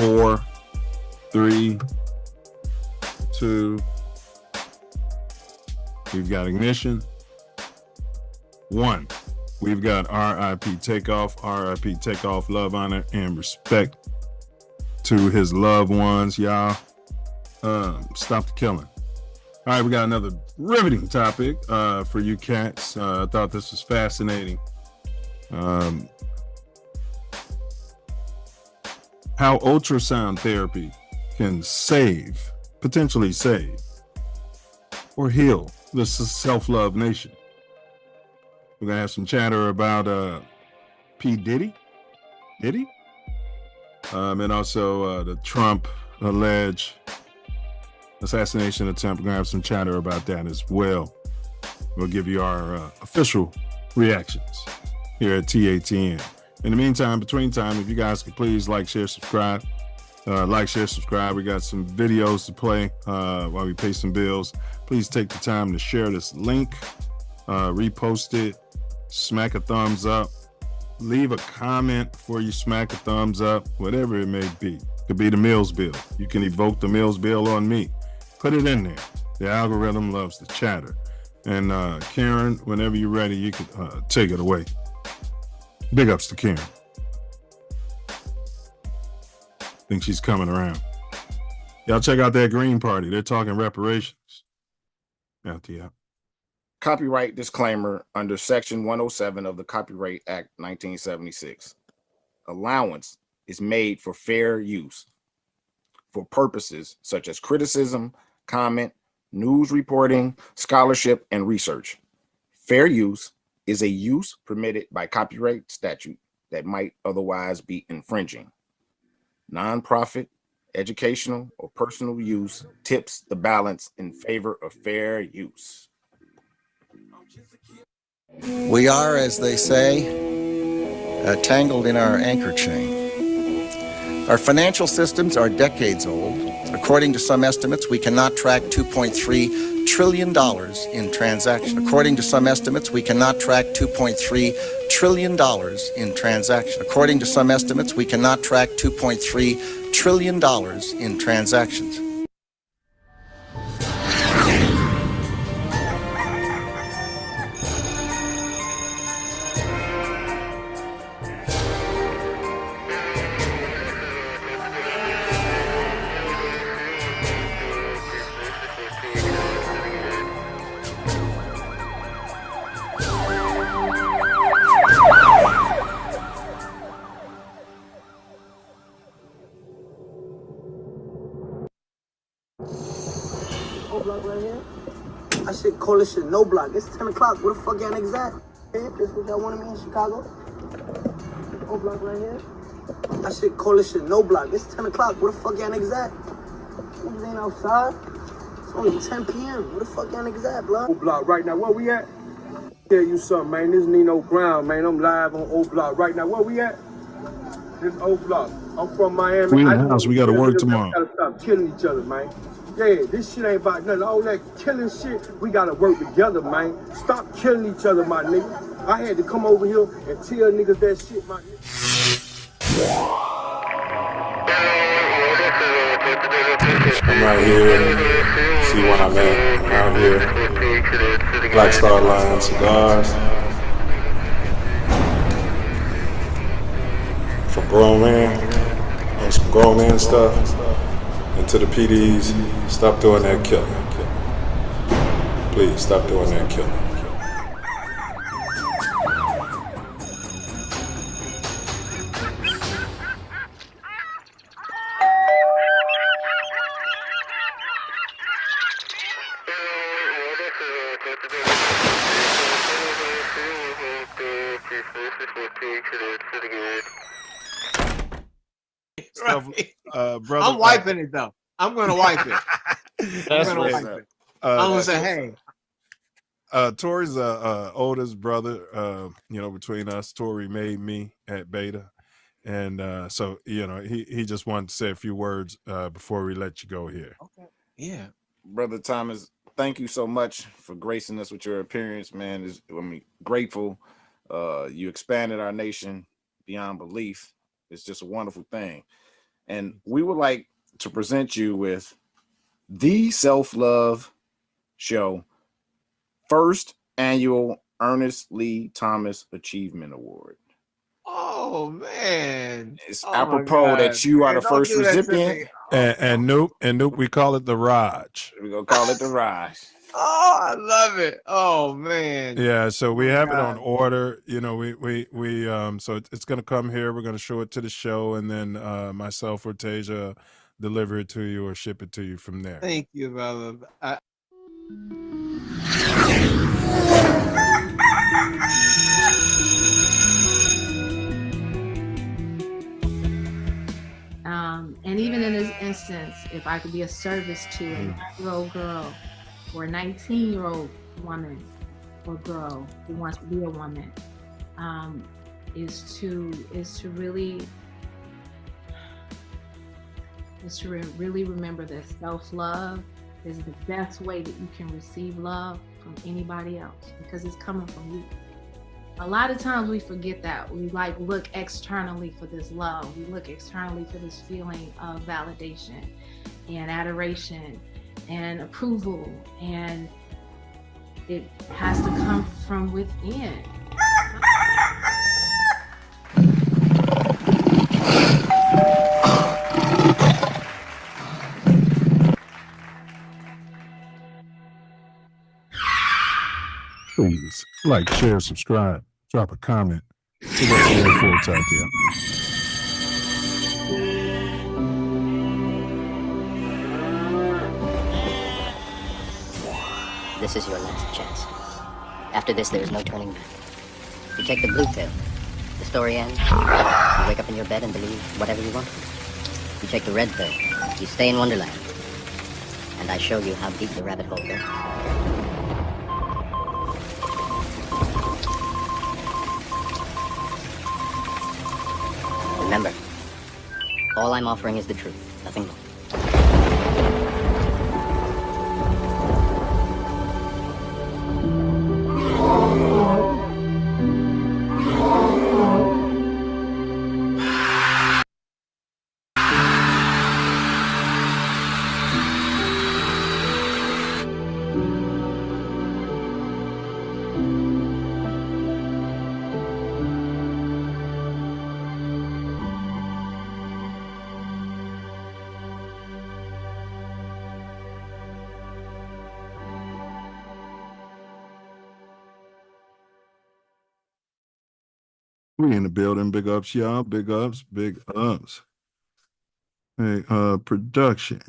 4, 3, 2. We've got ignition. 1. We've got RIP Takeoff. RIP Takeoff. Love, honor, and respect to his loved ones, y'all. Stop the killing. All right, we got another riveting topic for you cats. I thought this was fascinating. How ultrasound therapy can potentially save, or heal the Self Luv Nation. We're going to have some chatter about Diddy, and also the Trump alleged assassination attempt. We're going to have some chatter about that as well. We'll give you our official reactions here at TATN. In the meantime, between time, if you guys could please like, share, subscribe. Like, share, subscribe. We got some videos to play while we pay some bills. Please take the time to share this link, repost it, smack a thumbs up, leave a comment before you smack a thumbs up, whatever it may be. It could be the Mills bill. You can evoke the Mills bill on me. Put it in there. The algorithm loves to chatter. And Karen, whenever you're ready, you can take it away. Big ups to Karen. Think she's coming around. Y'all check out that Green Party. They're talking reparations. Out the app. Copyright disclaimer under Section 107 of the Copyright Act 1976. Allowance is made for fair use for purposes such as criticism, comment, news reporting, scholarship, and research. Fair use is a use permitted by copyright statute that might otherwise be infringing. Nonprofit, educational, or personal use tips the balance in favor of fair use. We are, as they say, tangled in our anchor chain. Our financial systems are decades old. According to some estimates, we cannot track $2.3 trillion in transactions. According to some estimates, we cannot track $2.3 trillion in transactions. According to some estimates, we cannot track $2.3 trillion in transactions. I should call this shit no block. It's 10 o'clock. Where the fuck y'all niggas at? This what y'all wanted me in Chicago? O block right here. I should call this shit no block. It's 10 o'clock. Where the fuck y'all niggas at? Niggas ain't outside. It's only 10 p.m. Where the fuck y'all niggas at, blood? O block right now. Where we at? Tell you something, man. This Nino Brown, man. I'm live on O block right now. Where we at? This O block. I'm from Miami. We in the house. We got to work tomorrow. We gotta stop killing each other, man. Yeah, this shit ain't about nothing. All that killing shit, we gotta work together, man. Stop killing each other, my nigga. I had to come over here and tell niggas that shit, my nigga. I'm right here. See when I'm at. I'm out here. Black Star Line cigars. For grown man. And some grown man stuff. And to the PDs, stop doing that killing. Please, stop doing that killing. Brother, I'm wiping it though. I'm gonna wipe it. I'm gonna say, hey. Tori's oldest brother. Between us, Tori made me at Beta, and so he just wanted to say a few words before we let you go here. Okay. Yeah, Brother Thomas, thank you so much for gracing us with your appearance, man. Grateful. You expanded our nation beyond belief. It's just a wonderful thing. And we would like to present you with the Self Luv Show first annual Ernest Lee Thomas Achievement Award. Oh man. It's Oh, apropos that you are the first recipient. And Noop, we call it the Raj. We're gonna call it the Raj. Oh, I love it. Oh man. Yeah, so we have it on order. You know, we so it's gonna come here. We're gonna show it to the show, and then myself or Tasia deliver it to you or ship it to you from there. Thank you, brother. And even in this instance, if I could be of service to a 9-year-old girl or a 19-year-old woman or girl who wants to be a woman, is to really remember that self-love is the best way that you can receive love from anybody else, because it's coming from you. A lot of times we forget that. We look externally for this love. We look externally for this feeling of validation and adoration and approval, and it has to come from within. Please like, share, subscribe, drop a comment. See what's the reports out there. This is your last chance. After this, there is no turning back. You take the blue pill. The story ends. You wake up in your bed and believe whatever you want. You take the red pill. You stay in Wonderland. And I show you how deep the rabbit hole goes. Remember, all I'm offering is the truth, nothing more. We in the building. Big ups, y'all. Big ups, big ups. Hey, production.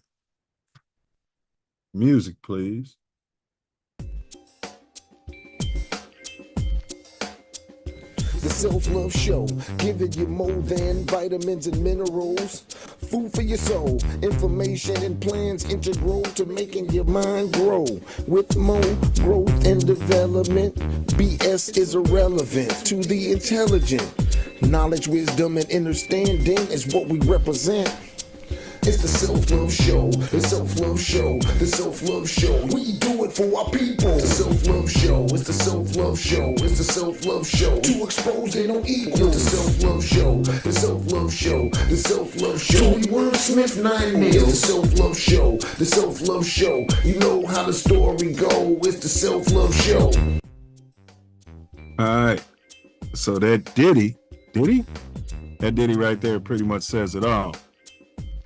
Music, please. The Self Luv Show, giving you more than vitamins and minerals. Food for your soul, information and plans integral to making your mind grow. With more growth and development, BS is irrelevant to the intelligent. Knowledge, wisdom, and understanding is what we represent. It's the Self Luv Show, the Self Luv Show, the Self Luv Show. We do it for our people. The Self Luv Show, it's the Self Luv Show, it's the Self Luv Show. To expose they don't equal. The Self Luv Show, the Self Luv Show, the Self Luv Show. We wordsmith 9 mil. The Self Luv Show, the Self Luv Show. You know how the story go. It's the Self Luv Show. All right. So that Diddy right there pretty much says it all.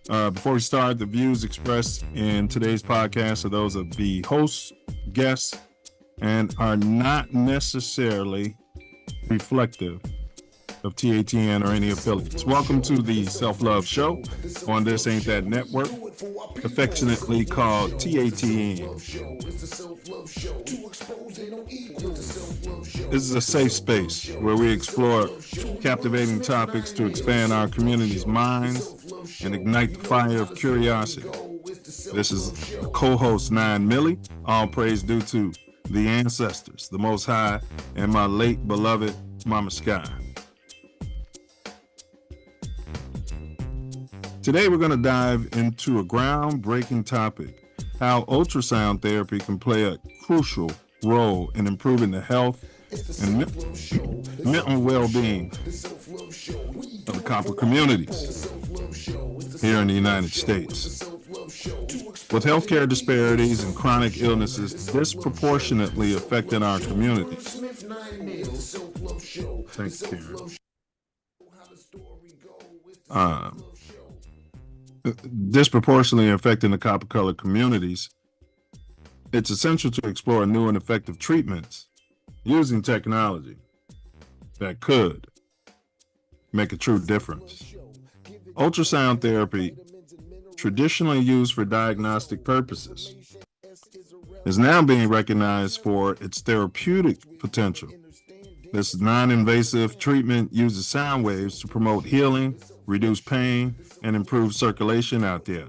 Before we start, the views expressed in today's podcast are those of the hosts, guests, and are not necessarily reflective of TATN or any affiliates. Welcome to the Self Luv Show on This Ain't That Network, affectionately called TATN. This is a safe space where we explore captivating topics to expand our community's minds and ignite the fire of curiosity. This is co-host 9 Millie, all praise due to the ancestors, the Most High, and my late beloved Mama Sky. Today we're going to dive into a groundbreaking topic, how ultrasound therapy can play a crucial role in improving the health and mental well-being of the copper communities. here in the United States. With healthcare disparities and chronic illnesses disproportionately affecting our communities. Thanks, Karen. Disproportionately affecting the copper-colored communities, it's essential to explore new and effective treatments using technology that could make a true difference. Ultrasound therapy, traditionally used for diagnostic purposes, is now being recognized for its therapeutic potential. This non-invasive treatment uses sound waves to promote healing, reduce pain, and improve circulation out there.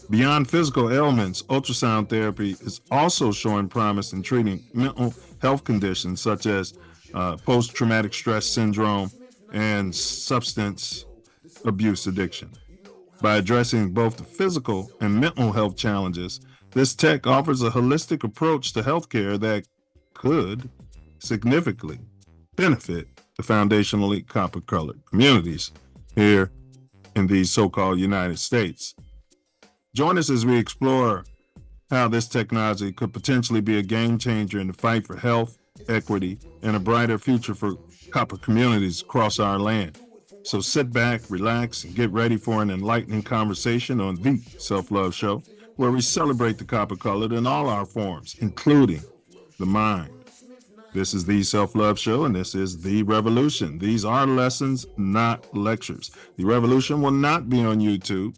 Beyond physical ailments, ultrasound therapy is also showing promise in treating mental health conditions such as post-traumatic stress syndrome and substance abuse addiction. By addressing both the physical and mental health challenges, this tech offers a holistic approach to healthcare that could significantly benefit the foundationally copper-colored communities here in these so-called United States. Join us as we explore how this technology could potentially be a game changer in the fight for health, equity, and a brighter future for copper communities across our land. So sit back, relax, and get ready for an enlightening conversation on the Self Luv Show, where we celebrate the copper-colored in all our forms, including the mind. This is the Self Luv Show, and this is the revolution. These are lessons, not lectures. The revolution will not be on YouTube,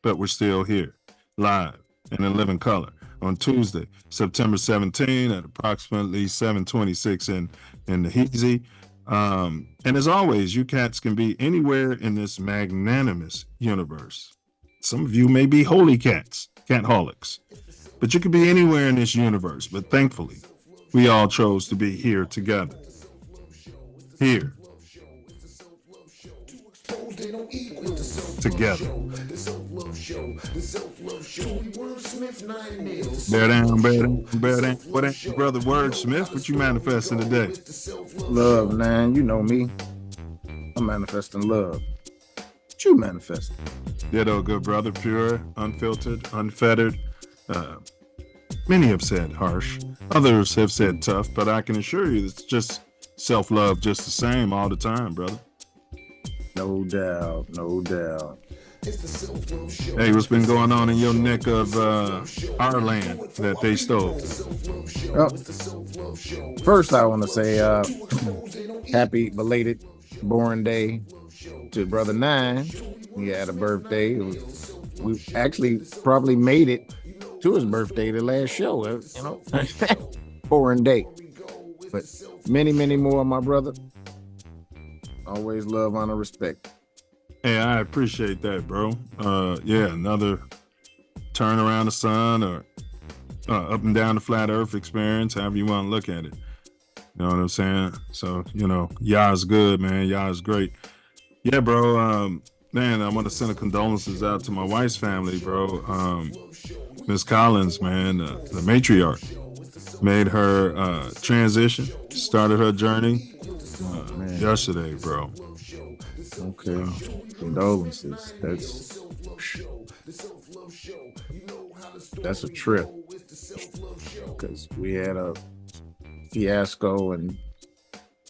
but we're still here, live and in living color on Tuesday, September 17 at approximately 7:26 in the Heezy. And as always, you cats can be anywhere in this magnanimous universe. Some of you may be holy cats, catholics, but you could be anywhere in this universe. But thankfully, we all chose to be here together. Here. Together. Bear down, bear down, bear down. What ain't your brother Wordsmith? What you manifesting today? Love, man. You know me. I'm manifesting love. What you manifesting? Ditto, good brother. Pure, unfiltered, unfettered. Many have said harsh. Others have said tough, but I can assure you it's just self-love just the same all the time, brother. No doubt, no doubt. Hey, what's been going on in your neck of our land that they stole? Oh, first, I want to say happy belated born day to Brother Nine. He had a birthday. We actually probably made it to his birthday, the last show, you know, born day. But many, many more, my brother. Always love, honor, respect. Hey, I appreciate that, bro. Yeah, another turn around the sun or up and down the flat earth experience, however you want to look at it. You know what I'm saying? So, you know, Yah's good, man. Yah's great. Yeah, bro. Man, I want to send a condolences out to my wife's family, bro. Miss Collins, man, the matriarch, made her transition, started her journey yesterday, bro. Okay, condolences. That's a trip, because we had a fiasco, and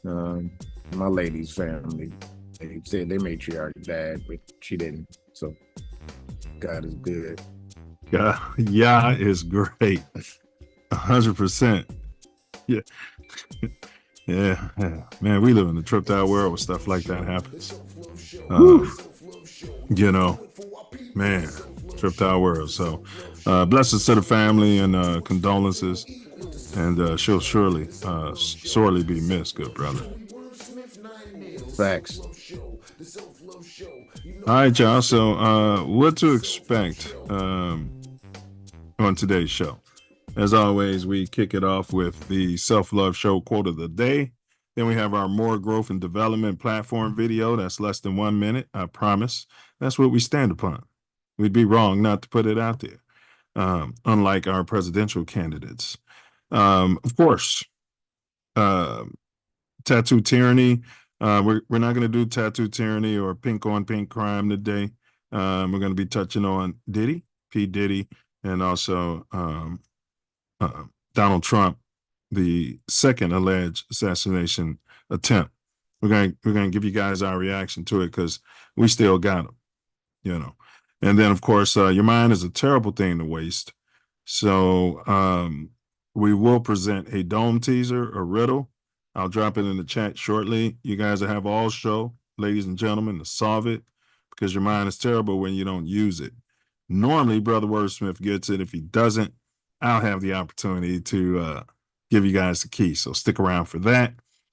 my lady's family, they said their matriarch died, but she didn't. So God is good. Yeah, is great. 100%. Yeah. Yeah, man, we live in a tripped out world where stuff like that happens. You know, man, tripped out world. So blessings to the family and condolences, and she'll surely sorely be missed, good brother. Facts. All right, y'all. So what to expect on today's show? As always, we kick it off with the Self Luv Show quote of the day. Then we have our More Growth and Development platform video. That's less than 1 minute, I promise. That's what we stand upon. We'd be wrong not to put it out there, unlike our presidential candidates. Of course, tattoo tyranny. We're not going to do tattoo tyranny or pink on pink crime today. We're going to be touching on Diddy, P. Diddy, and also Donald Trump, the second alleged assassination attempt. We're going to give you guys our reaction to it because we still got them, you know. And then, of course, your mind is a terrible thing to waste. So we will present a dome teaser, a riddle. I'll drop it in the chat shortly. You guys will have all show, ladies and gentlemen, to solve it because your mind is terrible when you don't use it. Normally, Brother Wordsmith gets it. If he doesn't, I'll have the opportunity to give you guys the key. So stick around for that.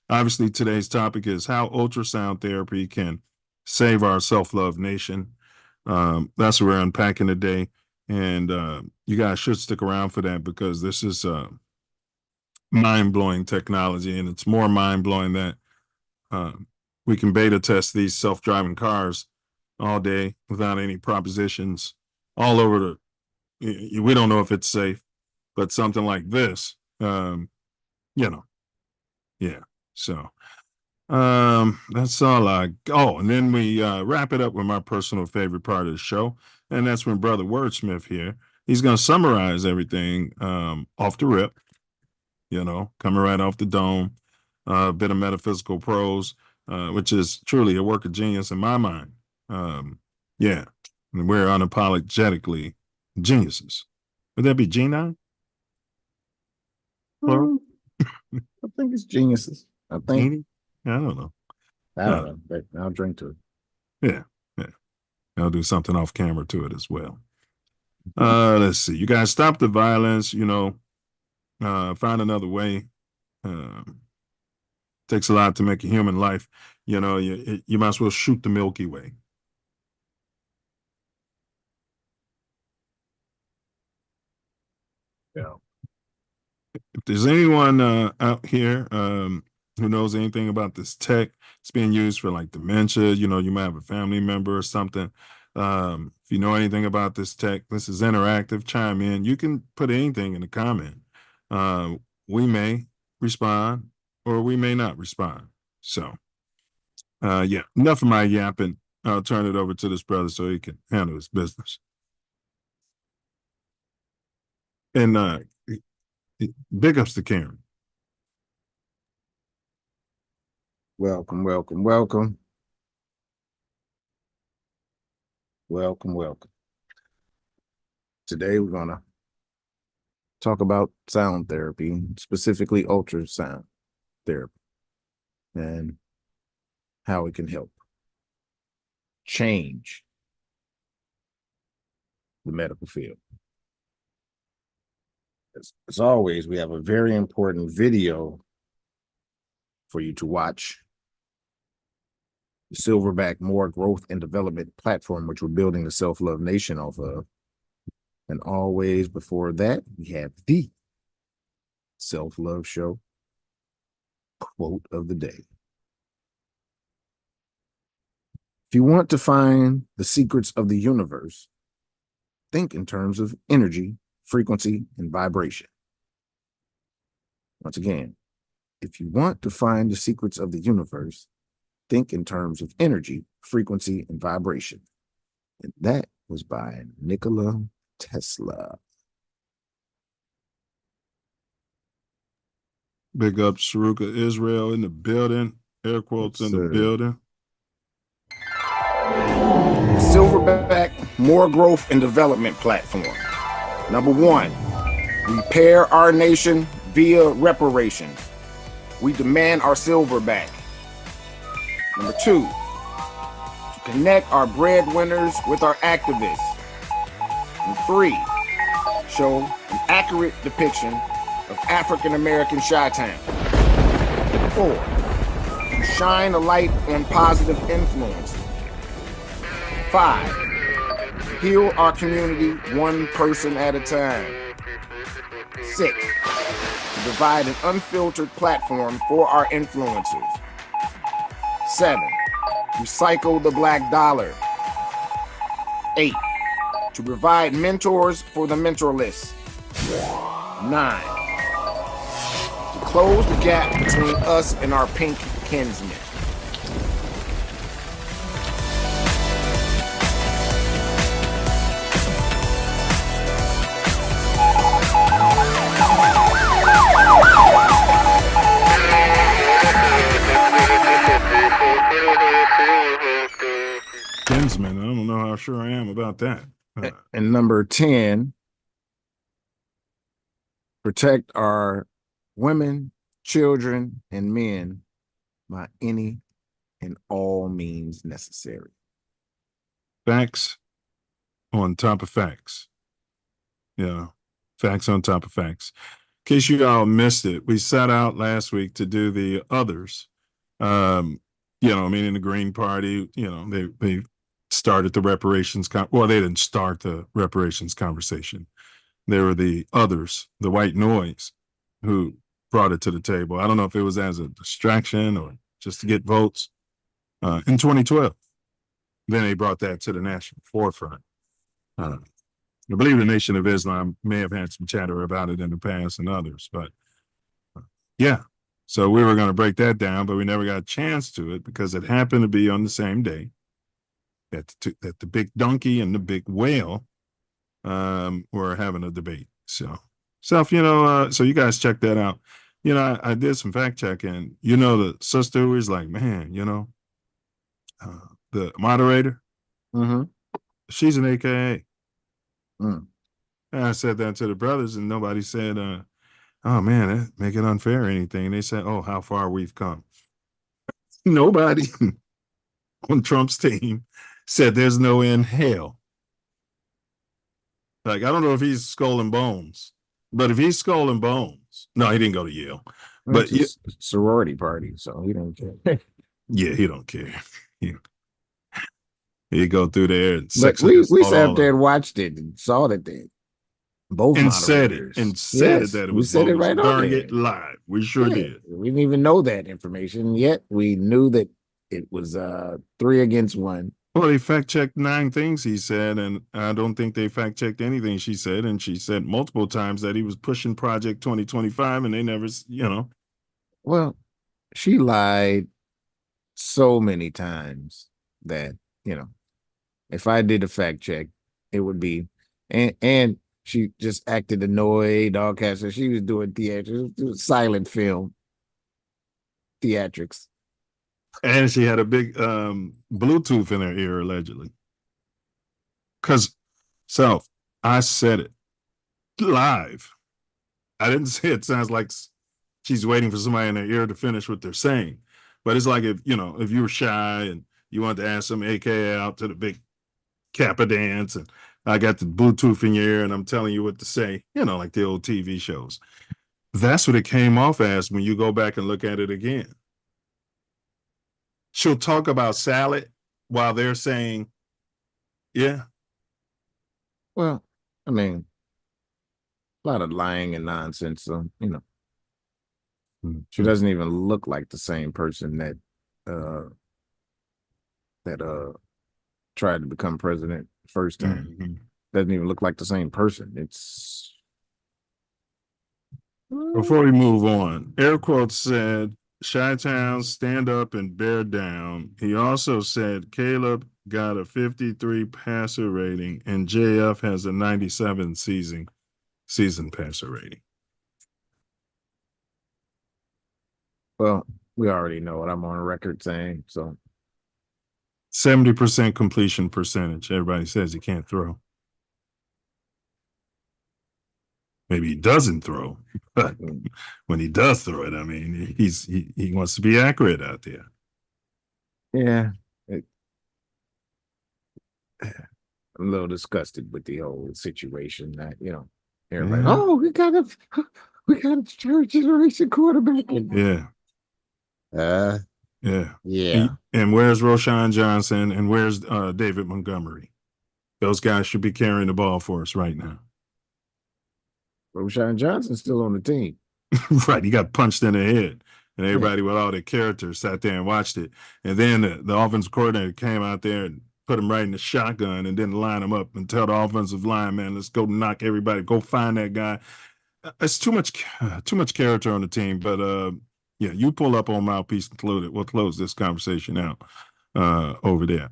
Obviously, today's topic is how ultrasound therapy can save our self-love nation. That's what we're unpacking today. And you guys should stick around for that because this is mind-blowing technology, and it's more mind-blowing that we can beta test these self-driving cars all day without any propositions all over we don't know if it's safe, but something like this, you know, yeah. So that's all and then we wrap it up with my personal favorite part of the show, and that's when Brother Wordsmith here, he's going to summarize everything off the rip, you know, coming right off the dome, a bit of metaphysical prose, which is truly a work of genius in my mind. Yeah, and we're unapologetically geniuses. Would that be G9? Plural? I think it's geniuses. I think. I don't know. I don't know, but I'll drink to it. Yeah. I'll do something off camera to it as well. Let's see. You guys stop the violence, you know, find another way. Takes a lot to make a human life. You know, you might as well shoot the Milky Way. Yeah. If there's anyone out here who knows anything about this tech, it's being used for like dementia. You know, you might have a family member or something. If you know anything about this tech, this is interactive. Chime in. You can put anything in the comment. We may respond or we may not respond. So, yeah, enough of my yapping. I'll turn it over to this brother so he can handle his business. And big ups to Karen. Welcome, welcome, welcome. Welcome, welcome. Today we're going to talk about sound therapy, specifically ultrasound therapy, and how it can help change the medical field. As always, we have a very important video for you to watch. The Silverback More Growth and Development platform, which we're building the Self Luv Nation off of. And always before that, we have the Self Luv Show quote of the day. If you want to find the secrets of the universe, think in terms of energy, frequency, and vibration. Once again, if you want to find the secrets of the universe, think in terms of energy, frequency, and vibration. And that was by Nicola Tesla. Big up Saruka Israel in the building. Air quotes in the building. Silverback More Growth and Development platform. Number 1, repair our nation via reparations. We demand our silver back. Number 2, to connect our breadwinners with our activists. Number 3, show an accurate depiction of African American Chi-Town. 4, to shine a light on positive influences. 5, heal our community one person at a time. 6, to provide an unfiltered platform for our influencers. 7, recycle the black dollar. 8, to provide mentors for the mentorless. 9, to close the gap between us and our pink kinsmen. I sure am about that. And number 10, protect our women, children, and men by any and all means necessary. Facts on top of facts. Yeah, facts on top of facts. In case you all missed it, we set out last week to do the others. Meaning the Green Party, they started the reparations. Well, they didn't start the reparations conversation. They were the others, the white noise, who brought it to the table. I don't know if it was as a distraction or just to get votes. In 2012, then they brought that to the national forefront. I believe the Nation of Islam may have had some chatter about it in the past and others, but yeah. So we were going to break that down, but we never got a chance to it because it happened to be on the same day that the big donkey and the big whale were having a debate. So, so you guys check that out. I did some fact checking. The sister who was like, man, the moderator, she's an AKA. And I said that to the brothers, and nobody said, oh man, that make it unfair or anything. They said, oh, how far we've come. Nobody on Trump's team said there's no in hell. Like, I don't know if he's Skull and Bones, but if he's Skull and Bones, no, he didn't go to Yale. But it's a sorority party, so he don't care. Yeah, he don't care. He go through there and but we sat up there and watched it and saw that they both and moderators. said that it was we said it right on it live. We sure did. We didn't even know that information yet. We knew that it was 3 against 1. Well, they fact checked 9 things he said, and I don't think they fact checked anything she said. And she said multiple times that he was pushing Project 2025, and they never, Well, she lied so many times that if I did a fact check, it would be and she just acted annoyed, all kinds of. She was doing theatrics, silent film theatrics. And she had a big Bluetooth in her ear, allegedly. I said it live. I didn't say it sounds like she's waiting for somebody in her ear to finish what they're saying. But it's like if you were shy and you wanted to ask some AKA out to the big Kappa dance, and I got the Bluetooth in your ear and I'm telling you what to say, like the old TV shows. That's what it came off as when you go back and look at it again. She'll talk about salad while they're saying, yeah. Well, I mean, a lot of lying and nonsense. So, she doesn't even look like the same person that tried to become president first time. Doesn't even look like the same person. It's Before we move on, air quotes said, Chi-Town, stand up and bear down. He also said Caleb got a 53 passer rating and JF has a 97 season passer rating. Well, we already know what I'm on record saying. So 70% completion percentage. Everybody says he can't throw. Maybe he doesn't throw, but when he does throw it, I mean, he wants to be accurate out there. Yeah. I'm a little disgusted with the whole situation that, everybody, oh, we got a third generation quarterback. Yeah. Yeah. And where's Roshan Johnson and where's David Montgomery? Those guys should be carrying the ball for us right now. Roshan Johnson's still on the team. Right. He got punched in the head. And everybody with all their characters sat there and watched it. And then the offensive coordinator came out there and put him right in the shotgun and didn't line him up and tell the offensive line, man, let's go knock everybody. Go find that guy. It's too much character on the team. But yeah, you pull up on Mouthpiece Included. We'll close this conversation out over there.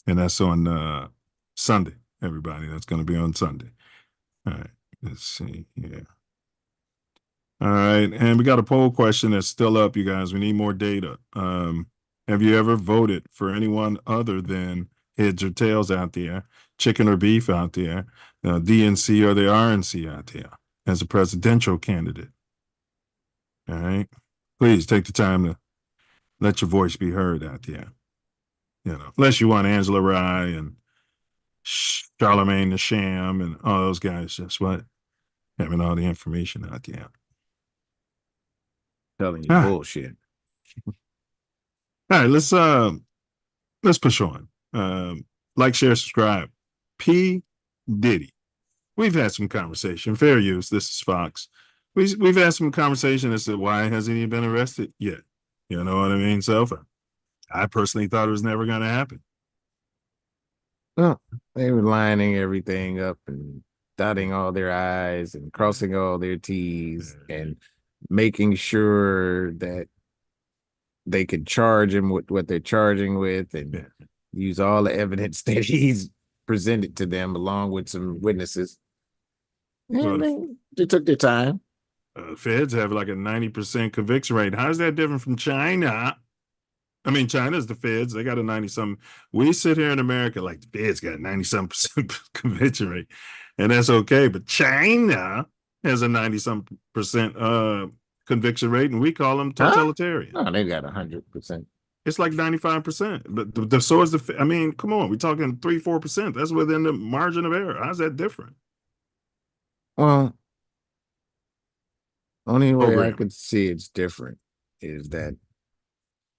And that's on Sunday, everybody. That's going to be on Sunday. All right. Let's see here. All right. And we got a poll question that's still up, you guys. We need more data. Have you ever voted for anyone other than heads or tails out there, chicken or beef out there, DNC or the RNC out there as a presidential candidate. All right. Please take the time to let your voice be heard out there. Unless you want Angela Rye and Charlemagne the Sham and all those guys, just what? Having all the information out there. Telling you bullshit. All right, let's push on. Like, share, subscribe. P. Diddy. We've had some conversation. Fair use. This is Fox. We've had some conversation as to why hasn't he been arrested yet? You know what I mean? So I personally thought it was never going to happen. Well, they were lining everything up and dotting all their I's and crossing all their T's and making sure that they could charge him with what they're charging with and use all the evidence that he's presented to them along with some witnesses. And they took their time. Feds have like a 90% conviction rate. How is that different from China? I mean, China's the feds. They got a 90-something. We sit here in America like the feds got a 90-something conviction rate, and that's okay. But China has a 90-something% conviction rate, and we call them totalitarian. No, they got 100%. It's like 95%. But so is I mean, come on. We're talking 3-4%. That's within the margin of error. How's that different? Well, only way I could see it's different is that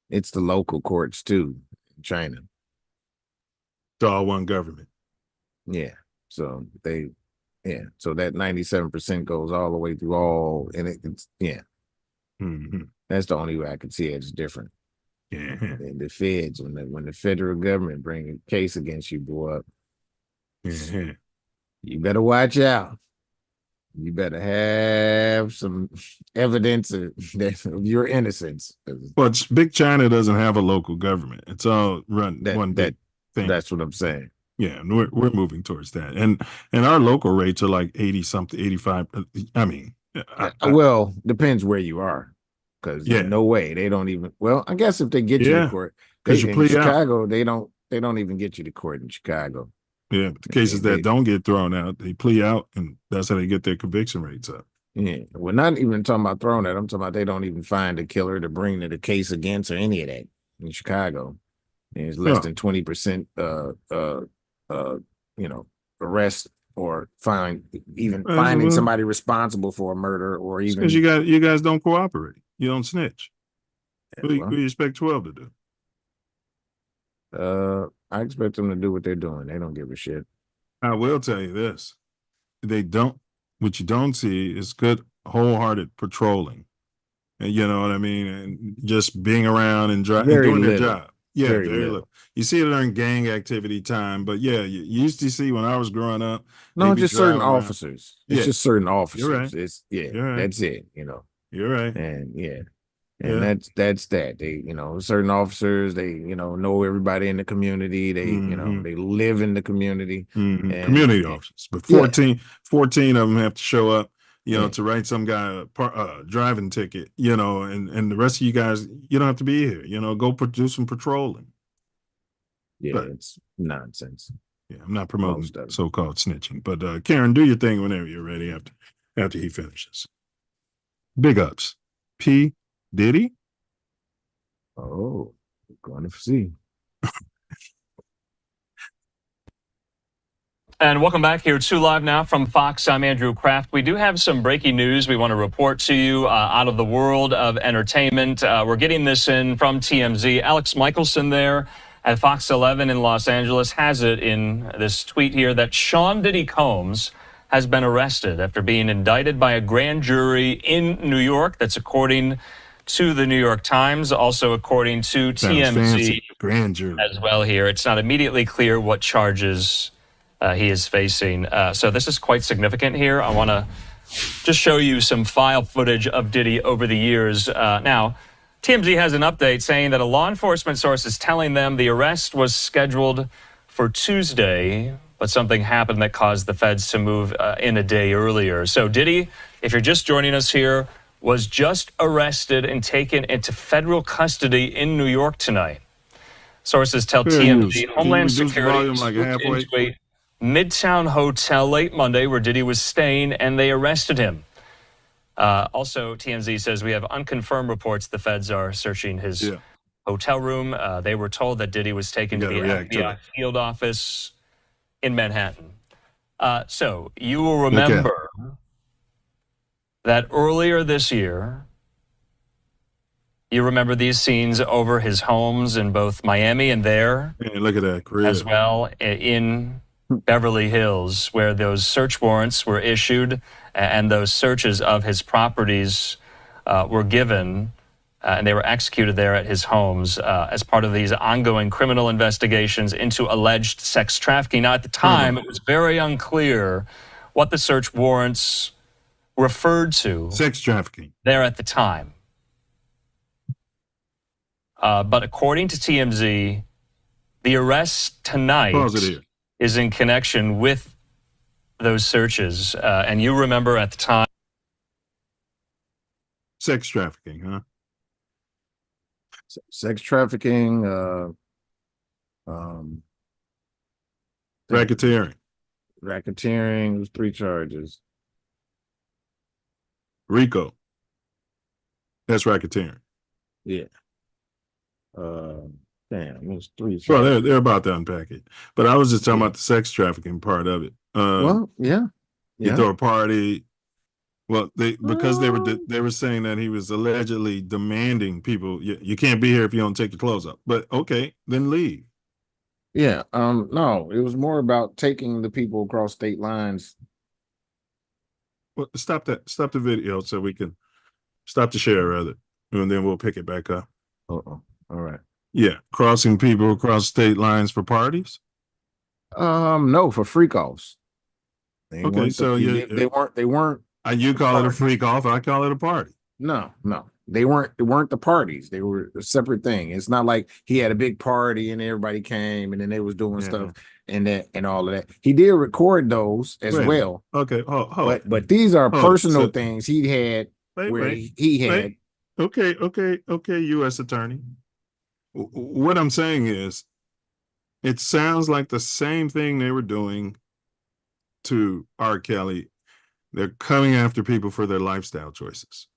it's the local courts too in China. It's all one government. Yeah. So so that 97% goes all the way through all, and it's That's the only way I could see it's different. Yeah. And the feds, when the federal government bring a case against you, boy, you better watch out. You better have some evidence of your innocence. Well, Big China doesn't have a local government. It's all run one big thing. That's what I'm saying. Yeah, and we're moving towards that. And our local rates are like 80-something, 85. I mean, well, depends where you are. Because no way they don't even. Well, I guess if they get you to court, because in Chicago, they don't even get you to court in Chicago. Yeah, but the cases that don't get thrown out, they plea out, and that's how they get their conviction rates up. Yeah, we're not even talking about throwing out. I'm talking about they don't even find a killer to bring to the case against or any of that in Chicago. And it's less than 20%, arrest or finding somebody responsible for a murder or even because you guys don't cooperate. You don't snitch. What do you expect 12 to do? I expect them to do what they're doing. They don't give a shit. I will tell you this. What you don't see is good, wholehearted patrolling. And you know what I mean? And just being around and doing their job. Yeah, very little. You see it during gang activity time, but you used to see when I was growing up. No, just certain officers. It's just certain officers. You're right. That's it, You're right. And that's that. They, certain officers, they, know everybody in the community. They, they live in the community. And, community officers. But 14 of them have to show up, to write some guy a driving ticket, and the rest of you guys, you don't have to be here. Go do some patrolling. Yeah, but it's nonsense. Yeah, I'm not promoting so-called snitching. But Karen, do your thing whenever you're ready after he finishes. Big ups. P. Diddy? Oh, going to see. And welcome back here to Live Now from Fox. I'm Andrew Kraft. We do have some breaking news we want to report to you out of the world of entertainment. We're getting this in from TMZ. Alex Michelson there at Fox 11 in Los Angeles has it in this tweet here that Sean Diddy Combs has been arrested after being indicted by a grand jury in New York. That's according to the New York Times, also according to TMZ grand jury as well here. It's not immediately clear what charges he is facing. So this is quite significant here. I want to just show you some file footage of Diddy over the years. Now, TMZ has an update saying that a law enforcement source is telling them the arrest was scheduled for Tuesday, but something happened that caused the feds to move in a day earlier. So Diddy, if you're just joining us here, was just arrested and taken into federal custody in New York tonight. Sources tell Fair use. TMZ Can you Homeland reduce the Security volume like swooped halfway? into a Midtown hotel late Monday where Diddy was staying, and they arrested him. Also, TMZ says we have unconfirmed reports the feds are searching his hotel room. They were told that Diddy was taken to the FBI field office in Manhattan. So you will remember that earlier this year, you remember these scenes over his homes in both Miami and there. Hey, look at that crib. As well in Beverly Hills, where those search warrants were issued and those searches of his properties were given, and they were executed there at his homes as part of these ongoing criminal investigations into alleged sex trafficking. Now, at the time, it was very unclear what the search warrants referred to. Sex trafficking. There at the time. But according to TMZ, the arrest tonight is in connection with those searches. And you remember at the time. Sex trafficking, huh? Sex trafficking, racketeering. Racketeering was 3 charges. RICO. That's racketeering. Yeah. Damn, it was 3 charges. Well, they're about to unpack it. But I was just talking about the sex trafficking part of it. Well, yeah. You throw a party. Well, because they were saying that he was allegedly demanding people, you can't be here if you don't take your clothes off. But okay, then leave. Yeah. No, it was more about taking the people across state lines. Well, stop the video so we can stop the share rather, and then we'll pick it back up. All right. Yeah, crossing people across state lines for parties. No, for freak offs. Okay, so they weren't. You call it a freak off. I call it a party. No, they weren't the parties. They were a separate thing. It's not like he had a big party and everybody came and then they was doing stuff and all of that. He did record those as well. Okay, but these are personal things he had he had. Okay, U.S. Attorney. What I'm saying is, it sounds like the same thing they were doing to R. Kelly. They're coming after people for their lifestyle choices,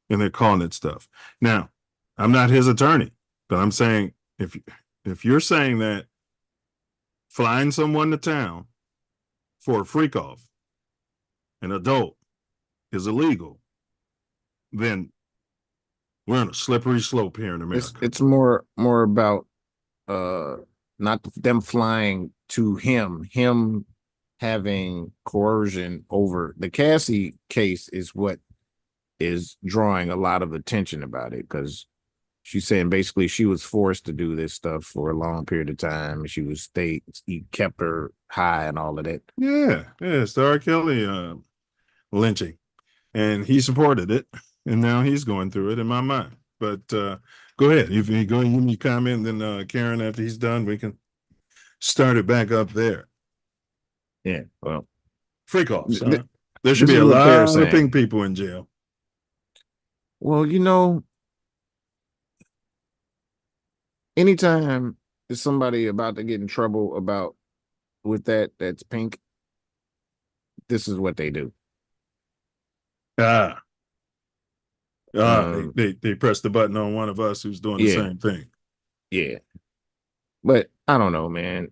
and they're calling it stuff. Now, I'm not his attorney, but I'm saying if you're saying that flying someone to town for a freak off, an adult, is illegal, then we're on a slippery slope here in America. It's more about not them flying to him having coercion over the Cassie case is what is drawing a lot of attention about it, because she's saying basically she was forced to do this stuff for a long period of time. He kept her high and all of that. Yeah, it's the R. Kelly lynching, and he supported it, and now he's going through it in my mind. But go ahead, if you go and give me a comment, then Karen, after he's done, we can start it back up there. Yeah, well, freak offs. Huh? There should be a lot of pink people in jail. Well, anytime there's somebody about to get in trouble with that's pink, this is what they do. They press the button on one of us who's doing the same thing. Yeah, but I don't know, man.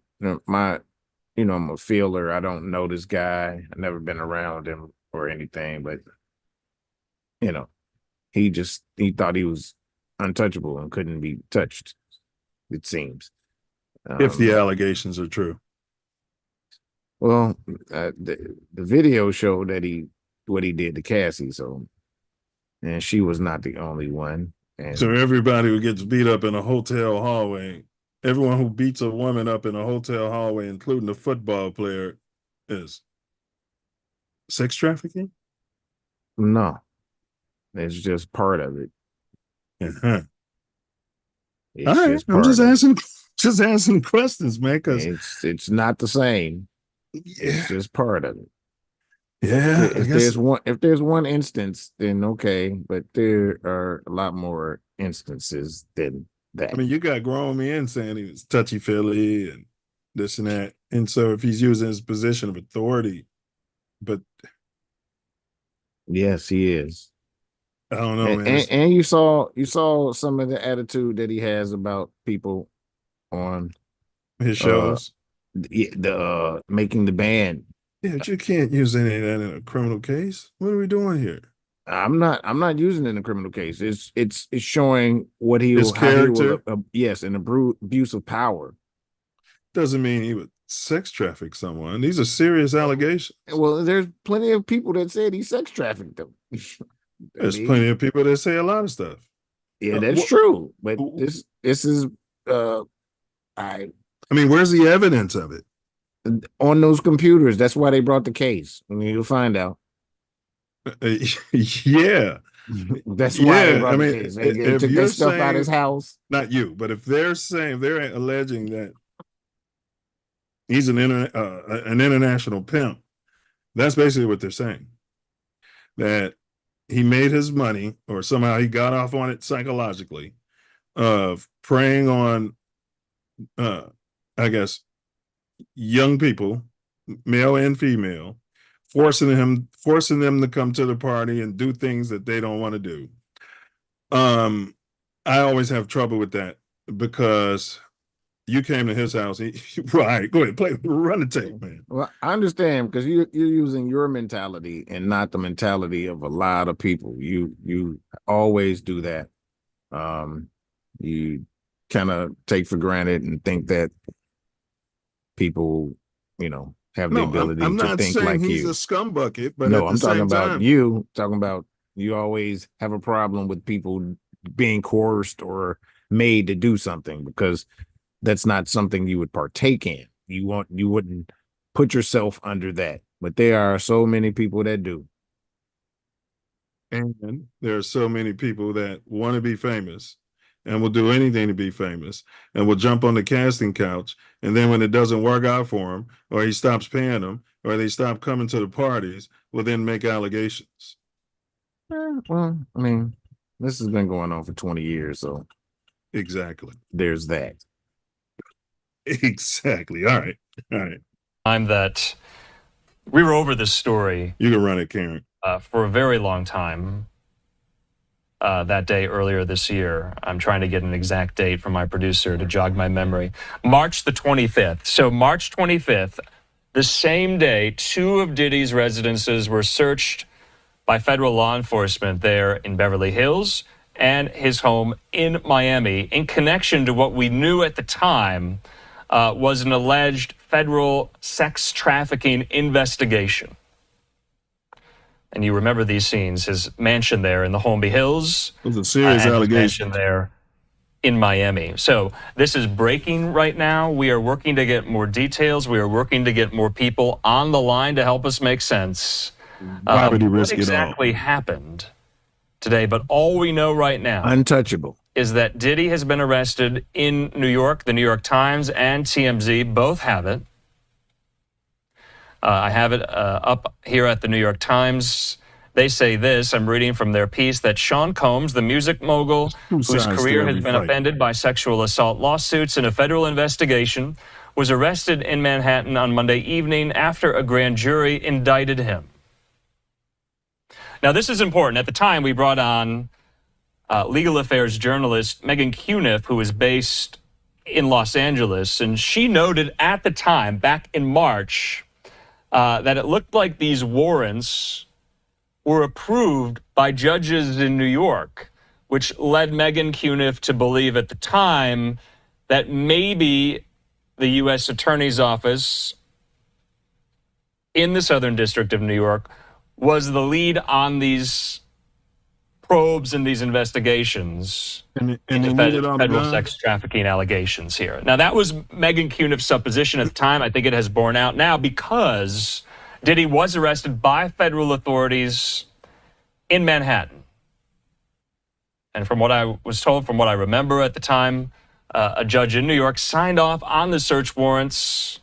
I'm a feeler. I don't know this guy. I've never been around him or anything, but he thought he was untouchable and couldn't be touched, it seems. If the allegations are true. Well, the video showed that what he did to Cassie, and she was not the only one. And so everybody who gets beat up in a hotel hallway, everyone who beats a woman up in a hotel hallway, including a football player, is sex trafficking? No, it's just part of it. Uh-huh. All right, I'm just asking questions, man, because it's not the same. Yeah. It's just part of it. Yeah. If there's one instance, then okay, but there are a lot more instances than that. I mean, you got grown men saying he was touchy-feely and this and that. And so if he's using his position of authority, but yes, he is. I don't know, man. And you saw some of the attitude that he has about people on His shows, the making the band. Yeah, but you can't use any of that in a criminal case. What are we doing here? I'm not using it in a criminal case. It's showing what he His character. Yes, an abuse of power. Doesn't mean he would sex traffic someone. These are serious allegations. Well, there's plenty of people that said he sex trafficked them. There's plenty of people that say a lot of stuff. Yeah, that's true. But this is I mean, where's the evidence of it? On those computers. That's why they brought the case. I mean, you'll find out. Yeah. That's why they brought the case. They took that stuff out of his house. Not you, but if they're alleging that he's an international pimp, that's basically what they're saying. That he made his money, or somehow he got off on it psychologically, of preying on, I guess, young people, male and female, forcing them to come to the party and do things that they don't want to do. I always have trouble with that, because you came to his house. Right, go ahead, run the tape, man. Well, I understand, because you're using your mentality and not the mentality of a lot of people. You always do that. You kind of take for granted and think that people, have the ability to think like you. He's a scumbucket, but no, I'm talking about you. Talking about you always have a problem with people being coerced or made to do something, because that's not something you would partake in. You wouldn't put yourself under that. But there are so many people that do. And there are so many people that want to be famous and will do anything to be famous, and will jump on the casting couch. And then when it doesn't work out for him, or he stops paying them, or they stop coming to the parties, will then make allegations. Well, I mean, this has been going on for 20 years. So exactly. There's that. Exactly. All right. Time that we were over this story. You can run it, Karen. For a very long time. That day earlier this year. I'm trying to get an exact date from my producer to jog my memory. March the 25th. So March 25th, the same day, 2 of Diddy's residences were searched by federal law enforcement there in Beverly Hills and his home in Miami, in connection to what we knew at the time was an alleged federal sex trafficking investigation. And you remember these scenes, his mansion there in the Holmby Hills. It was a serious allegation there in Miami. So this is breaking right now. We are working to get more details. We are working to get more people on the line to help us make sense of what exactly happened today. But all we know right now, untouchable, is that Diddy has been arrested in New York. The New York Times and TMZ both have it. I have it up here at the New York Times. They say this, I'm reading from their piece, that Sean Combs, the music mogul whose career has been upended by sexual assault lawsuits in a federal investigation, was arrested in Manhattan on Monday evening after a grand jury indicted him. Now, this is important. At the time, we brought on legal affairs journalist Megan Cuniff, who is based in Los Angeles, and she noted at the time, back in March, that it looked like these warrants were approved by judges in New York, which led Megan Cuniff to believe at the time that maybe the U.S. Attorney's Office in the Southern District of New York was the lead on these probes and these investigations into federal sex trafficking allegations here. Now, that was Megan Cuniff's supposition at the time. I think it has borne out now, because Diddy was arrested by federal authorities in Manhattan. And from what I was told, from what I remember at the time, a judge in New York signed off on the search warrants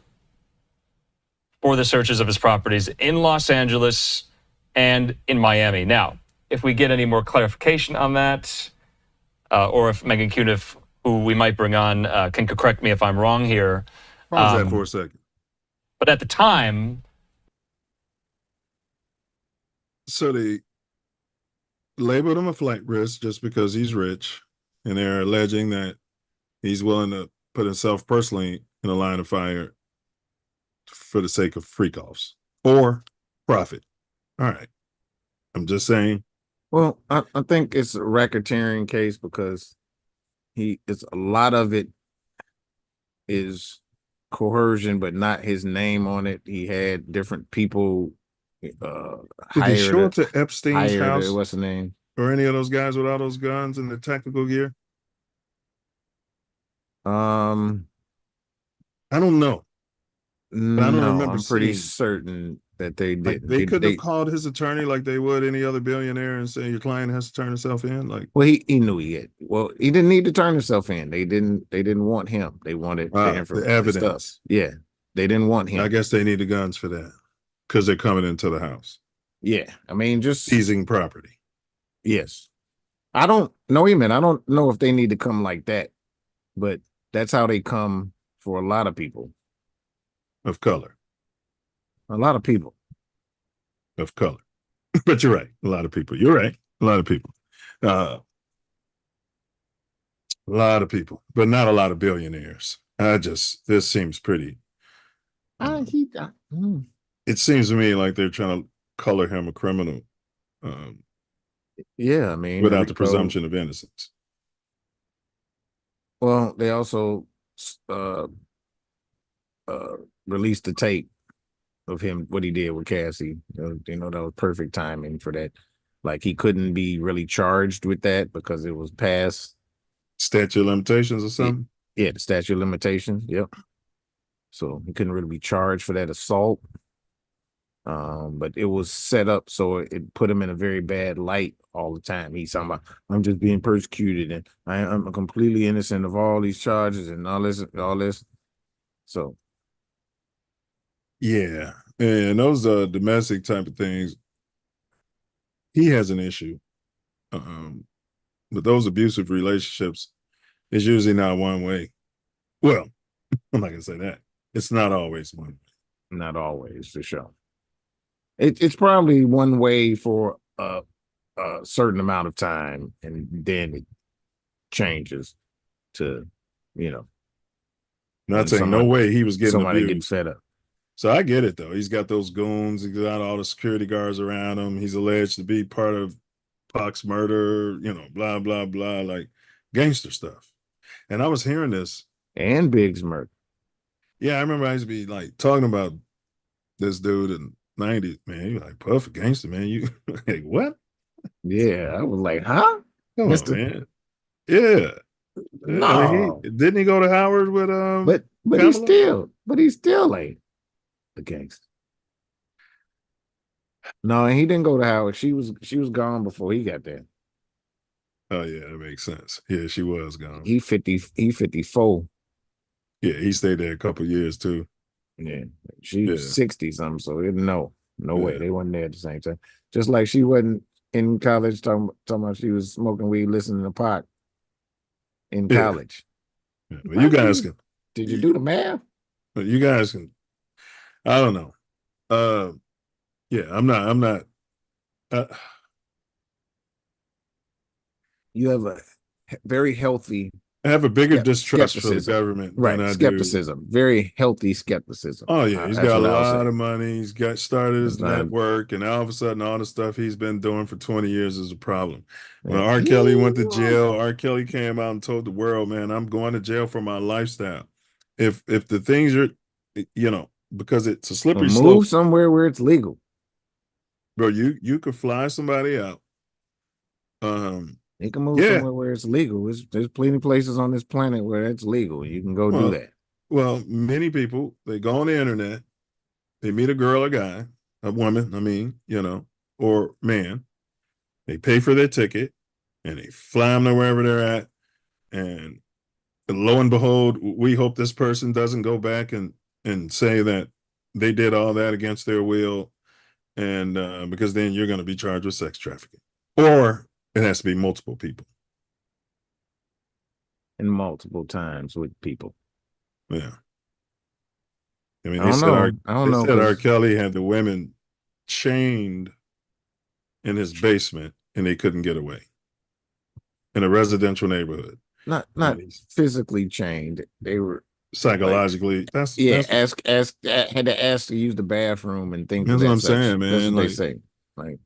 for the searches of his properties in Los Angeles and in Miami. Now, if we get any more clarification on that, or if Megan Cuniff who we might bring on can correct me if I'm wrong here. Pause that for a second. But at the time, so they labeled him a flight risk just because he's rich, and they're alleging that he's willing to put himself personally in a line of fire for the sake of freak offs or profit. All right. I'm just saying. Well, I think it's a racketeering case because it's a lot of it is coercion, but not his name on it. He had different people Did he show up to Epstein's house? What's the name? Or any of those guys with all those guns and the tactical gear? I don't know. But I don't remember. I'm pretty certain that they did. Like they couldn't have called his attorney like they would any other billionaire and say your client has to turn himself in. Like, well, he knew he had. Well, he didn't need to turn himself in. They didn't want him. They wanted the evidence. Stuff. Yeah, they didn't want him. I guess they need the guns for that because they're coming into the house. Yeah, I mean, just seizing property. Yes, I don't know him, and I don't know if they need to come like that, but that's how they come for a lot of people of color. A lot of people of color. But you're right. A lot of people. You're right. A lot of people. A lot of people, but not a lot of billionaires. This seems pretty. It seems to me like they're trying to color him a criminal. Yeah, I mean, without the presumption of innocence. Well, they also released the tape of him, what he did with Cassie. That was perfect timing for that. Like, he couldn't be really charged with that because it was past statute of limitations or something. Yeah, the statute of limitations. Yep. So he couldn't really be charged for that assault. But it was set up so it put him in a very bad light all the time. He's talking about, I'm just being persecuted and I'm completely innocent of all these charges and all this. So yeah, and those domestic type of things, he has an issue. But those abusive relationships is usually not one way. Well, I'm not gonna say that. It's not always one way. Not always, for sure. It's probably one way for a certain amount of time, and then it changes to, Not saying no way he was getting somebody abused. getting fed up. So I get it though. He's got those goons. He's got all the security guards around him. He's alleged to be part of Pac's murder. Blah blah blah, like gangster stuff. And I was hearing this and Big's murder. Yeah, I remember I used to be like talking about this dude in the 90s. Man, you like Puff a gangster, man. You like what? Yeah, I was like, huh? Come on, man. Yeah. No, I mean, didn't he go to Howard with but he's still like a gangster. No, and he didn't go to Howard. She was gone before he got there. Oh yeah, that makes sense. Yeah, she was gone. He 54. Yeah, he stayed there a couple of years too. Yeah, she was 60 something. So no way they wasn't there at the same time. Just like she wasn't in college talking about she was smoking weed, listening to Pac in college. Yeah. Well, you guys can. Did you do the math? You guys can. I don't know. Yeah, I'm not. You have a very healthy. I have a bigger distrust for the government, right? Than I skepticism, do. Very healthy skepticism. Oh yeah, he's got a lot of money. He's got started his network, and all of a sudden, all the stuff he's been doing for 20 years is a problem. When R. Kelly went to jail, R. Kelly came out and told the world, "Man, I'm going to jail for my lifestyle." If the things are, because it's a slippery slope. Move somewhere where it's legal, bro. You could fly somebody out. They can move somewhere where it's legal. There's plenty of places on this planet where it's legal. You can go do that. Well, many people, they go on the internet, they meet a girl or guy, a woman, or man. They pay for their ticket and they fly them to wherever they're at. And lo and behold, we hope this person doesn't go back and say that they did all that against their will. And because then you're going to be charged with sex trafficking. Or it has to be multiple people. and multiple times with people. Yeah. I mean, I don't know. they said R. Kelly had the women chained in his basement and they couldn't get away in a residential neighborhood. Not physically chained. They were psychologically. Like, that's had to ask to use the bathroom and things. That's what I'm saying, man. That's what like, they say. Like,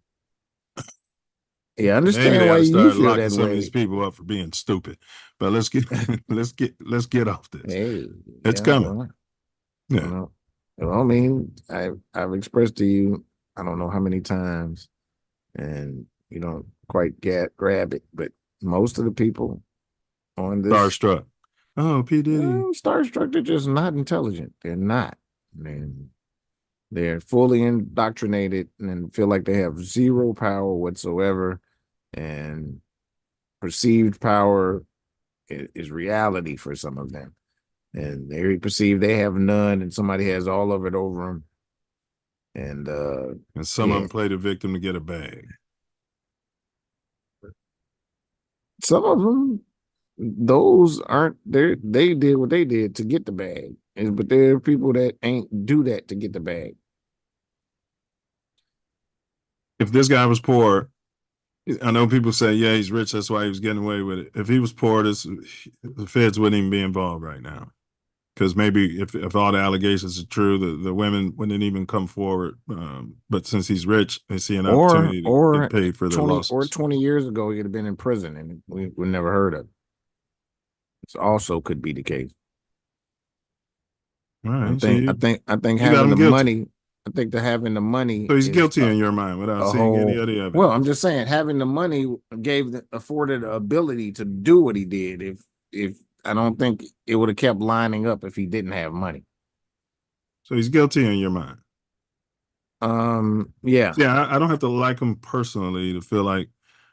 yeah, I understand maybe why you you start feel locking that some way. of these people up for being stupid. But let's get off this. Hey, it's coming. Yeah. Well, I mean, I've expressed to you, I don't know how many times, and you don't quite grab it, but most of the people on this starstruck. Oh, P. Diddy. Starstruck, they're just not intelligent. They're not. They're fully indoctrinated and feel like they have zero power whatsoever, and perceived power is reality for some of them. And they perceive they have none, and somebody has all of it over them. And some of them play the victim to get a bag. Some of them, those aren't they did what they did to get the bag, but there are people that ain't do that to get the bag. If this guy was poor, I know people say, yeah, he's rich, that's why he was getting away with it. If he was poor, the feds wouldn't even be involved right now. Because maybe if all the allegations are true, the women wouldn't even come forward. But since he's rich, they see an opportunity to get paid for their losses. Or 20 years ago, he'd have been in prison, and we never heard of it. This also could be the case. All right, I think having the money. I think that having the money. So he's guilty in your mind without seeing any other evidence. Well, I'm just saying having the money afforded the ability to do what he did. If I don't think it would have kept lining up if he didn't have money. So he's guilty in your mind. Yeah. Yeah, I don't have to like him personally to feel like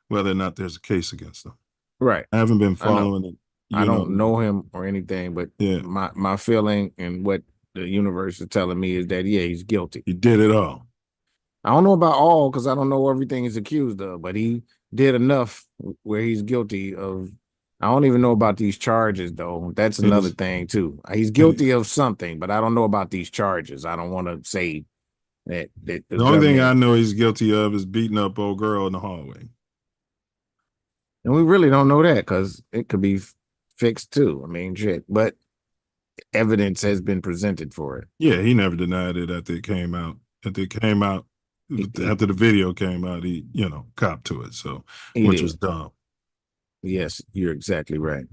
whether or not there's a case against him. Right. I haven't been following it. I don't know him or anything, but yeah, my feeling and what the universe is telling me is that he's guilty. He did it all. I don't know about all because I don't know everything he's accused of, but he did enough where he's guilty of. I don't even know about these charges, though. That's another thing, too. He's guilty of something, but I don't know about these charges. I don't want to say that the only thing I know he's guilty of is beating up old girl in the hallway. And we really don't know that because it could be fixed, too. I mean, shit. But evidence has been presented for it. Yeah, he never denied it after it came out. After the video came out, he, copped to it. So, which was dumb. Yes, you're exactly right.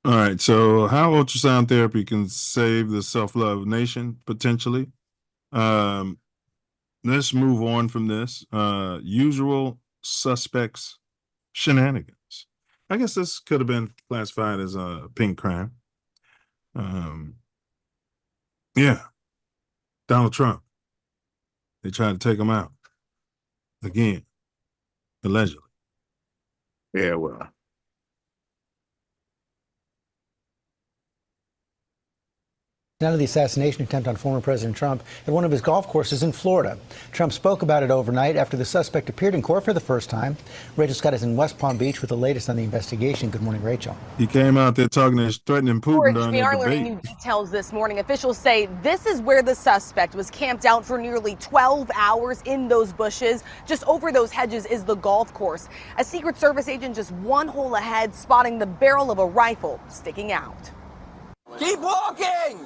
All right. So how ultrasound therapy can save the Self Luv Nation potentially. Let's move on from this. Usual suspects shenanigans. I guess this could have been classified as a pink crime. Yeah. Donald Trump. They tried to take him out. Again. Allegedly. Yeah, well. Now to the assassination attempt on former President Trump at one of his golf courses in Florida. Trump spoke about it overnight after the suspect appeared in court for the first time. Rachel Scott is in West Palm Beach with the latest on the investigation. Good morning, Rachel. He came out there talking and threatening Putin during the We are debate. learning new details this morning. Officials say this is where the suspect was camped out for nearly 12 hours in those bushes. Just over those hedges is the golf course. A Secret Service agent just one hole ahead, spotting the barrel of a rifle sticking out. Keep walking!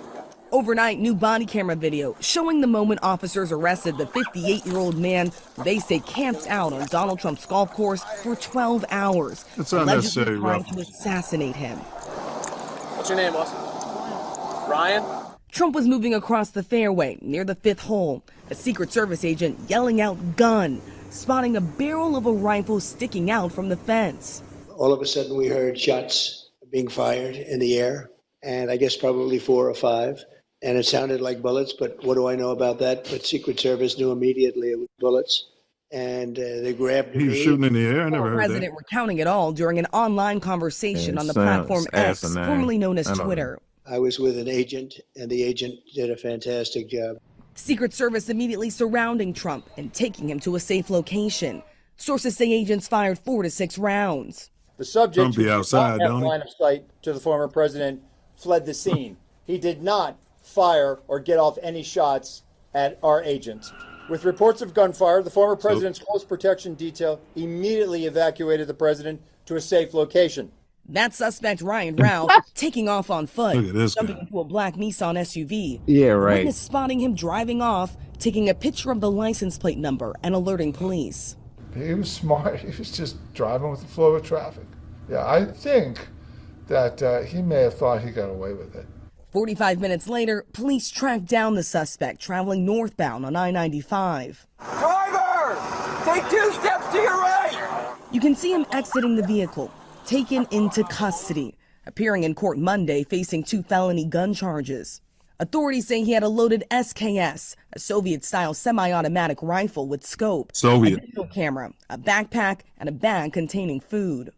Overnight, new body camera video showing the moment officers arrested the 58-year-old man they say camped out on Donald Trump's golf course for 12 hours, It's allegedly unnecessary, trying Ruff. to assassinate him. What's your name, boss? Ryan? Trump was moving across the fairway near the fifth hole. A Secret Service agent yelling out "gun," spotting a barrel of a rifle sticking out from the fence. All of a sudden, we heard shots being fired in the air, and I guess probably 4 or 5. And it sounded like bullets, but what do I know about that? But Secret Service knew immediately it was bullets, and they grabbed me. He was shooting in the air. I never Former heard president that. recounting it all during an online conversation on the platform X, formerly known as Twitter. I was with an agent, and the agent did a fantastic job. Secret Service immediately surrounding Trump and taking him to a safe location. Sources say agents fired 4 to 6 rounds. The subject, Trump who be did outside, not have don't he? line of sight to the former president, fled the scene. He did not fire or get off any shots at our agents. With reports of gunfire, the former president's close protection detail immediately evacuated the president to a safe location. That suspect, Ryan Ralph, taking off on foot, Look at this jumping guy. into a black Nissan SUV. Yeah, A right. witness spotting him driving off, taking a picture of the license plate number and alerting police. He was smart. He was just driving with the flow of traffic. Yeah, I think that he may have thought he got away with it. 45 minutes later, police tracked down the suspect traveling northbound on I-95. Driver! Take 2 steps to your right! You can see him exiting the vehicle, taken into custody, appearing in court Monday facing 2 felony gun charges. Authorities say he had a loaded SKS, a Soviet-style semi-automatic rifle with scope, a digital camera, a backpack, and a bag containing food.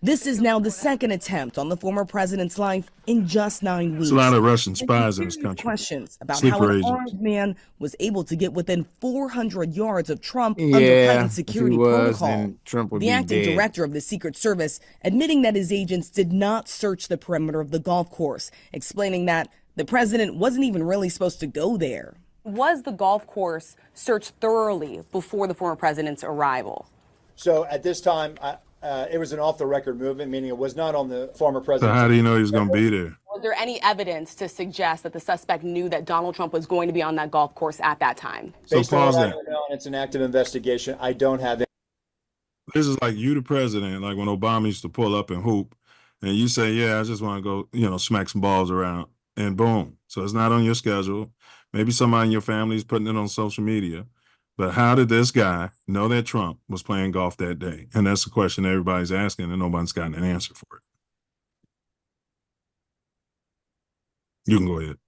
This is now the second attempt on the former president's life in just 9 weeks. There's a lot of Russian spies in this country. Questions about Sleeper how an agents. armed man was able to get within 400 yards of Trump under Yeah, heightened if security he was, protocol. then Trump would The be acting dead. director of the Secret Service admitting that his agents did not search the perimeter of the golf course, explaining that the president wasn't even really supposed to go there. Was the golf course searched thoroughly before the former president's arrival? So at this time, it was an off-the-record movement, meaning it was not on the former So president. how do you know he's going to be there? Was there any evidence to suggest that the suspect knew that Donald Trump was going to be on that golf course at that time? So Based on pause what I that. know, and it's an active investigation, I don't have it. This is like you, the president, like when Obama used to pull up and hoop, and you say, "Yeah, I just want to go, smack some balls around," and boom. So it's not on your schedule. Maybe somebody in your family is putting it on social media. But how did this guy know that Trump was playing golf that day? And that's the question everybody's asking, and nobody's gotten an answer for it. You can go ahead.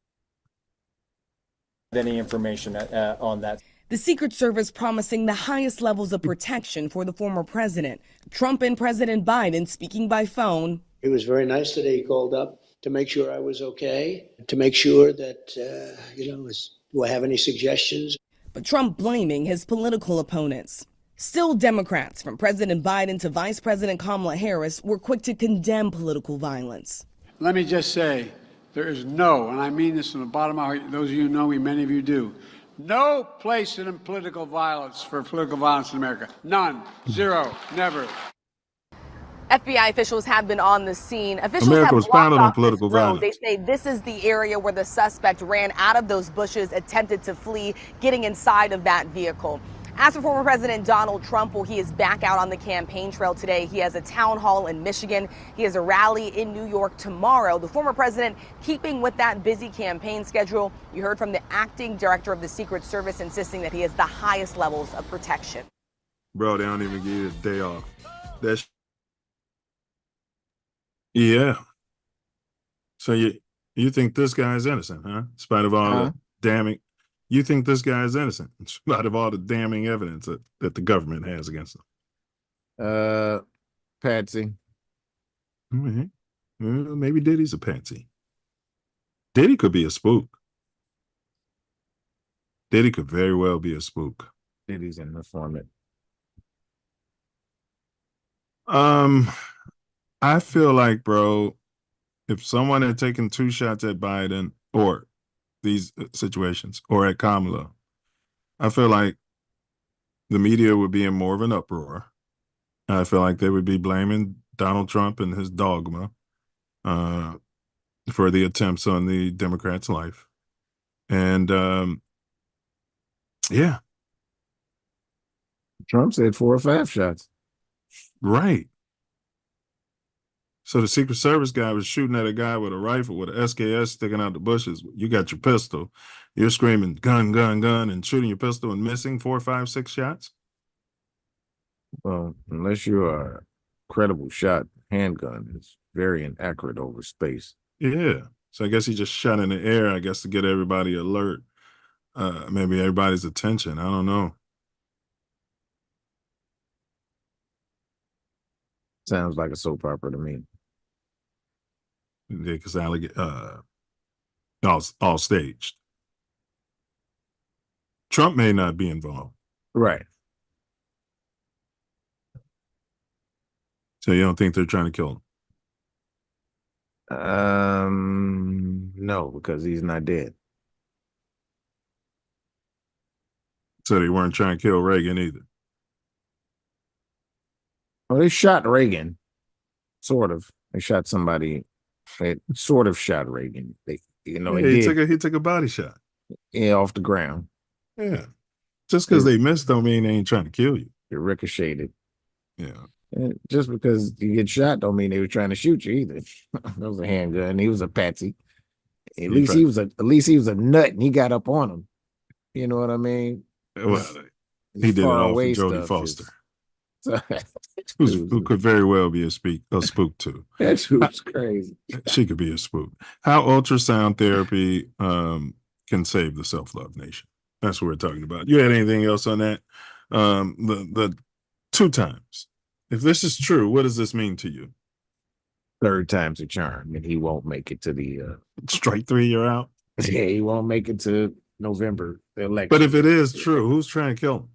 Any information on that. The Secret Service promising the highest levels of protection for the former president. Trump and President Biden speaking by phone. He was very nice today. He called up to make sure I was okay, to make sure that, do I have any suggestions? But Trump blaming his political opponents. Still, Democrats, from President Biden to Vice President Kamala Harris, were quick to condemn political violence. Let me just say, there is no, and I mean this from the bottom of my heart, those of you who know me, many of you do, no place in political violence for political violence in America. None. Zero. Never. FBI officials have been on the scene. Officials America have was blocked founded on off this political road. violence. They say this is the area where the suspect ran out of those bushes, attempted to flee, getting inside of that vehicle. As for former President Donald Trump, well, he is back out on the campaign trail today. He has a town hall in Michigan. He has a rally in New York tomorrow. The former president keeping with that busy campaign schedule. You heard from the acting director of the Secret Service insisting that he has the highest levels of protection. Bro, they don't even give you a day off. That's yeah. So you think this guy is innocent, huh? In spite of all the damning, you think this guy is innocent in spite of all the damning evidence that the government has against him. Patsy. Well, maybe Diddy's a patsy. Diddy could be a spook. Diddy could very well be a spook. Diddy's an informant. I feel like, bro, if someone had taken 2 shots at Biden or these situations or at Kamala, I feel like the media would be in more of an uproar. I feel like they would be blaming Donald Trump and his dogma for the attempts on the Democrats' life. And yeah. Trump said 4 or 5 shots. Right. So the Secret Service guy was shooting at a guy with a rifle with an SKS sticking out the bushes. You got your pistol. You're screaming, gun, gun, gun, and shooting your pistol and missing 4, 5, 6 shots? Well, unless you are a credible shot, handgun is very inaccurate over space. Yeah. So I guess he just shot in the air, I guess, to get everybody alert. Maybe everybody's attention. I don't know. Sounds like a soap opera to me. Yeah, because all staged. Trump may not be involved. Right. So you don't think they're trying to kill him? No, because he's not dead. So they weren't trying to kill Reagan either. Well, they shot Reagan, sort of. They shot somebody. They sort of shot Reagan. They, Yeah, it did. he took a body shot. Yeah, off the ground. Yeah, just because they missed don't mean they ain't trying to kill you. It ricocheted. Yeah. And just because you get shot don't mean they were trying to shoot you either. That was a handgun. He was a patsy. At least he was a nut, and he got up on him. You know what I mean? Well, he did it all for Jodie Foster, who could very well be a spook too. That was crazy. She could be a spook. How ultrasound therapy can save the Self Luv Nation? That's what we're talking about. You had anything else on that? The 2 times. If this is true, what does this mean to you? 3rd time's a charm, and he won't make it to the strike 3. You're out. Yeah, he won't make it to November, the election. But if it is true, who's trying to kill him?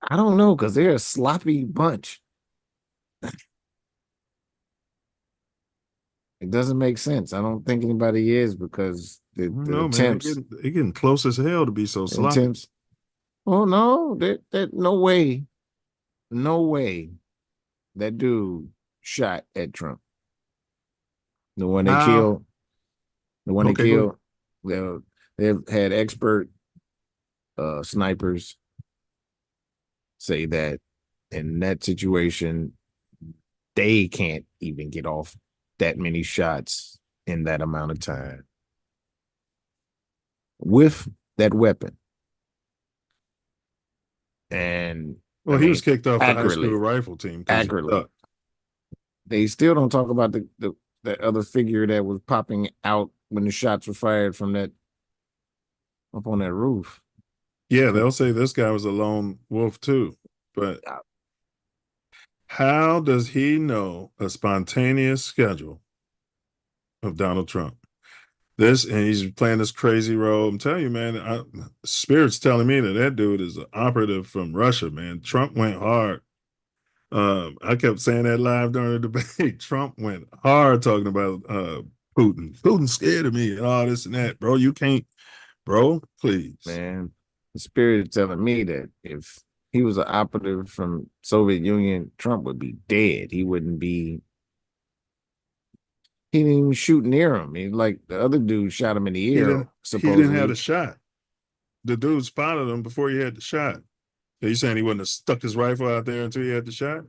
I don't know, because they're a sloppy bunch. It doesn't make sense. I don't think anybody is, because the attempts. Man, they're getting close as hell to be so sloppy. Attempts. Oh no, that no way. No way. That dude shot at Trump. The one they killed. The one they killed. They've had expert snipers say that in that situation, they can't even get off that many shots in that amount of time with that weapon. And well, he was kicked off the high school rifle team. Accurately. They still don't talk about the other figure that was popping out when the shots were fired from that up on that roof. Yeah, they'll say this guy was a lone wolf too. But how does he know a spontaneous schedule of Donald Trump? And he's playing this crazy role. I'm telling you, man, Spirit's telling me that dude is an operative from Russia, man. Trump went hard. I kept saying that live during the debate. Trump went hard talking about Putin. Putin's scared of me and all this and that. Bro, you can't, please. Man, the Spirit is telling me that if he was an operative from Soviet Union, Trump would be dead. He wouldn't be. He didn't even shoot near him. Like the other dude shot him in the ear. He didn't have the shot. The dude spotted him before he had the shot. Are you saying he wouldn't have stuck his rifle out there until he had the shot?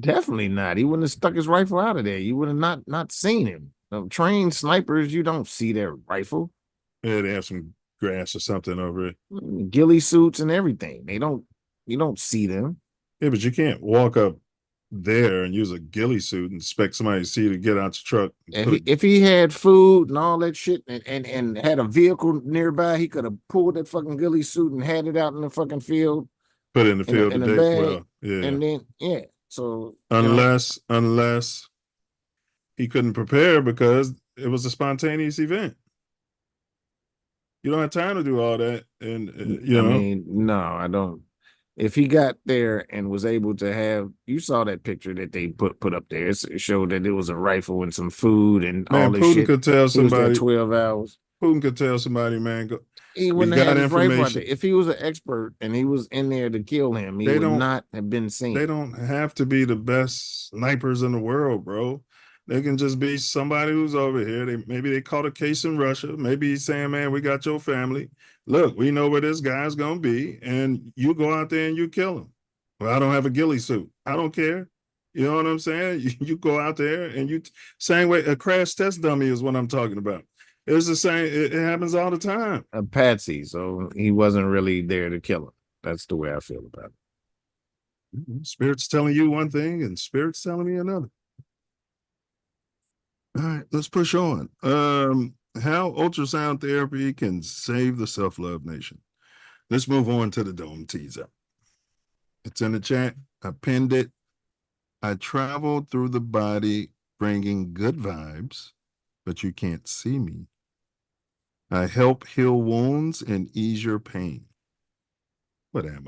Definitely not. He wouldn't have stuck his rifle out of there. You would have not seen him. Trained snipers, you don't see their rifle. Yeah, they have some grass or something over it. Ghillie suits and everything. You don't see them. Yeah, but you can't walk up there and use a ghillie suit and expect somebody to see you to get out your truck. If he had food and all that shit and had a vehicle nearby, he could have pulled that fucking ghillie suit and had it out in the fucking field. Put it in the field today. Well, yeah. And then, yeah. So unless he couldn't prepare because it was a spontaneous event. You don't have time to do all that. And I mean, no, I don't. If he got there and was able to have, you saw that picture that they put up there. It showed that it was a rifle and some food and all this Putin shit. Could tell somebody 12 hours. Putin could tell somebody, man, he wouldn't have had his rifle out there. If he was an expert and he was in there to kill him, he would not have been seen. They don't have to be the best snipers in the world, bro. They can just be somebody who's over here. Maybe they caught a case in Russia. Maybe he's saying, man, we got your family. Look, we know where this guy's going to be. And you go out there and you kill him. Well, I don't have a ghillie suit. I don't care. You know what I'm saying? You go out there and same way, a crash test dummy is what I'm talking about. It's the same. It happens all the time. A patsy. So he wasn't really there to kill him. That's the way I feel about it. Spirit's telling you one thing and Spirit's telling me another. All right, let's push on. How ultrasound therapy can save the Self Luv Nation. Let's move on to the dome teaser. It's in the chat. I pinned it. I travel through the body bringing good vibes, but you can't see me. I help heal wounds and ease your pain. What am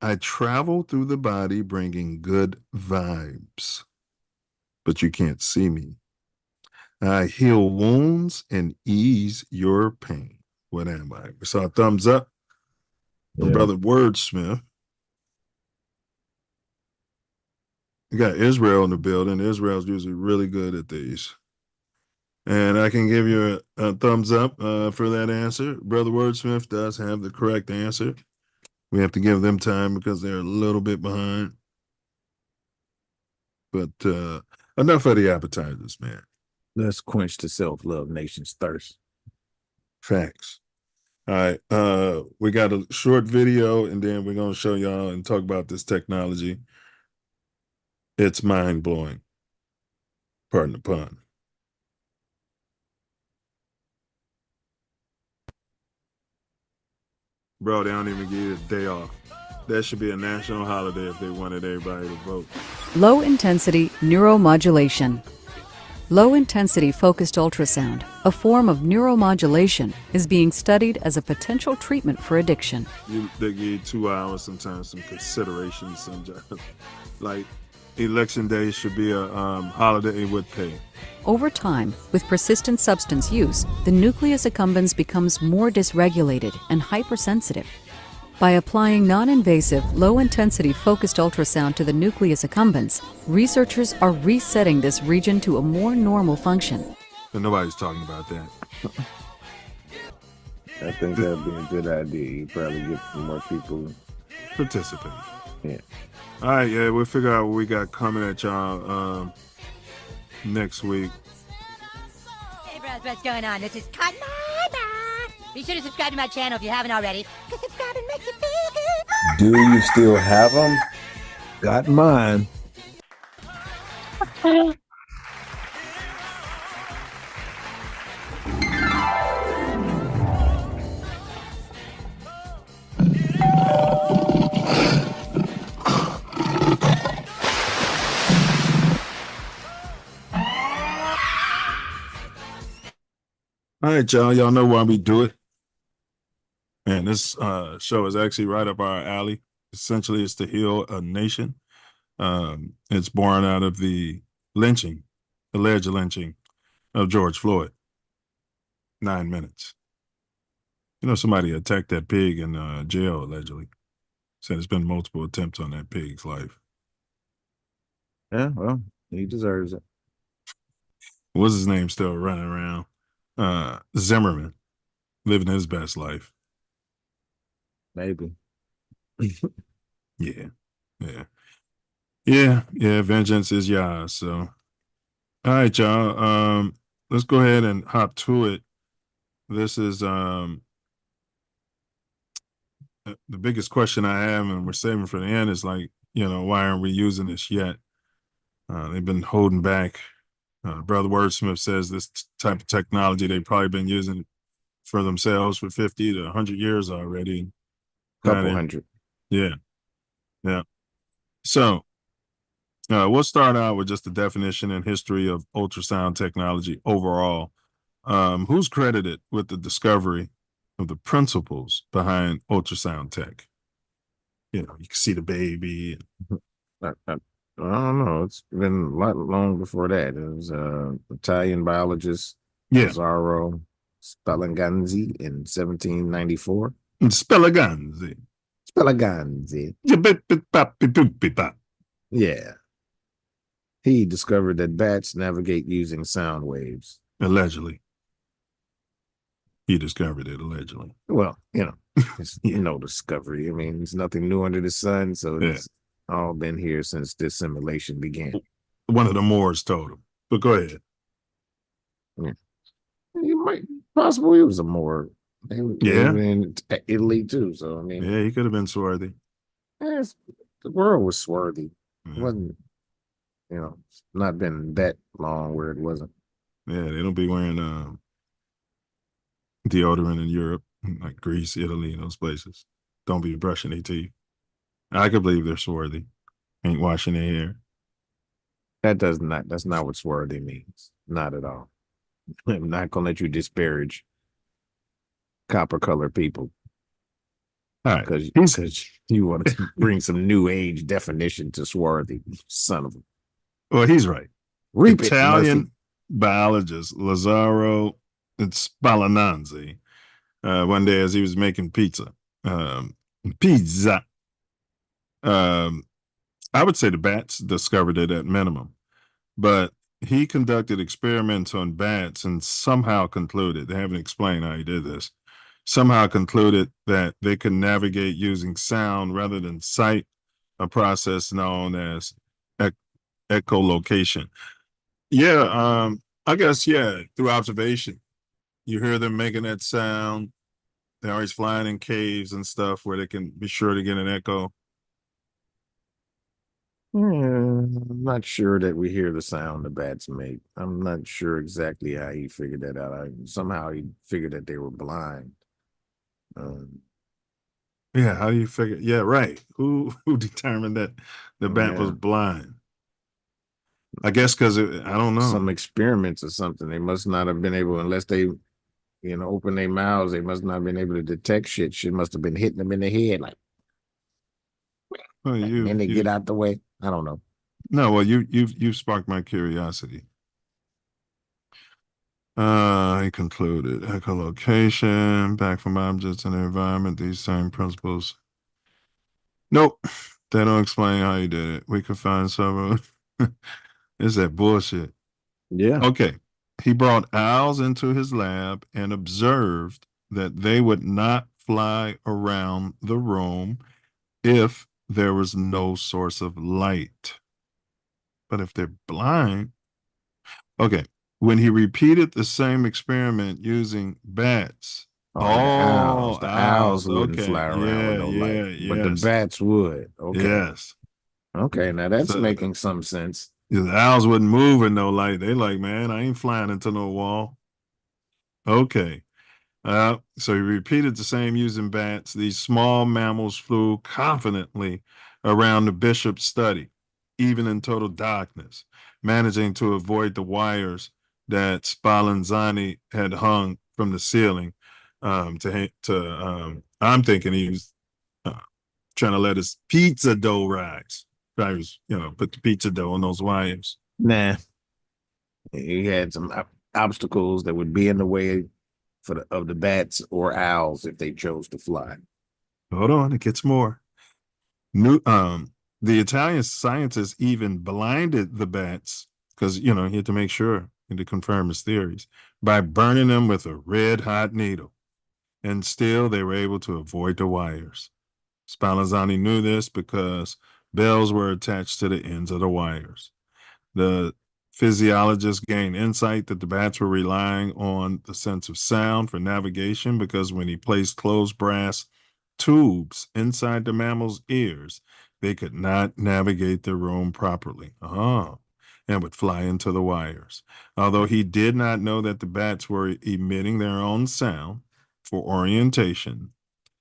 I? I travel through the body bringing good vibes, but you can't see me. I heal wounds and ease your pain. What am I? We saw a thumbs up from Brother Wordsmith. You got Israel in the building. Israel's usually really good at these. And I can give you a thumbs up for that answer. Brother Wordsmith does have the correct answer. We have to give them time because they're a little bit behind. But enough of the appetizers, man. Let's quench the Self Luv Nation's thirst. Facts. All right. We got a short video, and then we're going to show y'all and talk about this technology. It's mind-blowing. Pardon the pun. Bro, they don't even give you a day off. That should be a national holiday if they wanted everybody to vote. Low-intensity neuromodulation. Low-intensity focused ultrasound, a form of neuromodulation, is being studied as a potential treatment for addiction. They give you 2 hours, sometimes some consideration, sometimes. Like, election day should be a holiday with pay. Over time, with persistent substance use, the nucleus accumbens becomes more dysregulated and hypersensitive. By applying non-invasive, low-intensity focused ultrasound to the nucleus accumbens, researchers are resetting this region to a more normal function. But nobody's talking about that. I think that'd be a good idea. You probably get some more people participate. Yeah. All right, yeah, we'll figure out what we got coming at y'all next week. Hey, bros, what's going on? This is Cotton Eye. Be sure to subscribe to my channel if you haven't already, because subscribing makes you feel good. Do you still have them? Got mine. All right, y'all. Y'all know why we do it. And this show is actually right up our alley. Essentially, it's to heal a nation. It's born out of the lynching, alleged lynching of George Floyd. 9 minutes. You know, somebody attacked that pig in jail, allegedly. Said there's been multiple attempts on that pig's life. Yeah, well, he deserves it. What's his name still running around? Zimmerman, living his best life. Maybe. Yeah. Vengeance is yours. So, all right, y'all. Let's go ahead and hop to it. This is the biggest question I have, and we're saving for the end, is like, why aren't we using this yet? They've been holding back. Brother Wordsmith says this type of technology they've probably been using for themselves for 50 to 100 years already. Couple hundred. Yeah. So we'll start out with just the definition and history of ultrasound technology overall. Who's credited with the discovery of the principles behind ultrasound tech? You can see the baby. I don't know. It's been a lot long before that. It was Italian biologist Lazzaro Spallanzani in 1794. Spallanzani. Yeah. He discovered that bats navigate using sound waves. Allegedly. He discovered it, allegedly. Well, it's no discovery. I mean, there's nothing new under the sun, so it's all been here since this simulation began. One of the Moors told him. But go ahead. Yeah. He might possibly was a Moor. In Italy too. So I mean, he could have been swarthy. The world was swarthy. It wasn't, not been that long where it wasn't. Yeah, they don't be wearing deodorant in Europe, like Greece, Italy, and those places. Don't be brushing their teeth. I could believe they're swarthy. Ain't washing their hair. That's not what swarthy means. Not at all. I'm not gonna let you disparage copper colored people. All right. Because you want to bring some new age definition to swarthy, son of a. Well, he's right. Reap Italian it, biologist Lazzaro Spallanzani, one day as he was making pizza, I would say the bats discovered it at minimum, but he conducted experiments on bats and somehow concluded, they haven't explained how he did this, somehow concluded that they could navigate using sound rather than sight, a process known as echolocation. Yeah, I guess, yeah, through observation. You hear them making that sound. They're always flying in caves and stuff where they can be sure to get an echo. I'm not sure that we hear the sound the bats make. I'm not sure exactly how he figured that out. Somehow he figured that they were blind. Yeah, how do you figure? Yeah, right. Who determined that the bat was Yeah. blind? I guess because I don't know. Some experiments or something. They must not have been able, unless they, open their mouths. They must not have been able to detect shit. Shit must have been hitting them in the head, like. Well, And then they get out the way. I don't know. No, well, you've sparked my curiosity. He concluded echolocation, back from objects in the environment. These same principles. Nope, they don't explain how he did it. We could find several. Is that bullshit? Yeah. Okay. He brought owls into his lab and observed that they would not fly around the room if there was no source of light. But if they're blind, okay. When he repeated the same experiment using bats, The owls wouldn't okay, fly around with no light, but the bats would. Okay. Yes. Okay, now that's making some sense. The owls wouldn't move in no light. They like, man, I ain't flying into no wall. Okay. So he repeated the same using bats. These small mammals flew confidently around the bishop's study, even in total darkness, managing to avoid the wires that Spallanzani had hung from the ceiling. I'm thinking he was trying to let his pizza dough rise. Probably was, put the pizza dough on those wires. Nah, he had some obstacles that would be in the way of the bats or owls if they chose to fly. Hold on, it gets more. The Italian scientists even blinded the bats because he had to make sure and to confirm his theories by burning them with a red hot needle, and still they were able to avoid the wires. Spallanzani knew this because bells were attached to the ends of the wires. The physiologists gained insight that the bats were relying on the sense of sound for navigation because when he placed closed brass tubes inside the mammal's ears, they could not navigate the room properly. And would fly into the wires. Although he did not know that the bats were emitting their own sound for orientation,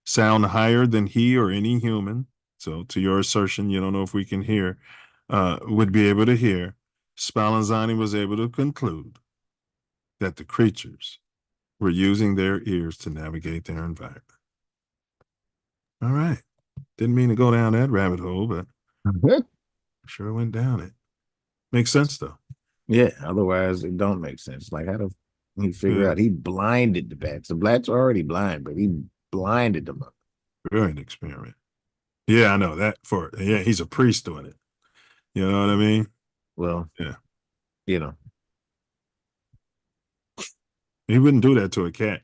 sound higher than he or any human. So to your assertion, you don't know if we can hear, would be able to hear. Spallanzani was able to conclude that the creatures were using their ears to navigate their environment. All right. Didn't mean to go down that rabbit hole, but sure went down it. Makes sense, though. Yeah, otherwise it don't make sense. Like, how do he figure out? He blinded the bats. The bats are already blind, but he blinded them up. Brilliant experiment. Yeah, I know that. He's a priest doing it. You know what I mean? Well, yeah. He wouldn't do that to a cat.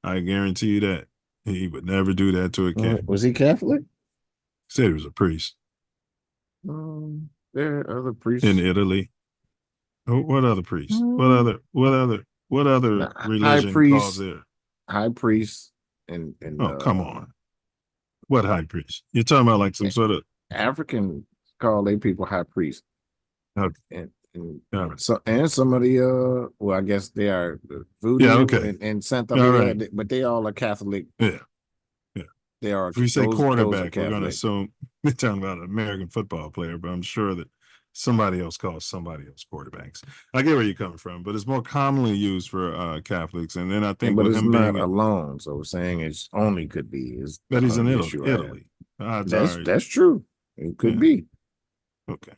I guarantee you that. He would never do that to a cat. Was he Catholic? Said he was a priest. There are other priests in Italy. Oh, what other priest? What other religion calls it? High priest and come on. What high priest? You're talking about like some sort of African call their people high priest. Okay. And some of the I guess they are voodoo and Santa Maria, but they all are Catholic. Yeah. They are. If we say quarterback, we're going to assume we're talking about an American football player, but I'm sure that somebody else calls somebody else quarterbacks. I get where you're coming from, but it's more commonly used for Catholics. And then I think but with it's him not being alone. So saying it's only could be is that he's in the Italy. issue I have. Italy. Odds are, That's true. It could Yeah. be. Okay.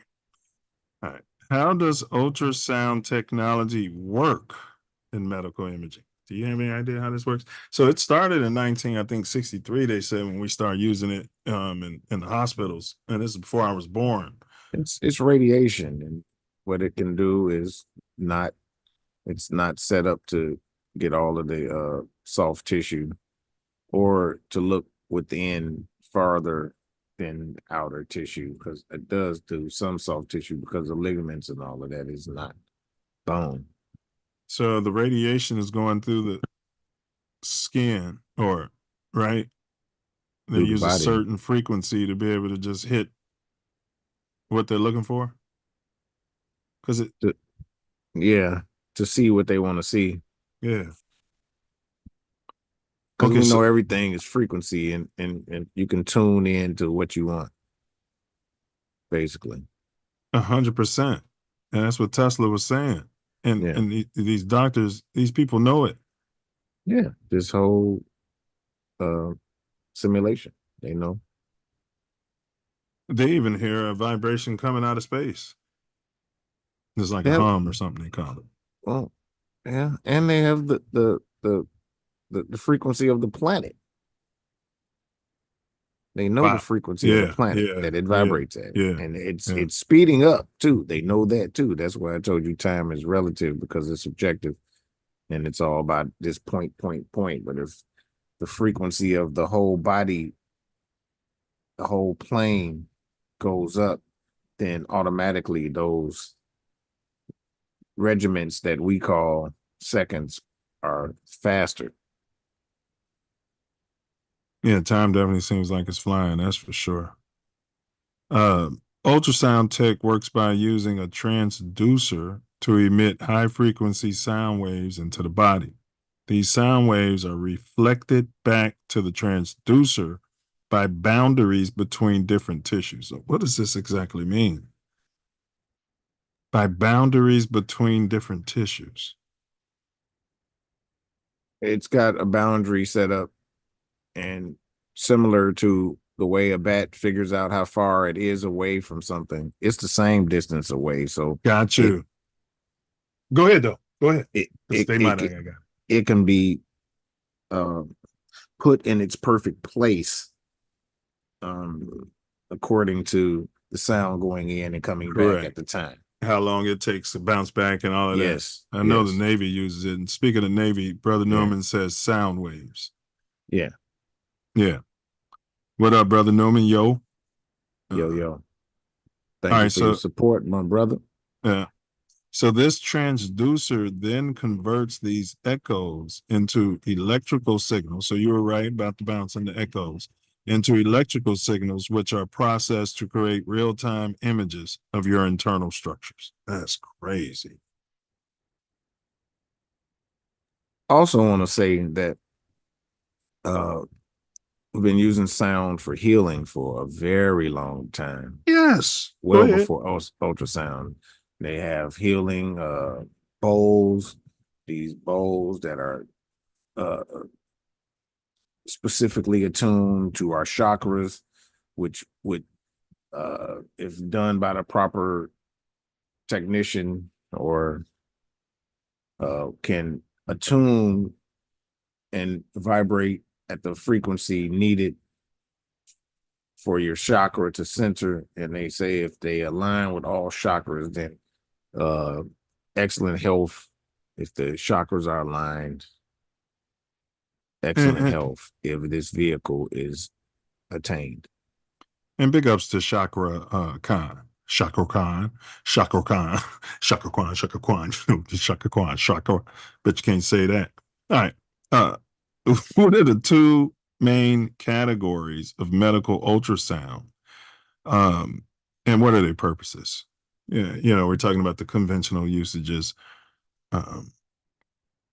All right. How does ultrasound technology work in medical imaging? Do you have any idea how this works? So it started in 1963. They said when we started using it in the hospitals, and this is before I was born. It's radiation, and what it can do is it's not set up to get all of the soft tissue or to look within farther than outer tissue, because it does do some soft tissue because the ligaments and all of that is not bone. So the radiation is going through the skin, or right? They Through the use a body. certain frequency to be able to just hit what they're looking for. Because to see what they want to see. Yeah. Because Okay, we know so everything is frequency, and you can tune in to what you want, basically. 100%, and that's what Tesla was saying. And these doctors, these people know it. Yeah, this whole simulation, they know. They even hear a vibration coming out of space. It's like a hum or something they call it. Well, yeah, and they have the frequency of the planet. They know the frequency of the planet that it vibrates at, and it's speeding up too. They know that too. That's why I told you time is relative, because it's subjective, and it's all about this point. But if the frequency of the whole body, the whole plane goes up, then automatically those regiments that we call seconds are faster. Yeah, time definitely seems like it's flying, that's for sure. Ultrasound tech works by using a transducer to emit high-frequency sound waves into the body. These sound waves are reflected back to the transducer by boundaries between different tissues. So what does this exactly mean? By boundaries between different tissues. It's got a boundary set up, and similar to the way a bat figures out how far it is away from something, it's the same distance away. So got you. Go ahead though. Go ahead. It can be put in its perfect place according to the sound going in and coming back at the time. How long it takes to bounce back and all of Yes, that. I know the Navy uses it. And speaking of Navy, Brother Norman says sound waves. Yeah. Yeah. What up, Brother Norman? Yo. Yo. Thank you for your support, my brother. Yeah. So this transducer then converts these echoes into electrical signals. So you were right about the bounce and the echoes into electrical signals, which are processed to create real-time images of your internal structures. That's crazy. Also want to say that we've been using sound for healing for a very long time. Yes. Well before ultrasound. They have healing bowls, these bowls that are specifically attuned to our chakras, which would, if done by the proper technician, or can attune and vibrate at the frequency needed for your chakra to center. And they say if they align with all chakras, then excellent health. If the chakras are aligned, excellent health if this vehicle is attained. And big ups to Chakra Khan. Chakra Khan. Bet you can't say that. All right. What are the two main categories of medical ultrasound? And what are their purposes? Yeah, we're talking about the conventional usages. How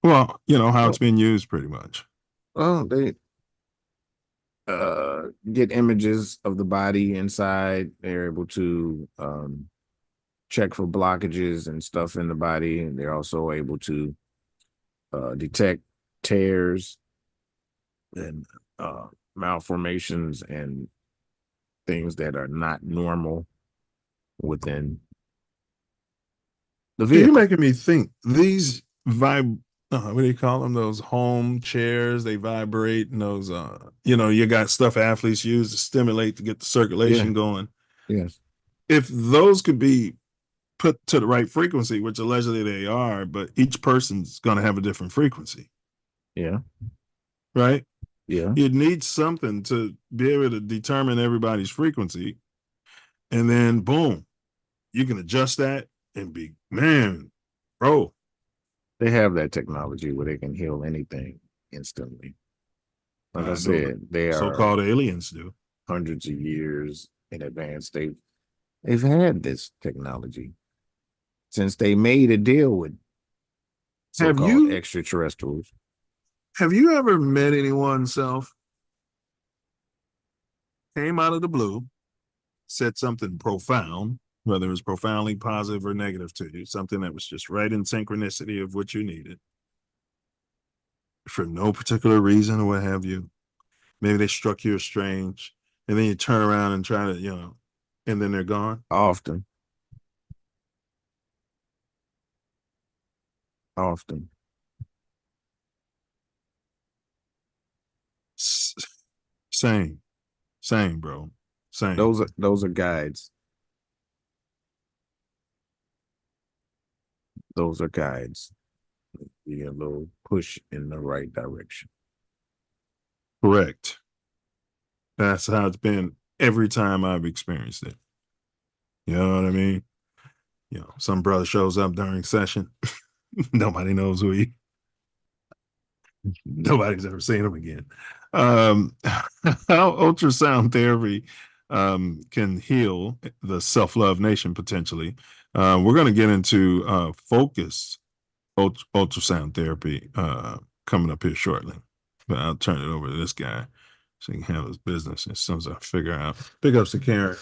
it's being used pretty much. Well, they get images of the body inside. They're able to check for blockages and stuff in the body, and they're also able to detect tears and malformations and things that are not normal within the vehicle. You're making me think these what do you call them? Those home chairs, they vibrate, and those you got stuff athletes use to stimulate to get the circulation going. Yes. If those could be put to the right frequency, which allegedly they are, but each person's going to have a different frequency. Yeah. Right? Yeah. You'd need something to be able to determine everybody's frequency. And then boom, you can adjust that and be, man, bro. They have that technology where they can heal anything instantly. Like I said, they are so-called aliens do. Hundreds of years in advance. They've had this technology since they made a deal with so-called extraterrestrials. Have you ever met anyone, Self, came out of the blue, said something profound, whether it was profoundly positive or negative to you, something that was just right in synchronicity of what you needed, for no particular reason or what have you? Maybe they struck you as strange, and then you turn around and try to, and then they're gone? Often. Same, bro. Same. Those are guides. Those are guides. Be a little push in the right direction. Correct. That's how it's been every time I've experienced it. You know what I mean? Some brother shows up during session. Nobody knows who he. Nobody's ever seen him again. How ultrasound therapy can heal the Self Luv Nation potentially. We're going to get into focused ultrasound therapy coming up here shortly. But I'll turn it over to this guy so he can handle his business as soon as I figure out. Big ups to Karen.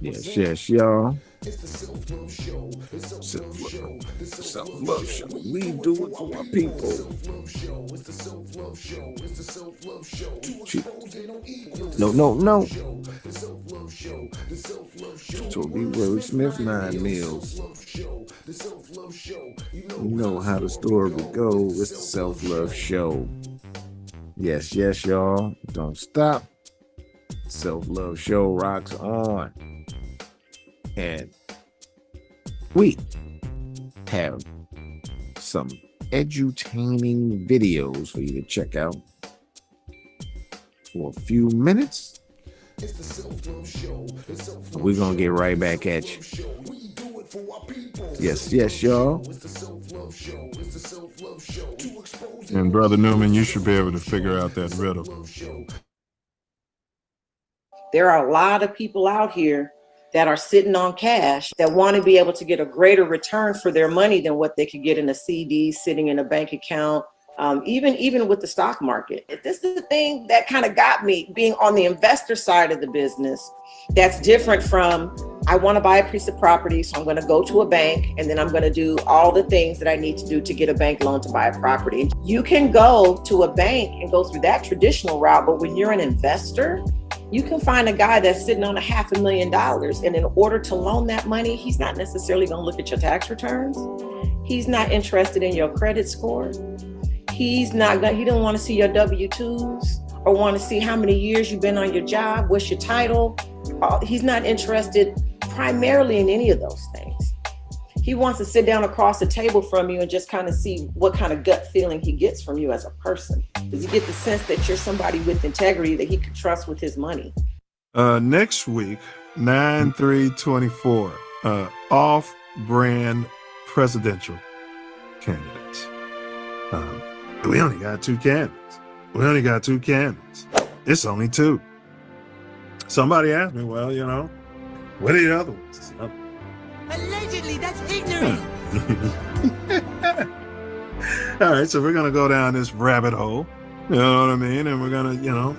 Yes, y'all. It's the Self Luv Show. It's Self Luv Show. We do it for our people. Self Luv Show. It's the Self Luv Show. It's the Self Luv Show. To expose they don't equal. No. The Self Luv Show. The Self Luv Show. Toby Wordsmith 9 Mills. The Self Luv Show. You know how the story would go. It's the Self Luv Show. Yes, y'all. Don't stop. Self Luv Show rocks on. And we have some edutaining videos for you to check out for a few minutes. It's the Self Luv Show. We're going to get right back at you. We do it for our people. Yes, y'all. It's the Self Luv Show. It's the Self Luv Show. To expose And Brother Newman, you should be able to figure out that riddle. There are a lot of people out here that are sitting on cash that want to be able to get a greater return for their money than what they could get in a CD, sitting in a bank account, even with the stock market. This is the thing that kind of got me being on the investor side of the business. That's different from, I want to buy a piece of property, so I'm going to go to a bank and then I'm going to do all the things that I need to do to get a bank loan to buy a property. You can go to a bank and go through that traditional route, but when you're an investor, you can find a guy that's sitting on $500,000, and in order to loan that money, he's not necessarily going to look at your tax returns. He's not interested in your credit score. He don't want to see your W-2s or want to see how many years you've been on your job, what's your title. He's not interested primarily in any of those things. He wants to sit down across the table from you and just kind of see what kind of gut feeling he gets from you as a person. Does he get the sense that you're somebody with integrity that he could trust with his money? Next week, 9/3/24, off-brand presidential candidates. We only got two candidates. It's only two. Somebody asked me, well, what are the other ones? Allegedly, that's ignorant. All right, so we're going to go down this rabbit hole You know what I mean? And we're gonna,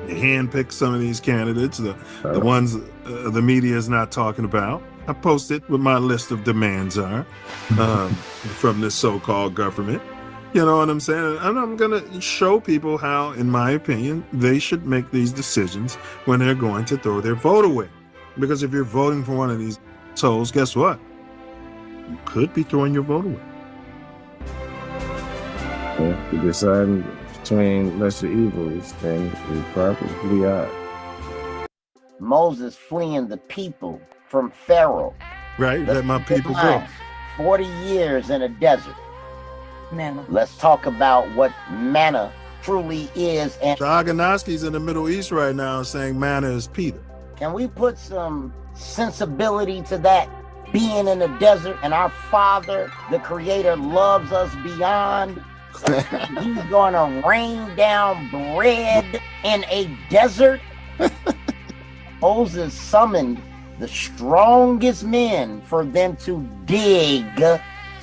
handpick some of these candidates, the ones the media is not talking about. I posted what my list of demands are from this so-called government. You know what I'm saying? And I'm gonna show people how, in my opinion, they should make these decisions when they're going to throw their vote away. Because if you're voting for one of these souls, guess what? You could be throwing your vote away. If you decide between lesser evils, then you probably are. Moses fleeing the people from Pharaoh. Right, let my people go. 40 years in a desert. Manna. Let's talk about what manna truly is. And Aganoski's in the Middle East right now saying manna is Peter. Can we put some sensibility to that? Being in the desert, and our Father, the Creator, loves us beyond. And he's gonna rain down bread in a desert. Moses summoned the strongest men for them to dig,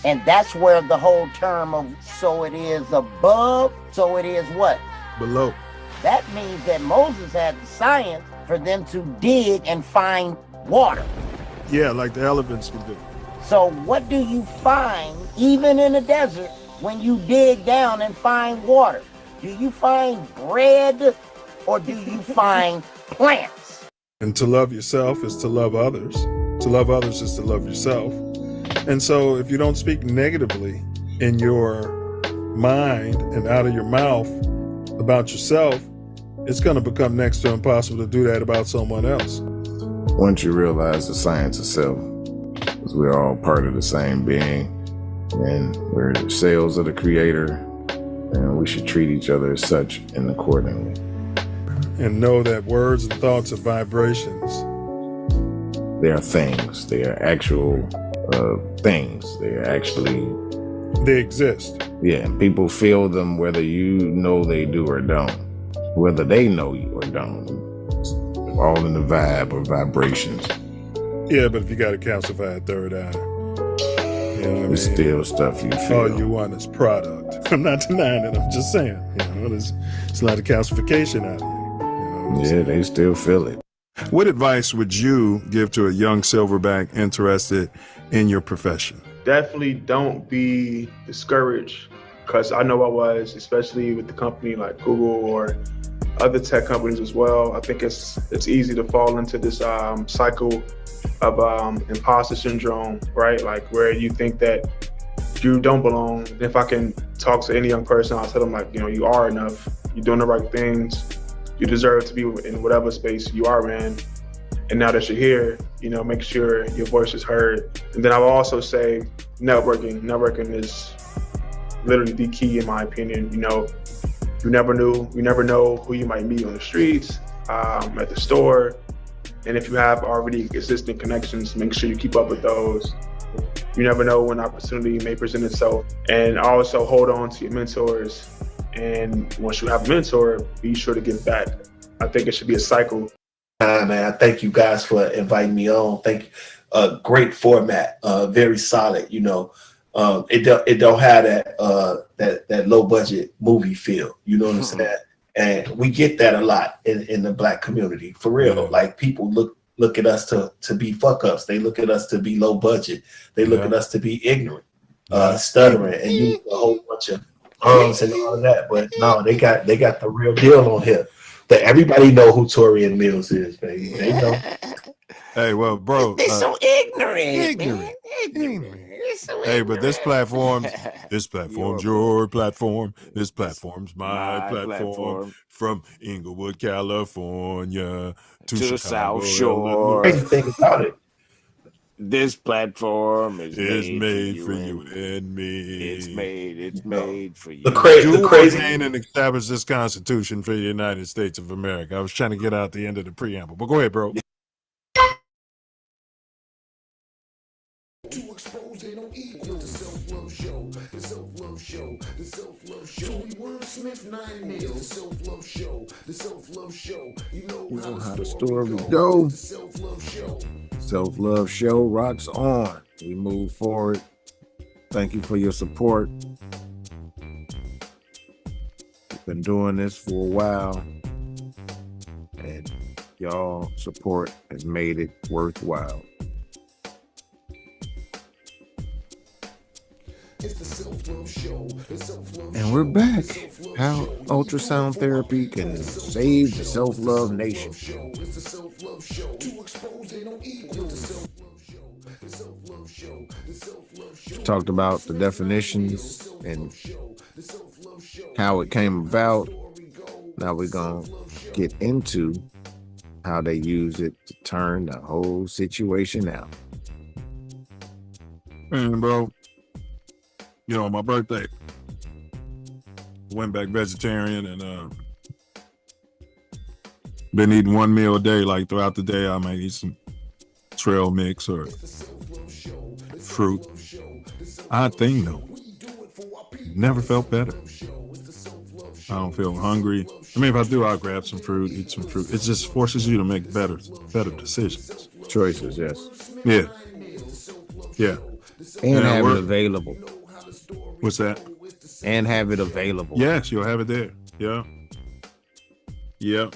and that's where the whole term of so it is above, so it is what? Below. That means that Moses had the science for them to dig and find water. Yeah, like the elephants can do. So what do you find, even in the desert, when you dig down and find water? Do you find bread or do you find plants? And to love yourself is to love others. To love others is to love yourself. And so if you don't speak negatively in your mind and out of your mouth about yourself, it's going to become next to impossible to do that about someone else. Once you realize the science of self, because we're all part of the same being, and we're cells of the Creator, and we should treat each other as such and accordingly. And know that words and thoughts are vibrations. They are things. They are actual things. They are actually... They exist. Yeah, and people feel them whether you know they do or don't. Whether they know you or don't. It's all in the vibe or vibrations. Yeah, but if you got a calcified third eye, you know what I mean? It's still stuff you feel. All you want is product. I'm not denying it. I'm just saying, there's a lot of calcification out here. Yeah, they still feel it. What advice would you give to a young silverback interested in your profession? Definitely don't be discouraged, because I know I was, especially with the company like Google or other tech companies as well. I think it's easy to fall into this cycle of imposter syndrome, right? Like where you think that you don't belong. If I can talk to any young person, I'll tell them like, you are enough. You're doing the right things. You deserve to be in whatever space you are in. And now that you're here, make sure your voice is heard. And then I will also say networking. Networking is literally the key in my opinion. You never know who you might meet on the streets, at the store. And if you have already existing connections, make sure you keep up with those. You never know when opportunity may present itself. And also hold on to your mentors. And once you have a mentor, be sure to give back. I think it should be a cycle. Man, thank you guys for inviting me on. Thank you. Great format, very solid. It don't have that low budget movie feel. You know what I'm saying? And we get that a lot in the Black community, for real. Like people look at us to be fuck ups. They look at us to be low budget. They look at us to be ignorant, stuttering, and use a whole bunch of and all of that. But no, they got the real deal on here. That everybody know who Torian Mills is, baby. They know. Hey, well, bro. They're so ignorant. Hey, but this platform's your platform. This platform's my platform. From Inglewood, California to the Chicago, South Shore. Crazy thing about it. This platform is made for you and me. It's made for you. The crazy and establish this Constitution for the United States of America. I was trying to get out the end of the preamble, but go ahead, bro. To expose they don't equal the Self Luv Show, the Self Luv Show, the Self Luv Show. We wordsmith 9 mil, the Self Luv Show, the Self Luv Show. You know how the story go. The Self Luv Show. Self Luv Show rocks on. We move forward. Thank you for your support. Been doing this for a while, and y'all support has made it worthwhile. It's the Self Luv Show. The Self Luv And we're back. How ultrasound therapy can save the Self Luv Nation. It's the Self Luv Show. To expose they don't equal. The Self Luv Show. The Self Luv Show. The Self Luv Show. Talked about the definitions and how it came about. Now we're going to get into how they use it to turn the whole situation out. Man, bro, you know, on my birthday, went back vegetarian and been eating one meal a day. Like throughout the day, I might eat some trail mix or fruit. Odd thing though, never felt better. I don't feel hungry. I mean, if I do, I'll grab some fruit, eat some fruit. It just forces you to make better decisions. Choices, yes. Yeah. Yeah. And have it available. What's that? And have it available. Yes, you'll have it there. Yeah. Yeah.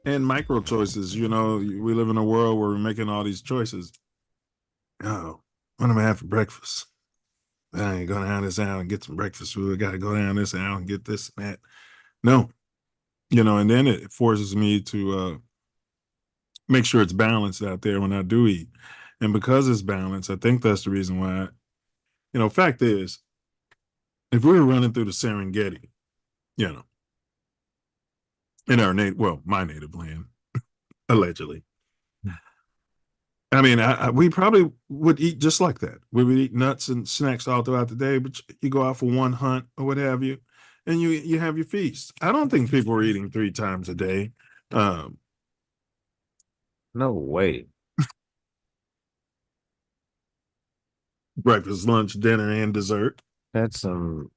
And micro choices. You know, we live in a world where we're making all these choices. Oh, what am I having for breakfast? I ain't going down this aisle and get some breakfast food. I got to go down this aisle and get this and that. No. You know, and then it forces me to make sure it's balanced out there when I do eat. And because it's balanced, I think that's the reason why, you know, fact is, if we were running through the Serengeti, you know, in our my native land, allegedly, I mean, we probably would eat just like that. We would eat nuts and snacks all throughout the day, but you go out for one hunt or what have you, and you have your feast. I don't think people are eating 3 times a day. No way. Breakfast, lunch, dinner, and dessert. That's some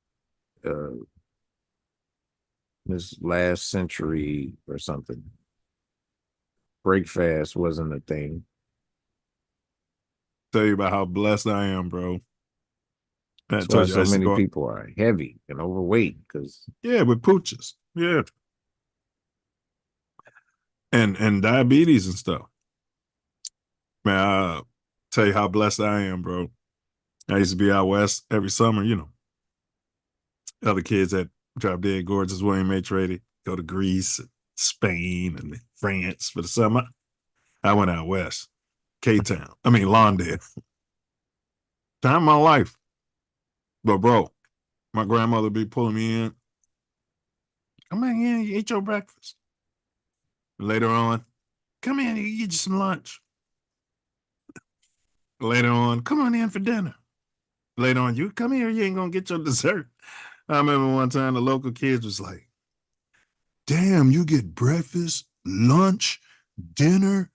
this last century or something. Break fast wasn't a thing. Tell you about how blessed I am, bro. That's why so many people are heavy and overweight because with pooches. Yeah. And diabetes and stuff. Man, I'll tell you how blessed I am, bro. I used to be out west every summer, you know. Other kids that drop dead gorgeous William H. Ready go to Greece, Spain, and France for the summer. I went out west, Lawndale. Time of my life. But bro, my grandmother be pulling me in. Come on in, you eat your breakfast. Later on, come in, you eat some lunch. Later on, come on in for dinner. Later on, you come here, you ain't gonna get your dessert. I remember one time the local kids was like, damn, you get breakfast, lunch, dinner,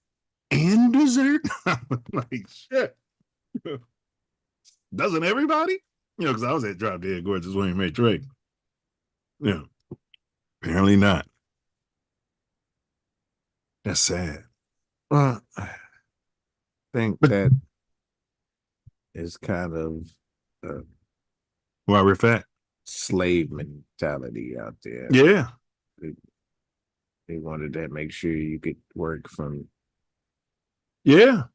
and dessert? I was like, shit. Doesn't everybody? You know, because I was at Drop Dead Gorgeous William H. Drake. Yeah. Apparently not. That's sad. I think that is kind of why we're fat. Slave mentality out there. Yeah. They wanted to make sure you could work from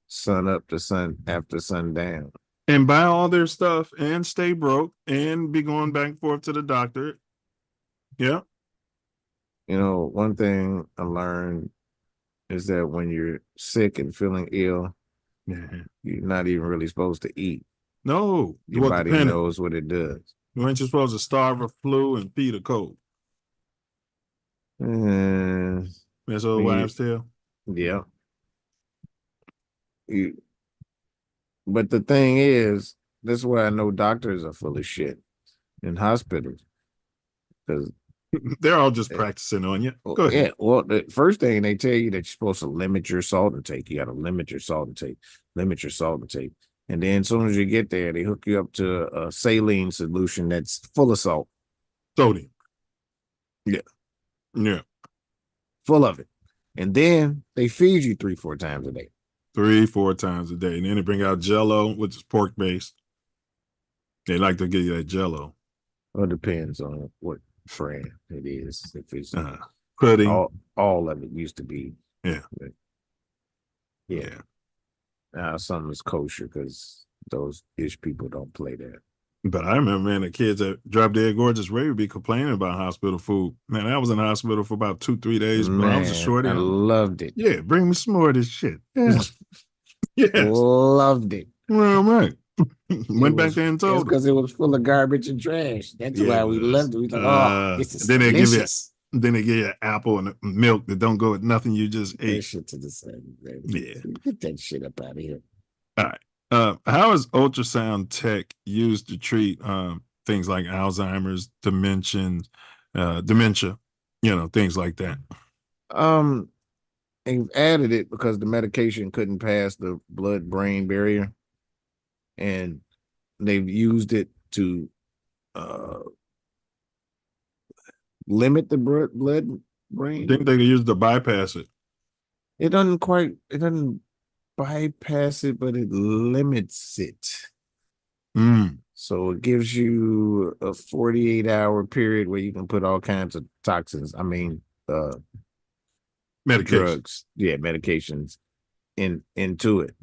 sun up to sun after sundown. And buy all their stuff and stay broke and be going back and forth to the doctor. Yeah. You know, one thing I learned is that when you're sick and feeling ill, you're not even really supposed to eat. No. Your body knows what it does. You ain't just supposed to starve a flu and feed a cold. That's old wives' tale. Yeah. But the thing is, this is why I know doctors are full of shit in hospitals. Because they're all just practicing on you. Go ahead. Yeah, well, the first thing they tell you that you're supposed to limit your salt intake. You got to limit your salt intake, And then as soon as you get there, they hook you up to a saline solution that's full of salt. Sodium. Yeah. Yeah. Full of it. And then they feed you 3-4 times a day. 3-4 times a day. And then they bring out Jell-O, which is pork-based. They like to give you that Jell-O. Well, it depends on what friend. It is. If it's pudding. All of it used to be. Yeah. But yeah. Now some is kosher because those ish people don't play that. But I remember, man, the kids at Drop Dead Gorgeous Ray would be complaining about hospital food. Man, I was in the hospital for about 2-3 days, but I was a shorty. I loved it. Yeah, bring me some more of this shit. Yeah. Yes. Loved it. Well, right. Went back there and told them. Because it was full of garbage and trash. That's why we loved it. We thought, this is then they delicious. give you an apple and milk that don't go with nothing you just ate. That shit to the side, baby. Yeah. Get that shit up out of here. All right. How is ultrasound tech used to treat things like Alzheimer's, dementia, things like that? They've added it because the medication couldn't pass the blood-brain barrier, and they've used it to limit the blood-brain. I think they use to bypass it. It doesn't bypass it, but it limits it. So it gives you a 48-hour period where you can put all kinds of toxins. I mean, drugs, medications into it.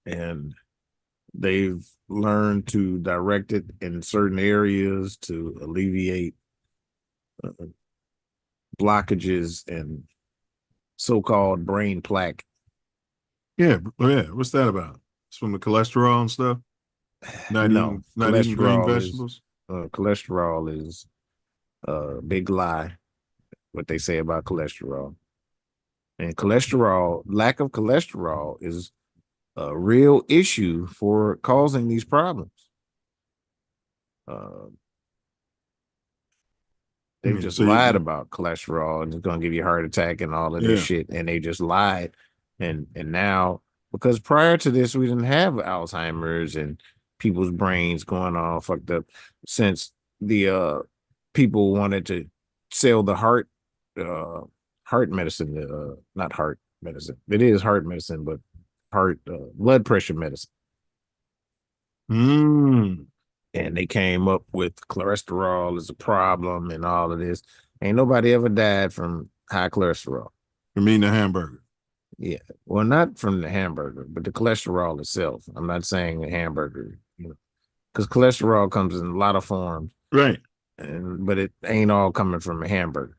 And they've learned to direct it in certain areas to alleviate blockages and so-called brain plaque. Yeah. What's that about? It's from the cholesterol and stuff? Not eating green vegetables? Cholesterol is a big lie, what they say about cholesterol. And lack of cholesterol is a real issue for causing these problems. They've just lied about cholesterol and it's going to give you a heart attack and all of this shit. And they just lied. And now, because prior to this, we didn't have Alzheimer's and people's brains going all fucked up, since the people wanted to sell the heart medicine, not heart medicine. It is heart medicine, but blood pressure medicine. And they came up with cholesterol is a problem and all of this. Ain't nobody ever died from high cholesterol. From eating a hamburger. Yeah. Well, not from the hamburger, but the cholesterol itself. I'm not saying the hamburger, because cholesterol comes in a lot of forms. Right. But it ain't all coming from a hamburger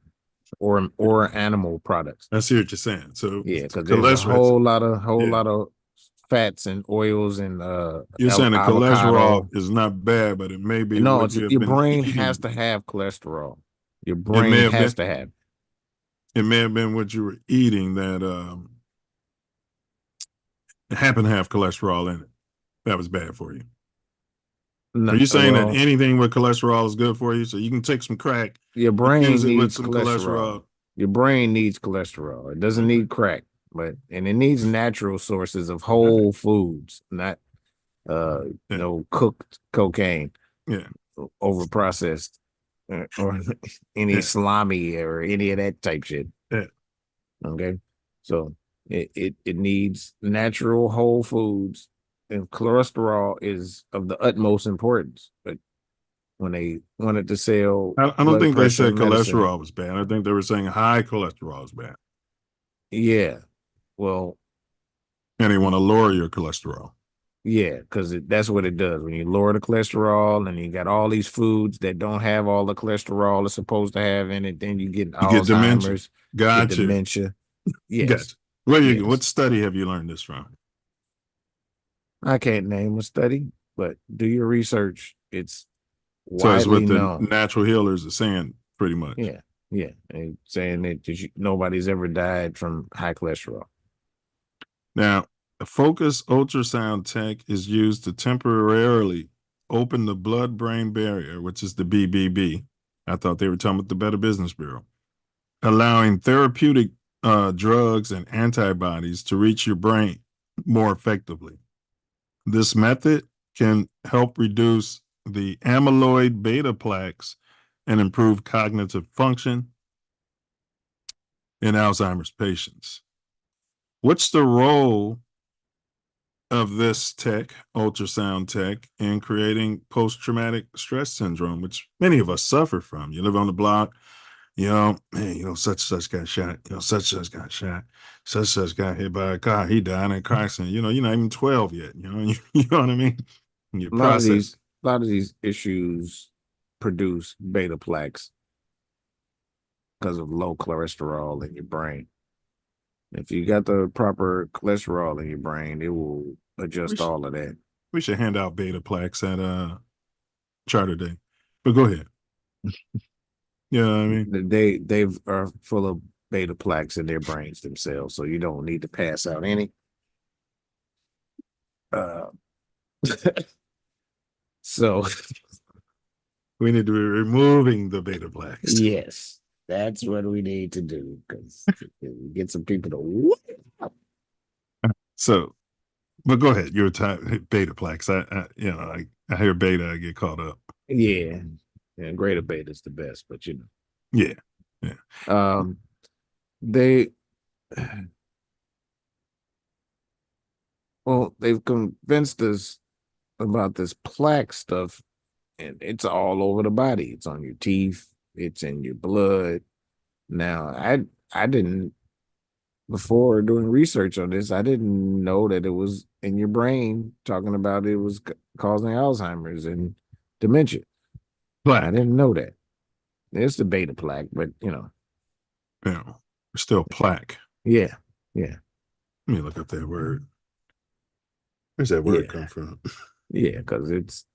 or animal products. I see what you're saying. So yeah, because there's a whole lot of fats and oils and you're saying the avocado. cholesterol is not bad, but it may be your brain has to have cholesterol. Your brain has to have. It may have been what you were eating that happened to have cholesterol in it. That was bad for you. No, are you saying that anything with cholesterol is good for you? So you can take some crack. Your brain needs cholesterol. Your brain needs cholesterol. It doesn't need crack, and it needs natural sources of whole foods, not cooked cocaine. Yeah. Over processed or any salami or any of that type shit. Yeah. Okay. So it needs natural whole foods. And cholesterol is of the utmost importance. But when they wanted to sell, I don't think they said cholesterol was bad. I think they were saying high cholesterol is bad. Yeah. Well, and they want to lower your cholesterol. Yeah, because that's what it does. When you lower the cholesterol and you got all these foods that don't have all the cholesterol it's supposed to have in it, then you get Alzheimer's, dementia. Yes. Gotcha. What study have you learned this from? I can't name a study, but do your research. It's so it's what the known. Natural healers are saying, pretty much. Yeah. And saying that nobody's ever died from high cholesterol. Now, a focused ultrasound tech is used to temporarily open the blood-brain barrier, which is the BBB. I thought they were talking about the Better Business Bureau, allowing therapeutic drugs and antibodies to reach your brain more effectively. This method can help reduce the amyloid beta plaques and improve cognitive function in Alzheimer's patients. What's the role of this tech, ultrasound tech, in creating post-traumatic stress syndrome, which many of us suffer from. You live on the block, man, such and such got shot, such and such got shot, such and such got hit by a car, he died in a car accident, you're not even 12 yet, you know what I mean? And you A lot of process. these issues produce beta plaques because of low cholesterol in your brain. If you got the proper cholesterol in your brain, it will adjust all of that. We should hand out beta plaques at Charter Day. But go ahead. You know what I mean? They are full of beta plaques in their brains themselves, so you don't need to pass out any. So we need to be removing the beta plaques. Yes, that's what we need to do, because get some people to. So, but go ahead. You're beta plaques. I hear beta, I get caught up. Yeah, greater beta is the best, but Yeah. They've convinced us about this plaque stuff, and it's all over the body. It's on your teeth, it's in your blood. Now, I didn't, before doing research on this, I didn't know that it was in your brain, talking about it was causing Alzheimer's and dementia. Plaque. I didn't know that. It's the beta plaque, but still plaque. Yeah. Let me look up that word. Where's that word come from? Yeah, because it's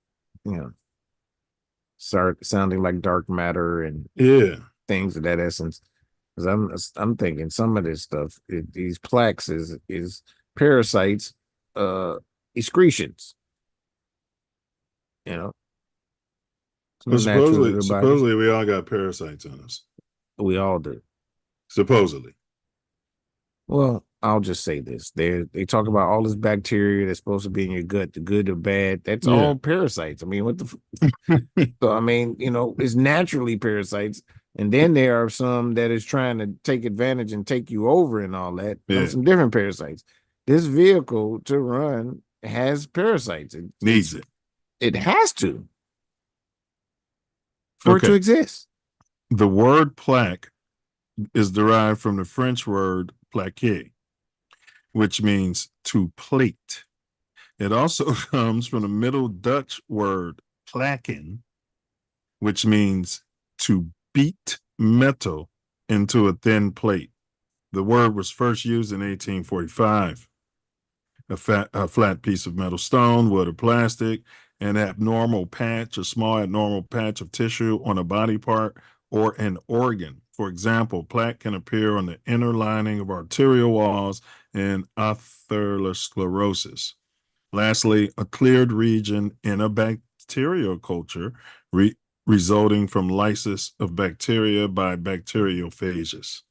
sounding like dark matter and things of that essence. Because I'm thinking some of this stuff, these plaques is parasites, excretions. Well, supposedly we all got parasites on us. We all do. Supposedly. Well, I'll just say this. They talk about all this bacteria that's supposed to be in your gut, the good or bad. That's all parasites. I mean, what the so I mean, it's naturally parasites. And then there are some that is trying to take advantage and take you over and all that. Some different parasites. This vehicle to run has parasites. It needs it. It has to. For it to exist. The word plaque is derived from the French word plaquer, which means to plate. It also comes from the Middle Dutch word plakken, which means to beat metal into a thin plate. The word was first used in 1845. A flat piece of metal, stone, wood, or plastic, an abnormal patch, a small abnormal patch of tissue on a body part or an organ. For example, plaque can appear on the inner lining of arterial walls in atherosclerosis. Lastly, a cleared region in a bacterial culture resulting from lysis of bacteria by bacteriophages.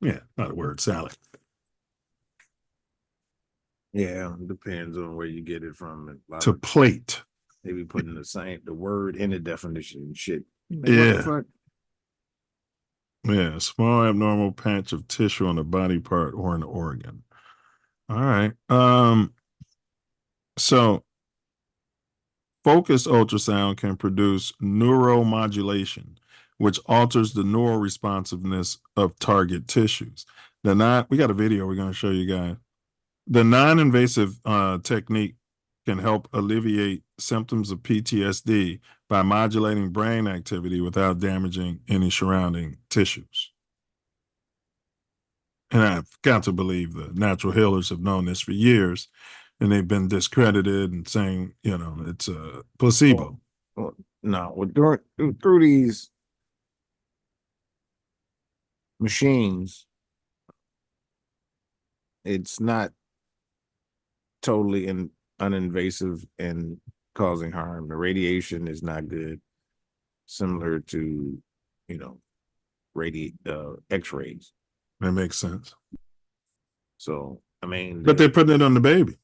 Yeah, not a word salad. Yeah, depends on where you get it from. To plate. They be putting the word in the definition and shit. Like, yeah. What the fuck? Yeah, a small abnormal patch of tissue on a body part or an organ. All right. So focused ultrasound can produce neuromodulation, which alters the neural responsiveness of target tissues. We got a video we're going to show you guys. The non-invasive technique can help alleviate symptoms of PTSD by modulating brain activity without damaging any surrounding tissues. And I've got to believe the natural healers have known this for years, and they've been discredited and saying, it's a placebo. Through these machines, it's not totally uninvasive and causing harm. The radiation is not good, similar to x-rays. That makes sense. So I mean, but they're putting it on the baby.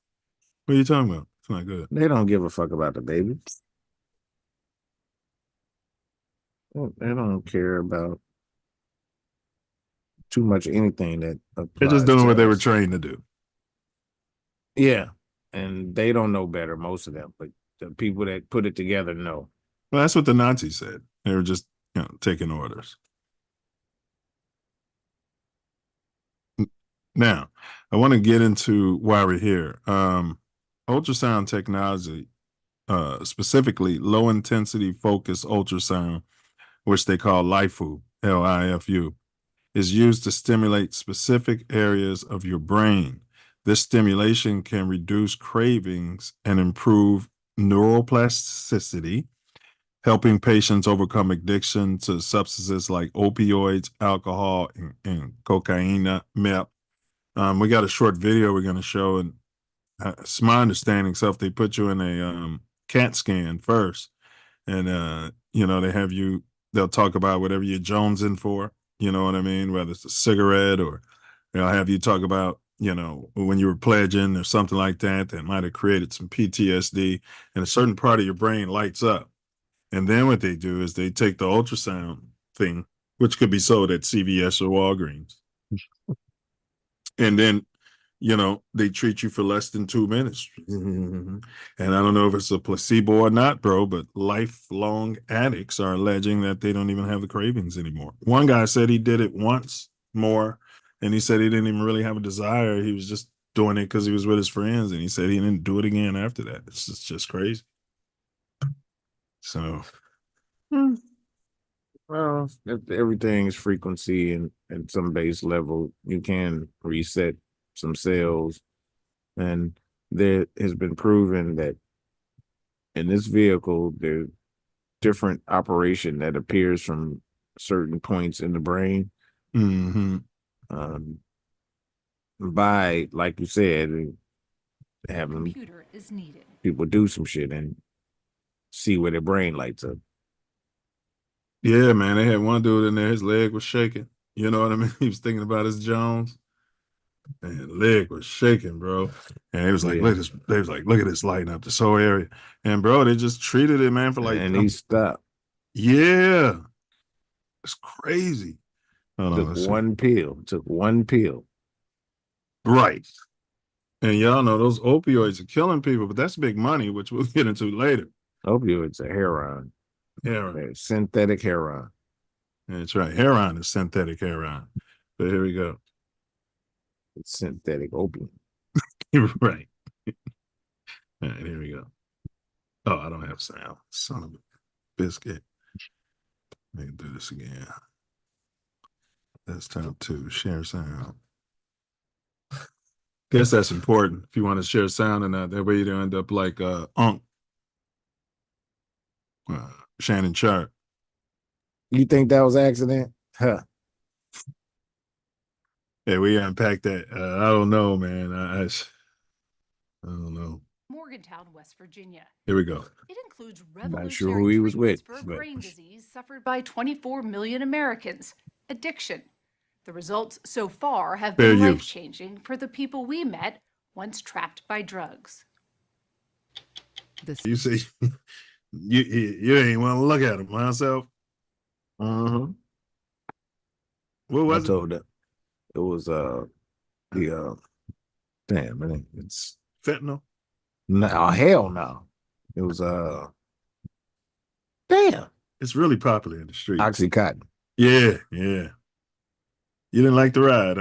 What are you talking about? It's not good. They don't give a fuck about the baby. They don't care about too much anything that applies. They're just doing what they were trained to do. Yeah, and they don't know better, most of them, but the people that put it together know. Well, that's what the Nazis said. They were just, taking orders. Now, I want to get into why we're here. Ultrasound technology, specifically low intensity focused ultrasound, which they call LIFU, LIFU, is used to stimulate specific areas of your brain. This stimulation can reduce cravings and improve neuroplasticity, helping patients overcome addiction to substances like opioids, alcohol, and cocaine, meth. We got a short video we're going to show, and it's my understanding, so if they put you in a CAT scan first, and they have you, they'll talk about whatever you're jonesing for, you know what I mean, whether it's a cigarette, or they'll have you talk about, when you were pledging or something like that might have created some PTSD, and a certain part of your brain lights up. And then what they do is they take the ultrasound thing, which could be sold at CVS or Walgreens, and then they treat you for less than 2 minutes. And I don't know if it's a placebo or not, bro, but lifelong addicts are alleging that they don't even have the cravings anymore. One guy said he did it once more, and he said he didn't even really have a desire. He was just doing it because he was with his friends, and he said he didn't do it again after that. It's just crazy. So, well, if everything's frequency and at some base level, you can reset some cells, and there has been proven that in this vehicle there's different operation that appears from certain points in the brain. By, like you said, having people do some shit and see where their brain lights up. Yeah, man, they had one dude in there, his leg was shaking. You know what I mean? He was thinking about his Jones. And leg was shaking, bro. And it was like, look at this. They was like, look at this lighting up this whole area. And bro, they just treated it, man, for like. And he stopped. Yeah, it's crazy. Took one pill. Right. And y'all know those opioids are killing people, but that's big money, which we'll get into later. Opioids are heroin. They're synthetic heroin. That's right. Heroin is synthetic heroin. But here we go. It's synthetic opium. Right. All right, here we go. Oh, I don't have sound. Son of a biscuit. Let me do this again. That's time to share sound. Guess that's important if you want to share sound or not. That way you don't end up like Shannon Sharp. You think that was accident? Huh. Hey, we unpacked that. I don't know, man. I don't know. Morgantown, West Virginia. Here we go. It includes Not sure who he was with, for brain disease suffered by 24 million Americans. Addiction. The results so far have been life-changing for the people we met once trapped by drugs. You see, you ain't want to look at him, huh, Self? Mm-hmm. What was I told that it was damn, man, it's fentanyl. No, hell no. It was damn. It's really popular in the streets. Oxycontin. Yeah. You didn't like the ride,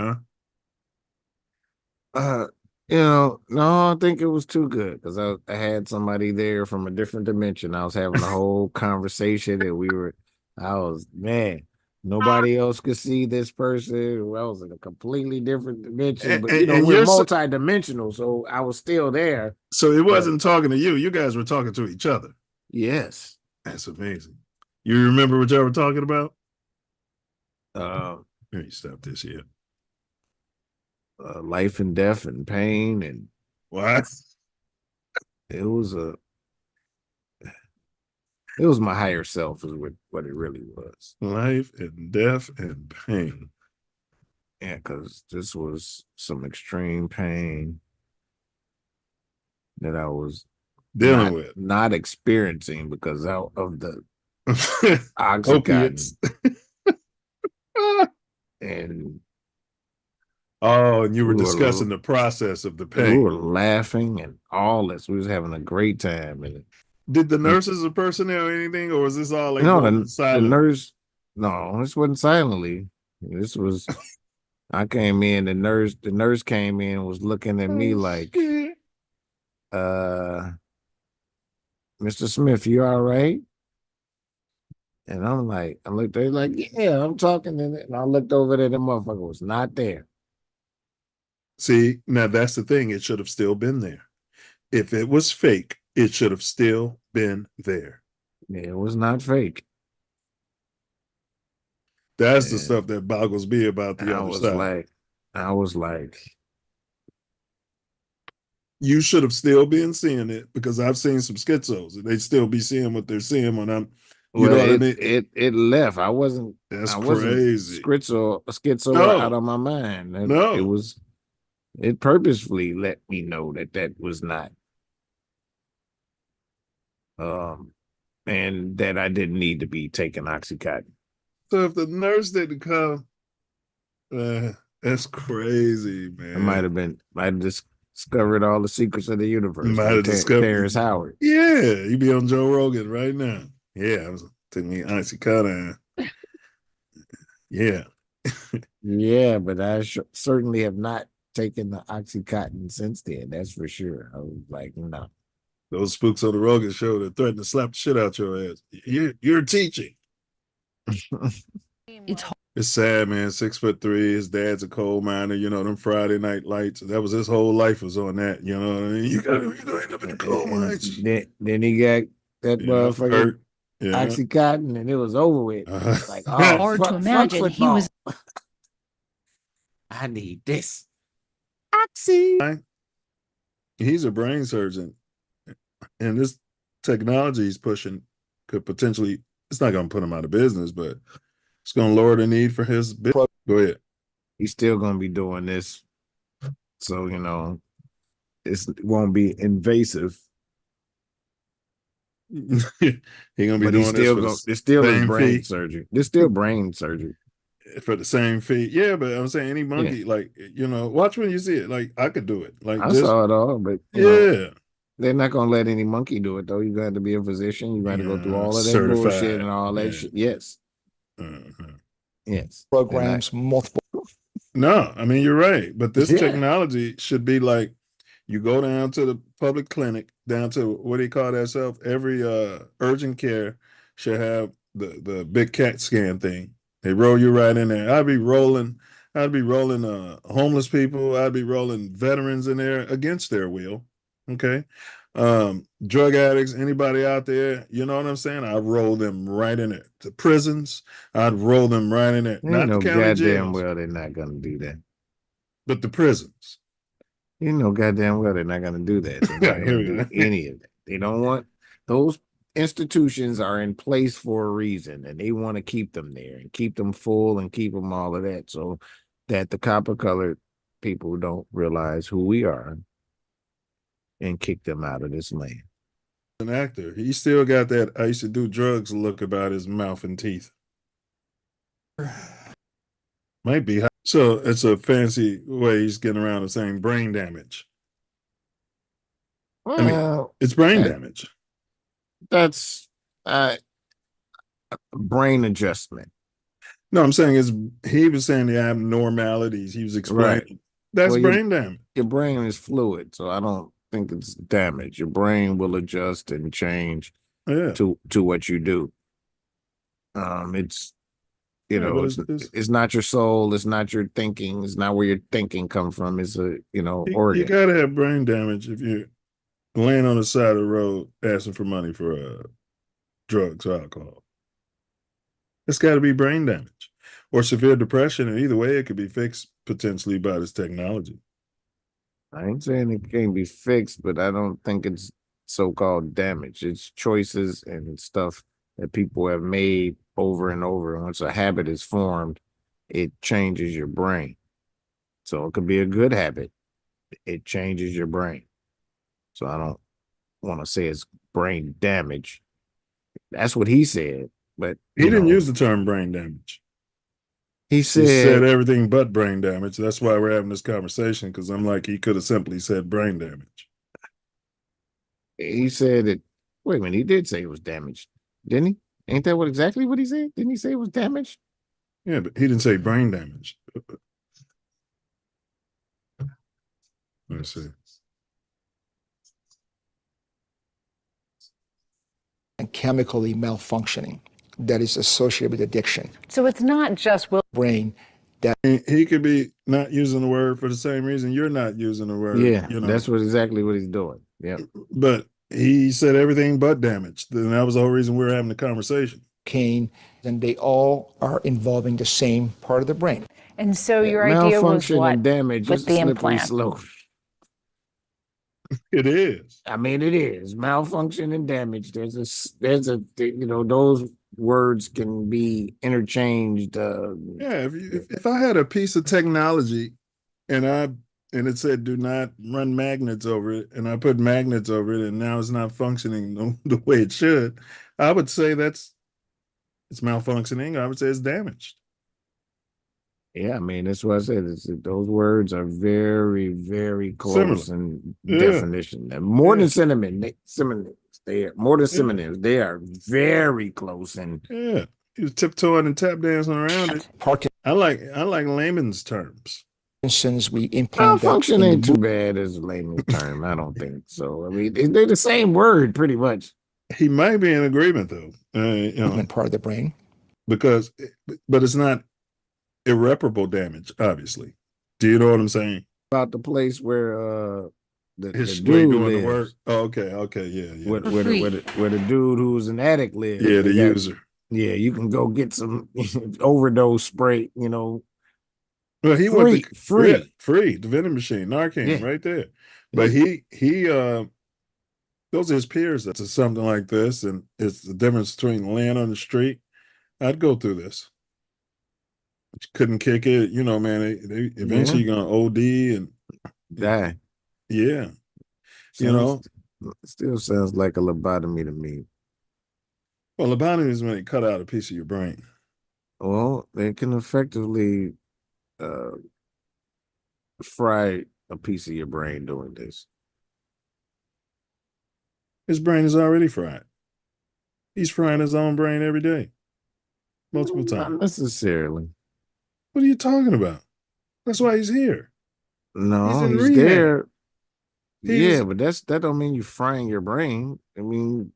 huh? No, I think it was too good because I had somebody there from a different dimension. I was having a whole conversation and nobody else could see this person. I was in a completely different dimension, but we're multi-dimensional, so I was still there. So it wasn't talking to you. You guys were talking to each other. Yes. That's amazing. You remember what y'all were talking about? Let me stop this here. Life and death and pain and what? It was my higher self is what it really was. Life and death and pain. Yeah, because this was some extreme pain that I was dealing with, not experiencing because of the opiates. And Oh, and you were We were discussing the process of the we pain. were laughing and all this. We was having a great time. And Did the nurses or personnel anything, or was this all like no, going the silent? nurse. No, this wasn't silently. This was. I came in. The nurse came in, was looking at me like, Mr. Smith, you all right? And I'm like, I looked there like, yeah, I'm talking. And I looked over there, the motherfucker was not there. See, now that's the thing. It should have still been there. If it was fake, it should have still been there. Yeah, it was not fake. That's the stuff that boggles me about the I other was side. like, You should have still been seeing it, because I've seen some schizos and they still be seeing what they're seeing when I'm, well, what I mean? it left. I wasn't Crazy. Schizo out of my mind. No. It purposefully let me know that was not and that I didn't need to be taking Oxycontin. So if the nurse didn't come, that's crazy, man. I might have discovered all the secrets of the universe. Might have discovered Terrence Howard. Yeah, you be on Joe Rogan right now. Yeah, I was taking me Oxycontin. Yeah. Yeah, but I certainly have not taken the Oxycontin since then. That's for sure. I was like, no. Those spooks on the Rogan show that threaten to slap the shit out your ass. You're teaching. It's sad, man. 6'3". His dad's a coal miner. You know, them Friday night lights. That was his whole life was on that. You know what I mean? You gonna end up in the coal mines. Then he got that motherfucker Yeah. Oxycontin, and it was over with. Like, oh, Hard to imagine he was. I need this. Oxy. He's a brain surgeon, and this technology he's pushing could potentially, it's not going to put him out of business, but it's going to lower the need for his business. Go ahead. He's still going to be doing this. So, you know, it won't be invasive. He's going to be doing this. It's still his brain surgery. There's still brain surgery. For the same fee. Yeah, but I'm saying any monkey, like, you know, watch when you see it. Like, I could do it. Like, I saw it all, but you know, they're not gonna let any monkey do it though. You got to be a physician. You got to go through all of that bullshit and all that shit. Yes. Yes. Programs multiple. No, I mean, you're right. But this technology should be like, you go down to the public clinic, down to, what do you call that stuff? Every urgent care should have the big CAT scan thing. They roll you right in there. I'd be rolling homeless people. I'd be rolling veterans in there against their will. Okay. Drug addicts, anybody out there, you know what I'm saying? I'd roll them right in there. The prisons, I'd roll them right in there. Not the county jails. Well, they're not gonna do that. But the prisons. You know goddamn well they're not gonna do that. They're not gonna do any of that. They don't want those institutions are in place for a reason, and they want to keep them there and keep them full and keep them all of that, so that the copper colored people don't realize who we are and kick them out of this land. An actor, he still got that I used to do drugs look about his mouth and teeth. Might be. So it's a fancy way he's getting around the saying brain damage. Well, I mean, it's brain damage. That's brain adjustment. No, I'm saying he was saying the abnormalities he was explaining. Right. That's brain damage. Your brain is fluid, so I don't think it's damage. Your brain will adjust and change to what you do. It's it's not your soul, it's not your thinking, it's not where your thinking come from. It's a organ. You gotta have brain damage if you're laying on the side of the road asking for money for drugs or alcohol. It's got to be brain damage or severe depression, and either way, it could be fixed potentially by this technology. I ain't saying it can't be fixed, but I don't think it's so-called damage. It's choices and stuff that people have made over and over. And once a habit is formed, it changes your brain. So it could be a good habit. It changes your brain. So I don't want to say it's brain damage. That's what he said, but he didn't use the term brain damage. He said said everything but brain damage. That's why we're having this conversation, because I'm like, he could have simply said brain damage. he said it. Wait a minute, he did say it was damaged, didn't he? Ain't that exactly what he said? Didn't he say it was damaged? Yeah, but he didn't say brain damage. Let's see. And chemically malfunctioning that is associated with addiction. So it's not just brain that he could be not using the word for the same reason you're not using the word. Yeah, you know, that's exactly what he's doing. Yeah, but he said everything but damaged. Then that was the whole reason we were having the conversation. Cane, and they all are involving the same part of the brain. And so your idea was malfunction what and damage with is the a slippery implant? slope. It is. I mean, it is malfunction and damage. There's a those words can be interchanged. Yeah, if I had a piece of technology and it said do not run magnets over it, and I put magnets over it, and now it's not functioning the way it should, I would say it's malfunctioning. I would say it's damaged. Yeah, I mean, that's what I said. Those words are very, very close Similar. in Yeah. definition. They're more than synonyms. They are more than synonyms. They are very close. And yeah, he was tiptoeing and tap dancing around it. I like layman's terms. Parkinson's, we implant that malfunction in ain't the too bad as a layman's term. I don't think so. I mean, they're the same word pretty much. He might be in agreement though. part of the brain, but it's not irreparable damage, obviously. Do you know what I'm saying? About the place where the His dude doing lives. the work. Oh, okay, yeah. Where the dude who's an addict lives. Yeah, the user. Yeah, you can go get some overdose spray, Well, he free. The vending machine, Narcan, right there. But he those are his peers to something like this, and it's the difference between laying on the street. I'd go through this. Couldn't kick it, man. They eventually gonna OD and die. Yeah, still sounds like a lobotomy to me. Well, lobotomy is when they cut out a piece of your brain. Well, they can effectively fry a piece of your brain doing this. His brain is already fried. He's frying his own brain every day, multiple times. Not necessarily. What are you talking about? That's why he's here. No, he's there. Yeah, but that don't mean you're frying your brain. I mean,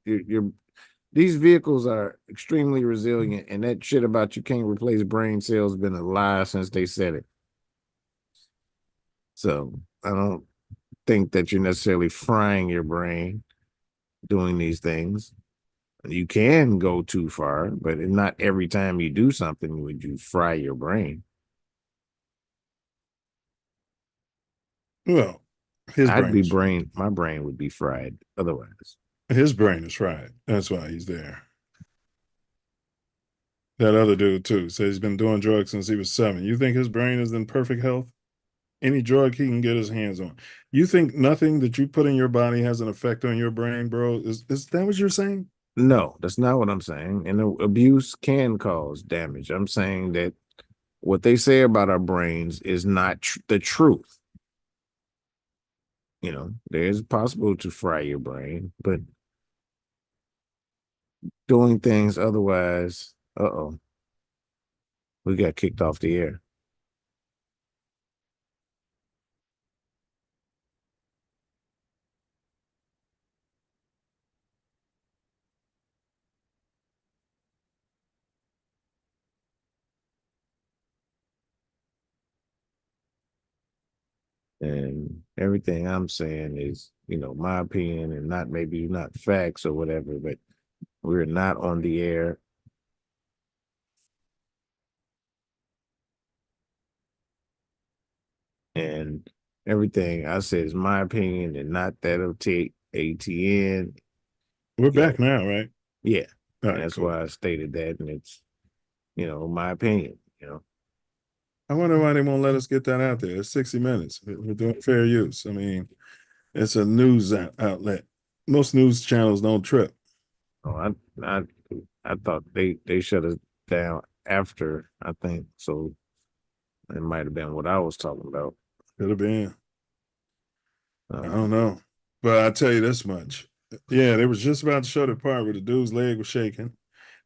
these vehicles are extremely resilient, and that shit about you can't replace brain cells has been a lie since they said it. So I don't think that you're necessarily frying your brain doing these things. You can go too far, but not every time you do something would you fry your brain. Well, my brain would be fried otherwise. His brain is fried. That's why he's there. That other dude too says he's been doing drugs since he was 7. You think his brain is in perfect health? Any drug he can get his hands on. You think nothing that you put in your body has an effect on your brain, bro? Is that what you're saying? No, that's not what I'm saying. And abuse can cause damage. I'm saying that what they say about our brains is not the truth. There's possible to fry your brain, but doing things otherwise, we got kicked off the air. And everything I'm saying is, my opinion and not facts or whatever, but we're not on the air. And everything I said is my opinion and not that of TATN. We're back now, right? Yeah. Right, that's why I stated that. And it's, my opinion, I wonder why they won't let us get that out there. It's 60 Minutes. We're doing fair use. I mean, it's a news outlet. Most news channels don't trip. Oh, I thought they shut us down after, I think. So It might have been what I was talking about. Could have been. I don't know. But I tell you this much. Yeah, they was just about to show the part where the dude's leg was shaking.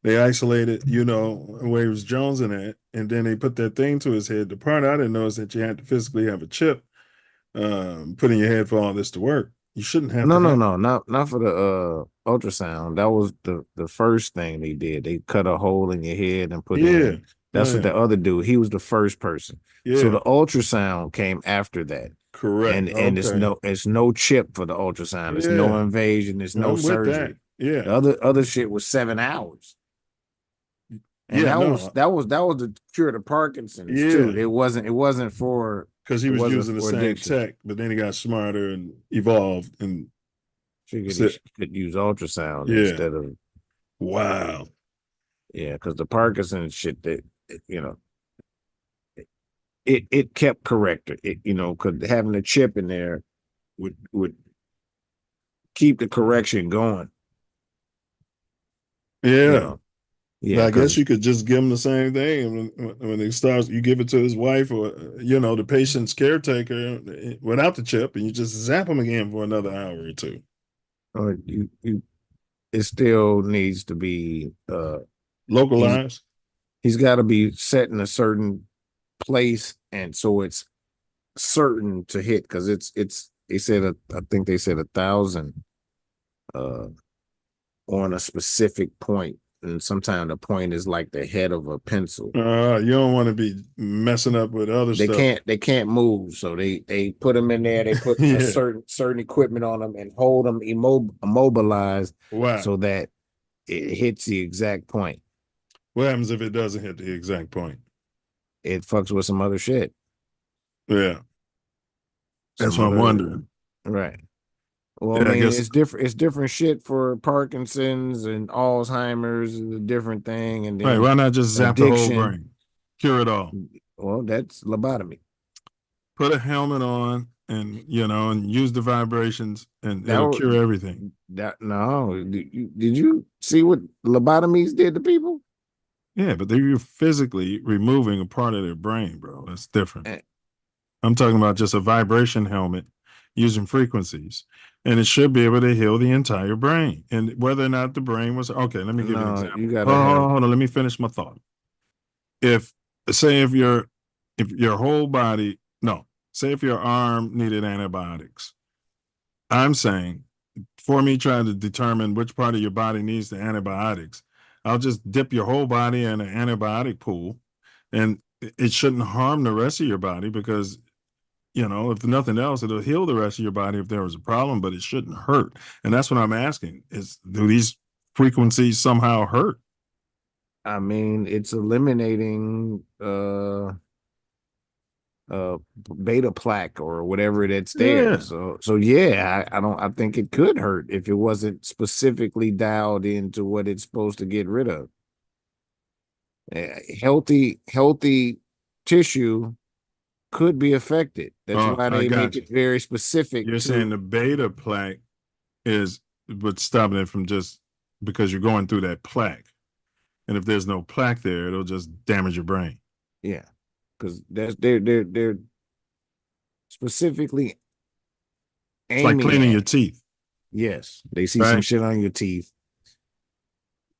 They isolated, where he was jonesing at, and then they put that thing to his head. The part I didn't know is that you had to physically have a chip put in your head for all this to work. You shouldn't have No, to. not for the ultrasound. That was the first thing they did. They cut a hole in your head and put in. That's what the other dude. He was the first person. So the ultrasound came after that. Correct. And it's no chip for the ultrasound. There's no invasion. There's no I'm with that. surgery. Yeah. The other shit was 7 hours. And that was to cure the Parkinson's too. It wasn't for because he was using the same tech, but then he got smarter and evolved and figured he could use ultrasound instead of Yeah, because the Parkinson's shit that it kept correcting. Because having a chip in there would keep the correction going. Yeah. Yeah, I guess you could just give him the same thing. When it starts, you give it to his wife or, the patient's caretaker without the chip, and you just zap him again for another hour or two. Or it still needs to be localized. He's got to be set in a certain place, and so it's certain to hit, because they said I think they said 1,000 on a specific point. And sometimes the point is like the head of a pencil. You don't want to be messing up with other stuff. They can't move, so they put them in there. They put a certain equipment on them and hold them immobilized, so that it hits the exact point. What happens if it doesn't hit the exact point? It fucks with some other shit. Yeah, that's what I'm wondering. Right. Well, I mean, it's different. It's different shit for Parkinson's and Alzheimer's is a different thing. And then why not just zap the whole brain, cure it all? Well, that's lobotomy. Put a helmet on, and and use the vibrations, and it'll cure everything. No, did you see what lobotomies did to people? Yeah, but you're physically removing a part of their brain, bro. That's different. I'm talking about just a vibration helmet using frequencies, and it should be able to heal the entire brain. And whether or not the brain was okay, let me give you an example. You gotta hold on, let me finish my thought. If your whole body, say if your arm needed antibiotics, I'm saying for me trying to determine which part of your body needs the antibiotics, I'll just dip your whole body in an antibiotic pool, and it shouldn't harm the rest of your body because if nothing else, it'll heal the rest of your body if there was a problem, but it shouldn't hurt. And that's what I'm asking is, do these frequencies somehow hurt? I mean, it's eliminating beta plaque or whatever that's there. Yeah. So yeah, I think it could hurt if it wasn't specifically dialed into what it's supposed to get rid of. Healthy tissue could be affected. That's why they make it very specific. You're saying the beta plaque is what's stopping it from just because you're going through that plaque. And if there's no plaque there, it'll just damage your brain. Yeah. Because they're specifically it's like cleaning your teeth. Yes. They see some shit on your teeth.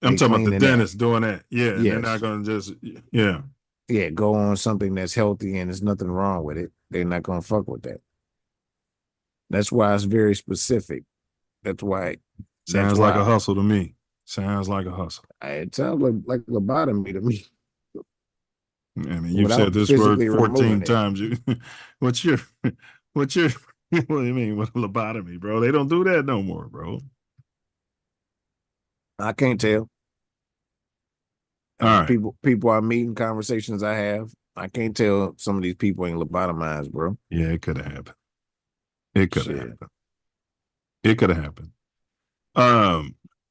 I'm talking about the dentist doing that. Yeah. Yes. They're not gonna just go on something that's healthy and there's nothing wrong with it. They're not gonna fuck with that. That's why it's very specific. That's why sounds like a hustle to me. Sounds like a hustle. It sounds like lobotomy to me. I mean, you've said this word 14 times. What's your what do you mean with lobotomy, bro? They don't do that no more, bro. I can't tell. All right. People I meet in conversations I have, I can't tell some of these people ain't lobotomized, bro. Yeah, it could have happened. It could have happened. It could have happened.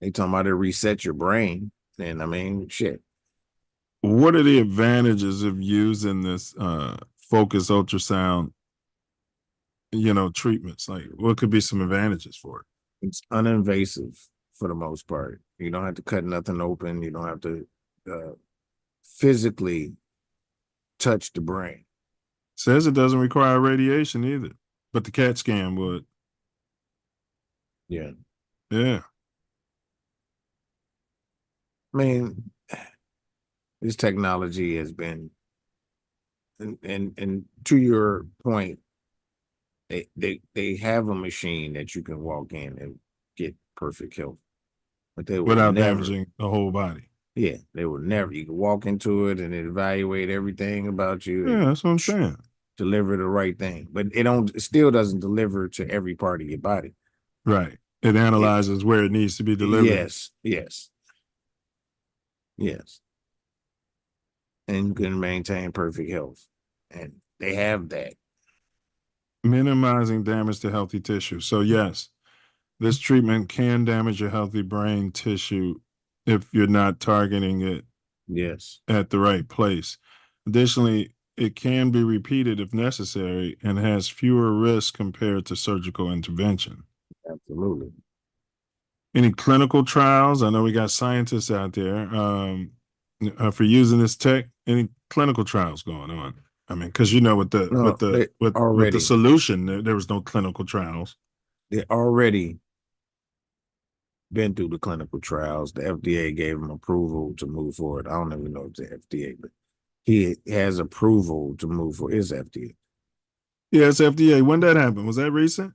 They talking about to reset your brain. And I mean, shit. What are the advantages of using this focused ultrasound, treatments? Like, what could be some advantages for it? It's uninvasive for the most part. You don't have to cut nothing open. You don't have to physically touch the brain. Says it doesn't require radiation either, but the CAT scan would. Yeah. Yeah. I mean, this technology has been, and to your point, they have a machine that you can walk in and get perfect health, but they will Without never damaging the whole body. Yeah, they will never. You can walk into it and evaluate everything about you. Yeah, and that's what I'm saying. Deliver the right thing, but it still doesn't deliver to every part of your body. Right. It analyzes where it needs to be delivered. Yes. And you can maintain perfect health, and they have that. Minimizing damage to healthy tissue. So yes, this treatment can damage your healthy brain tissue if you're not targeting it at the right place. Additionally, it can be repeated if necessary and has fewer risks compared to surgical intervention. Absolutely. Any clinical trials? I know we got scientists out there for using this tech. Any clinical trials going on? I mean, because with the solution, there was no clinical trials. They already been through the clinical trials. The FDA gave him approval to move forward. I don't even know if it's the FDA, but he has approval to move forward. It's FDA. Yeah, it's FDA. When that happened? Was that recent?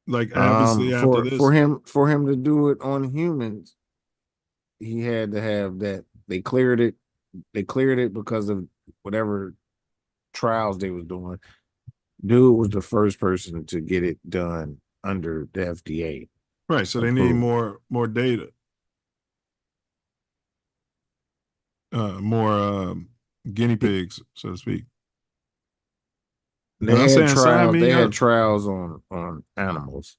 Like obviously after this. For him to do it on humans, he had to have that. They cleared it. They cleared it because of whatever trials they was doing. Dude was the first person to get it done under the FDA. Right. So they need more data. More guinea pigs, so to speak. They had trials. They had trials on animals.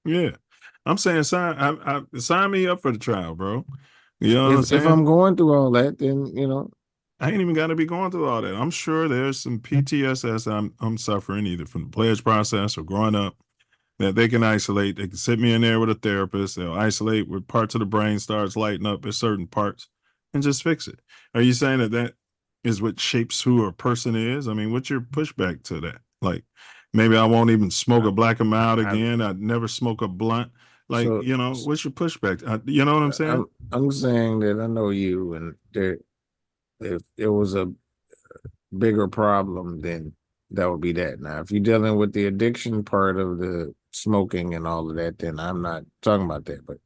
Yeah, I'm saying sign me up for the trial, bro. You know what I'm saying? If I'm going through all that, then I ain't even got to be going through all that. I'm sure there's some PTSS I'm suffering either from the pledge process or growing up that they can isolate. They can sit me in there with a therapist. They'll isolate where parts of the brain starts lighting up at certain parts and just fix it. Are you saying that is what shapes who a person is? I mean, what's your pushback to that? Like, maybe I won't even smoke a black and mild again. I'd never smoke a blunt. Like, what's your pushback? You know what I'm saying? I'm saying that I know you, and if there was a bigger problem, then that would be that. Now, if you're dealing with the addiction part of the smoking and all of that, then I'm not talking about that. But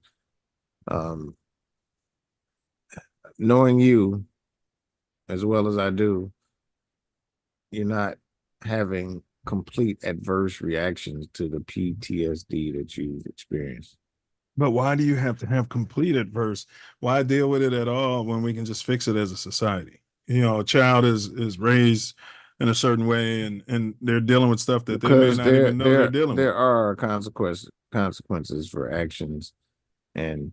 knowing you as well as I do, you're not having complete adverse reactions to the PTSD that you've experienced. But why do you have to have complete adverse? Why deal with it at all when we can just fix it as a society? A child is raised in a certain way and they're dealing with stuff that they may not even know they're dealing with. There are consequences for actions, and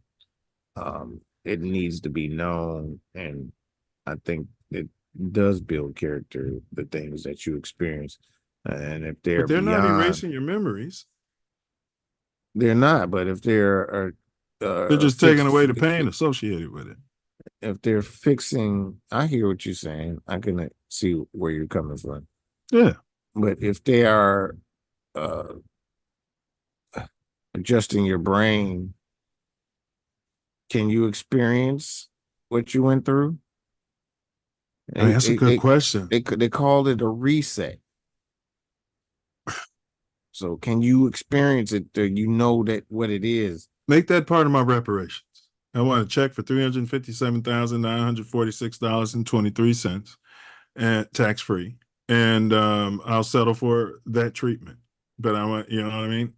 it needs to be known. And I think it does build character, the things that you experience. And if they're not erasing your memories. They're not, but if they're just taking away the pain associated with it. If they're fixing, I hear what you're saying. I can see where you're coming from. Yeah. But if they are adjusting your brain, can you experience what you went through? I mean, that's a good question. They called it a reset. So can you experience it? You know that what it is. Make that part of my reparations. I want a check for $357,946.23 and tax free. And I'll settle for that treatment. But I want, you know what I mean?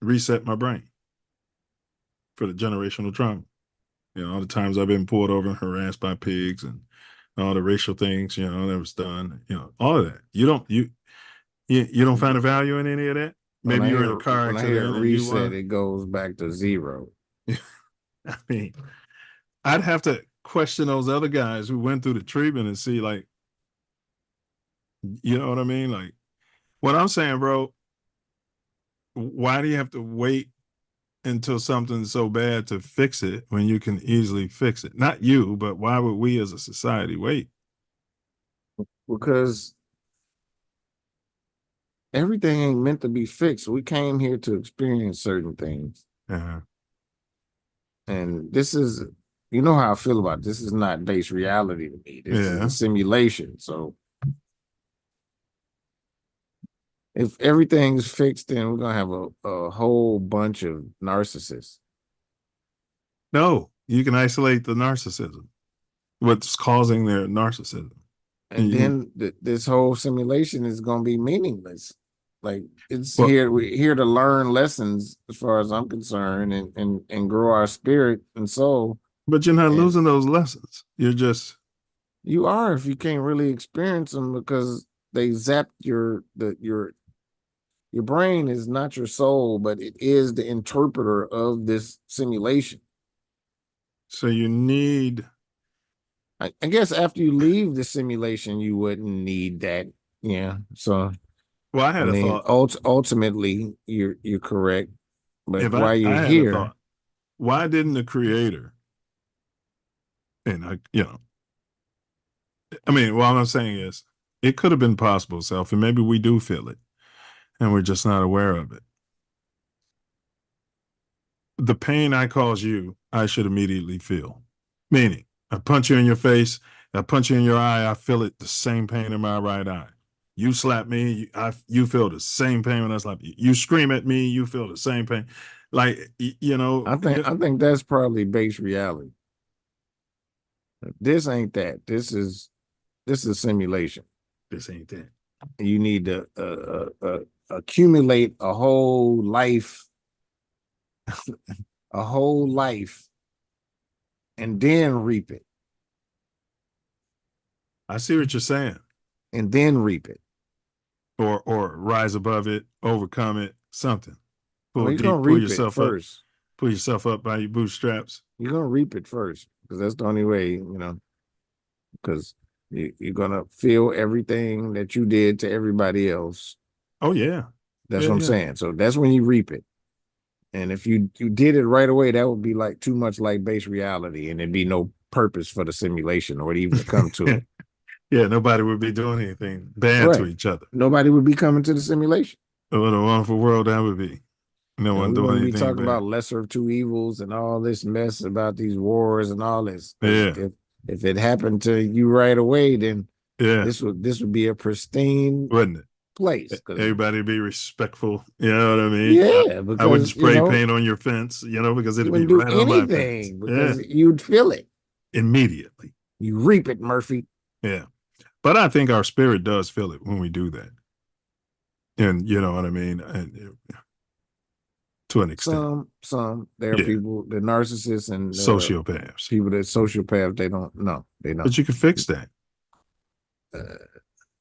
Reset my brain for the generational trauma. All the times I've been pulled over and harassed by pigs and all the racial things, that was done, all of that. You don't find a value in any of that? Maybe you're in a car accident and reset, it goes back to zero. I mean, I'd have to question those other guys who went through the treatment and see, like, you know what I mean? Like, what I'm saying, bro, why do you have to wait until something's so bad to fix it when you can easily fix it? Not you, but why would we as a society wait? because everything ain't meant to be fixed. We came here to experience certain things. And this is, you know how I feel about it. This is not base reality to me. This is a simulation. So if everything's fixed, then we're gonna have a whole bunch of narcissists. No, you can isolate the narcissism. What's causing their narcissism? And then this whole simulation is gonna be meaningless. Like it's we're here to learn lessons, as far as I'm concerned, and grow our spirit and soul. But you're not losing those lessons. You are, if you can't really experience them, because they zap your brain is not your soul, but it is the interpreter of this simulation. So you need, I guess after you leave the simulation, you wouldn't need that. Yeah. So well, I had a thought. Ultimately, you're correct. But If while you're I had here, a thought, why didn't the creator, and I mean, what I'm saying is, it could have been possible, Self, and maybe we do feel it, and we're just not aware of it. The pain I cause you, I should immediately feel. Meaning, I punch you in your face, I punch you in your eye, I feel it, the same pain in my right eye. You slap me, you feel the same pain when I slap you. You scream at me, you feel the same pain. Like, I think that's probably base reality. This ain't that. This is simulation. This ain't that. You need to accumulate a whole life, and then reap it. I see what you're saying. And then reap it. Or rise above it, overcome it, something. Pull yourself first. Pull yourself up by your bootstraps. You're gonna reap it first, because that's the only way, because you're gonna feel everything that you did to everybody else. Oh yeah. That's what I'm saying. So that's when you reap it. And if you did it right away, that would be like too much like base reality, and there'd be no purpose for the simulation or even to come to it. Yeah, nobody would be doing anything bad to each other. Nobody would be coming to the simulation. What a wonderful world that would be. No one doing anything. We talk about lesser of two evils and all this mess about these wars and all this. Yeah. If it happened to you right away, then this would be a pristine, wouldn't it? Place. Everybody would be respectful. You know what I mean? Yeah, because I wouldn't spray paint on your fence, because it'd be right on my fence. Because you'd feel it immediately. You reap it, Murphy. Yeah. But I think our spirit does feel it when we do that. And you know what I mean? And to an extent. Some. There are people, the narcissists and sociopaths. People that sociopaths, they don't. But you can fix that.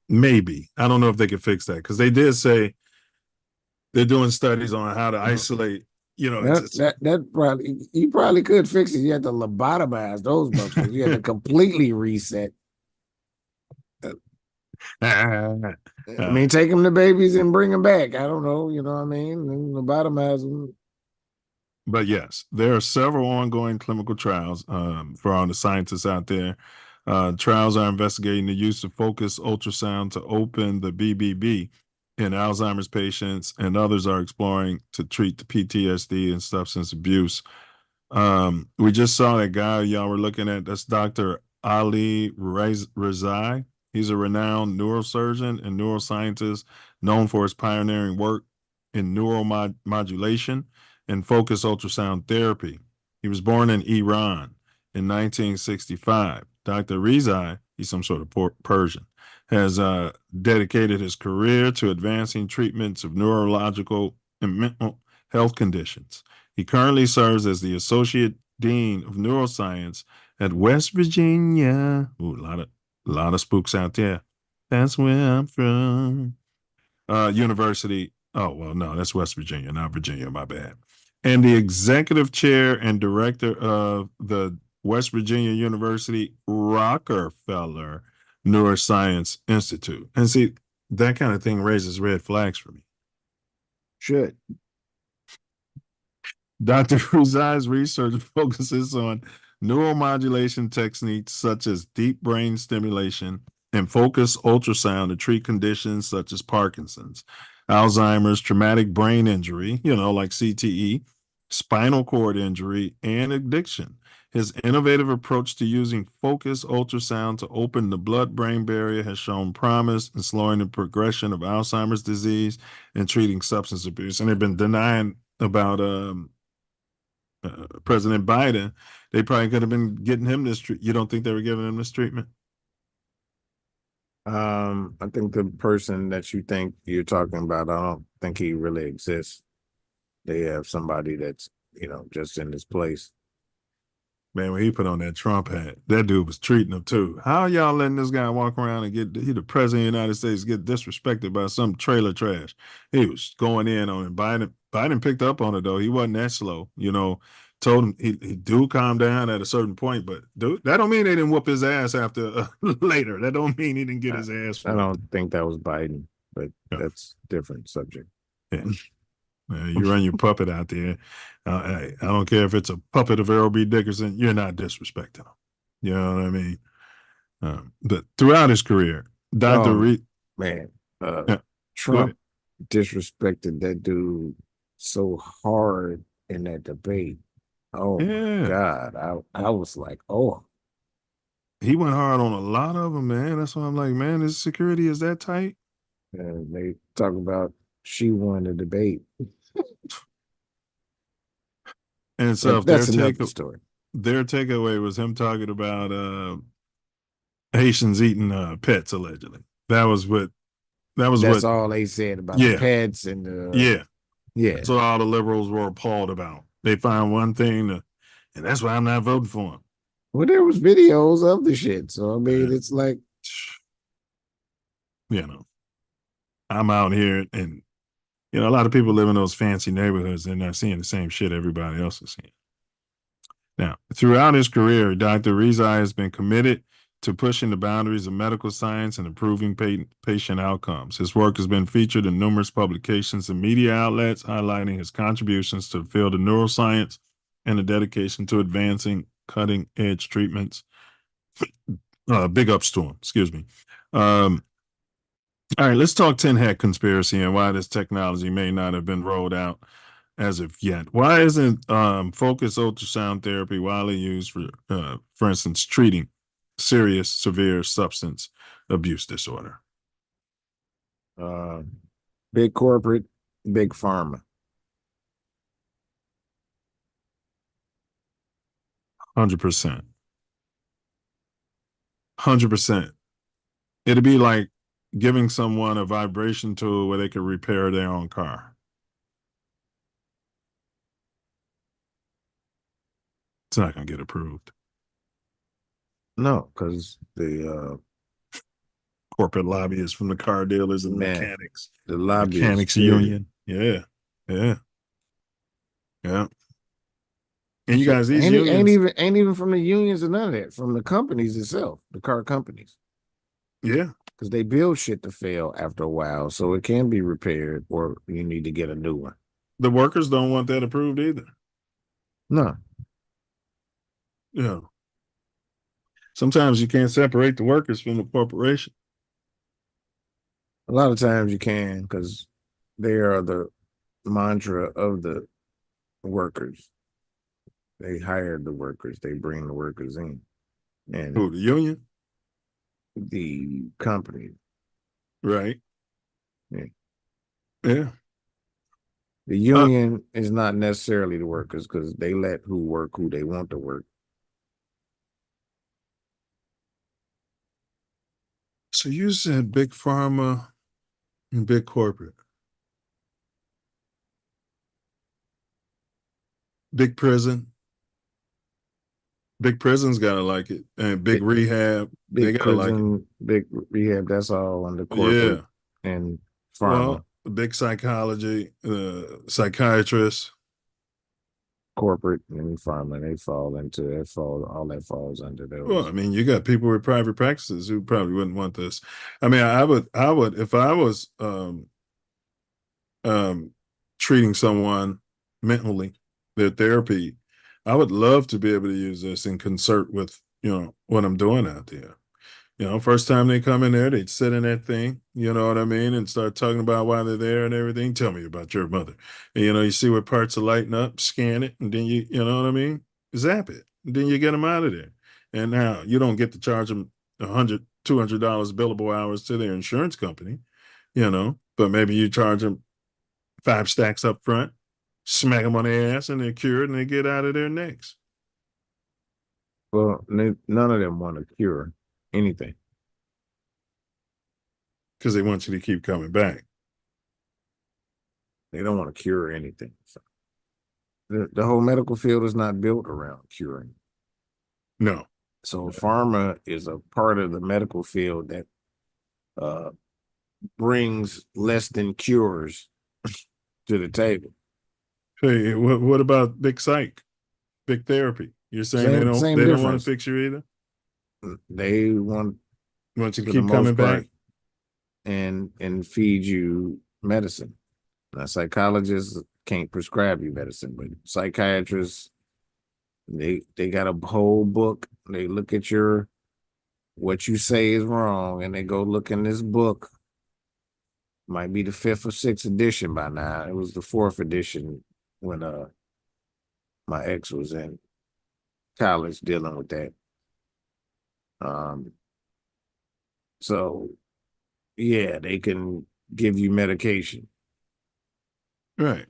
Maybe. I don't know if they can fix that, because they did say they're doing studies on how to isolate. That probably, you probably could fix it. You have to lobotomize those bugs. You have to completely reset. I mean, take them to babies and bring them back. I don't know, you know what I mean? And lobotomize them. But yes, there are several ongoing clinical trials for all the scientists out there. Trials are investigating the use of focused ultrasound to open the BBB in Alzheimer's patients, and others are exploring to treat the PTSD and substance abuse. We just saw that guy y'all were looking at. That's Dr. Ali Rezai. He's a renowned neurosurgeon and neuroscientist known for his pioneering work in neuromodulation and focused ultrasound therapy. He was born in Iran in 1965. Dr. Rezai, he's some sort of Persian, has dedicated his career to advancing treatments of neurological and mental health conditions. He currently serves as the Associate Dean of Neuroscience at West Virginia. Ooh, a lot of spooks out there. That's where I'm from. University. Oh, well, no, that's West Virginia, not Virginia. My bad. And the executive chair and director of the West Virginia University Rockefeller Neuroscience Institute. And see, that kind of thing raises red flags for me. Should. Dr. Rezai's research focuses on neuromodulation techniques such as deep brain stimulation and focused ultrasound to treat conditions such as Parkinson's, Alzheimer's, traumatic brain injury, like CTE, spinal cord injury, and addiction. His innovative approach to using focused ultrasound to open the blood-brain barrier has shown promise in slowing the progression of Alzheimer's disease and treating substance abuse. And they've been denying about President Biden. They probably could have been getting him this treatment. You don't think they were giving him this treatment? I think the person that you think you're talking about, I don't think he really exists. They have somebody that's, just in this place. Man, when he put on that Trump hat, that dude was treating him too. How y'all letting this guy walk around and he the president of the United States, get disrespected by some trailer trash? He was going in on him. Biden picked up on it though. He wasn't that slow, told him he do calm down at a certain point, but dude, that don't mean they didn't whoop his ass after later. That don't mean he didn't get his ass whooped. I don't think that was Biden, but that's a different subject. Yeah. You run your puppet out there. I don't care if it's a puppet of Earl B. Dickerson. You're not disrespecting him. You know what I mean? But throughout his career, Dr. Reed, Trump disrespected that dude so hard in that debate. Oh my God. I was like, oh. He went hard on a lot of them, man. That's why I'm like, man, his security is that tight. And they talk about she won the debate. And so that's another story. Their takeaway was him talking about Haitians eating pets, allegedly. That's all they said about the pets and yeah. That's what all the liberals were appalled about. They find one thing and that's why I'm not voting for him. Well, there was videos of the shit. So I mean, it's like, I'm out here and a lot of people live in those fancy neighborhoods and they're seeing the same shit everybody else is seeing. Now, throughout his career, Dr. Rizai has been committed to pushing the boundaries of medical science and improving patient outcomes. His work has been featured in numerous publications and media outlets, highlighting his contributions to the field of neuroscience and the dedication to advancing cutting-edge treatments. Big ups to him, excuse me. All right, let's talk tin hat conspiracy and why this technology may not have been rolled out as of yet. Why isn't focused ultrasound therapy widely used for instance, treating serious, severe substance abuse disorder? Big corporate, big pharma. 100%. 100%. It'd be like giving someone a vibration tool where they could repair their own car. It's not going to get approved. No, because the corporate lobbyists from the car dealers and mechanics. The lobbyists. Mechanics union. Yeah. And you guys, these unions ain't even from the unions or none of that, from the companies itself, the car companies. Yeah. Because they build shit to fail after a while, so it can be repaired or you need to get a new one. The workers don't want that approved either. No. Yeah. Sometimes you can't separate the workers from the corporation. A lot of times you can, because they are the mantra of the workers. They hire the workers. They bring the workers in. And who, the union? The company. Right. Yeah. The union is not necessarily the workers because they let who work who they want to work. So you said big pharma and big corporate. Big prison. Big prison's gotta like it. And big rehab. Big they gotta prison, like it. Big rehab, that's all under corporate and pharma. Well, big psychology, psychiatrists. Corporate and pharma, they fall into that, all that falls under those. Well, I mean, you got people with private practices who probably wouldn't want this. I mean, I would if I was treating someone mentally, their therapy, I would love to be able to use this in concert with, what I'm doing out there. You know, first time they come in there, they'd sit in that thing, you know what I mean, and start talking about why they're there and everything. Tell me about your mother. And, you know, you see what parts are lighting up, scan it, and then you know what I mean? Zap it. And then you get them out of there. And now you don't get to charge them $100, $200 billable hours to their insurance company, you know, but maybe you charge them 5 stacks up front, smack them on their ass, and they're cured and they get out of there next. Well, none of them want to cure anything. Because they want you to keep coming back. They don't want to cure anything. So the whole medical field is not built around curing. No. So pharma is a part of the medical field that brings less than cures to the table. Hey, what about big psych, big therapy? You're saying they don't want to fix you either? They want you to keep coming back and feed you medicine. Now, psychologists can't prescribe you medicine, but psychiatrists, they got a whole book. They look at what you say is wrong, and they go look in this book. Might be the 5th or 6th edition by now. It was the 4th edition when my ex was in college dealing with that. So yeah, they can give you medication. Right.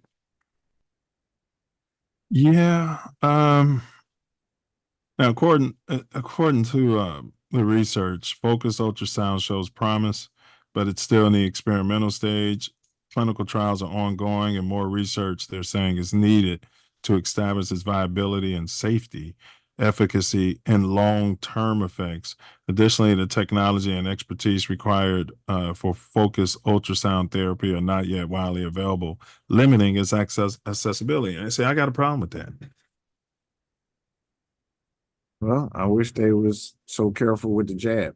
Yeah. Now, according to the research, focused ultrasound shows promise, but it's still in the experimental stage. Clinical trials are ongoing, and more research, they're saying, is needed to establish its viability and safety, efficacy, and long-term effects. Additionally, the technology and expertise required for focused ultrasound therapy are not yet widely available, limiting its accessibility. And I say, I got a problem with that. Well, I wish they was so careful with the jab.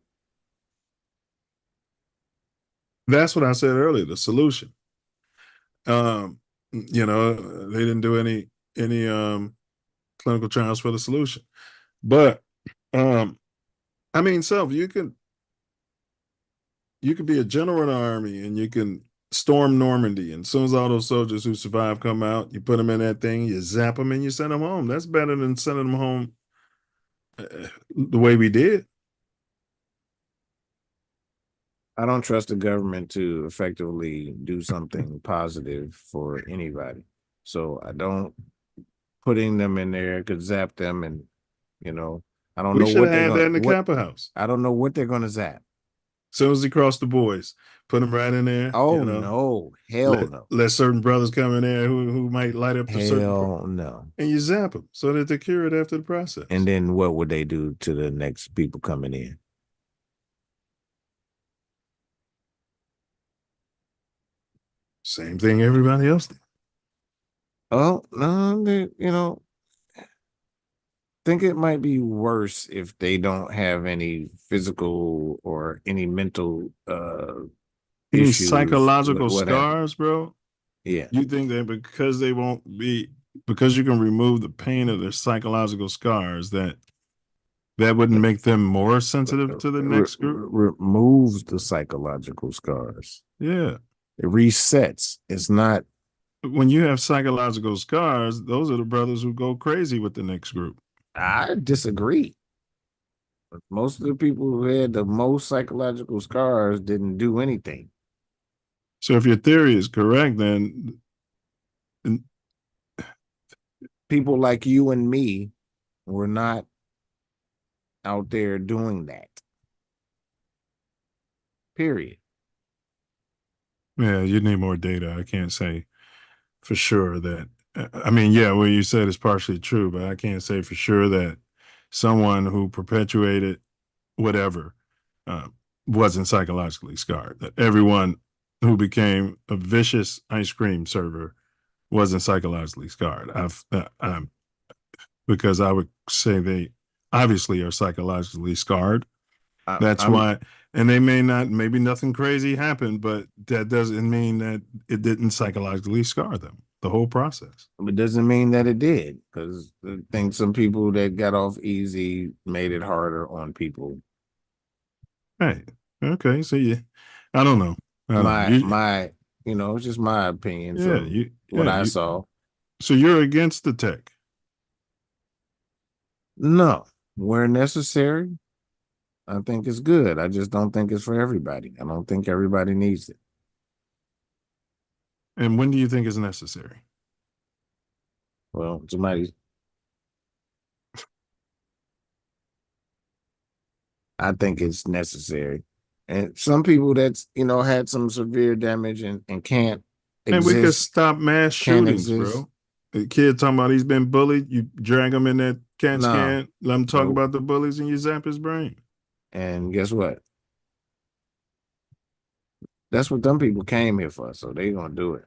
That's what I said earlier, the solution. You know, they didn't do any clinical trials for the solution. But I mean, Self, you could be a general in the army and you can storm Normandy, and as soon as all those soldiers who survive come out, you put them in that thing, you zap them, and you send them home. That's better than sending them home the way we did. I don't trust the government to effectively do something positive for anybody. So I don't putting them in there could zap them, and you know, I don't know what they're that in the Kappa House. I don't know what they're gonna zap. As soon as he crossed the boys, put them right in there. Oh, you know, no, hell no. Let certain brothers come in there who might light up the certain. No. And you zap them so that they're cured after the process. And then what would they do to the next people coming in? Same thing everybody else did. Oh, no, you know, think it might be worse if they don't have any physical or any mental issues. Psychological scars, bro? Yeah. You think that because you can remove the pain of their psychological scars, that wouldn't make them more sensitive to the next group? Removes the psychological scars. Yeah. It resets. It's not. When you have psychological scars, those are the brothers who go crazy with the next group. I disagree. Most of the people who had the most psychological scars didn't do anything. So if your theory is correct, then people like you and me were not out there doing that. Period. Yeah, you need more data. I can't say for sure that. I mean, yeah, what you said is partially true, but I can't say for sure that someone who perpetuated whatever wasn't psychologically scarred. That everyone who became a vicious ice cream server wasn't psychologically scarred. Because I would say they obviously are psychologically scarred. That's why, and they maybe nothing crazy happened, but that doesn't mean that it didn't psychologically scar them, the whole process. It doesn't mean that it did, because I think some people that got off easy made it harder on people. Hey, okay, so I don't know. I don't know. My it's just my opinion from what I saw. So you're against the tech? No, where necessary, I think it's good. I just don't think it's for everybody. I don't think everybody needs it. And when do you think it's necessary? Well, I think it's necessary. And some people that's, had some severe damage and can't And we could stop mass shootings, exist. bro. The kid talking about he's been bullied. You drag him in that CAT No. scan, let him talk about the bullies, and you zap his brain. And guess what? That's what them people came here for, so they gonna do it.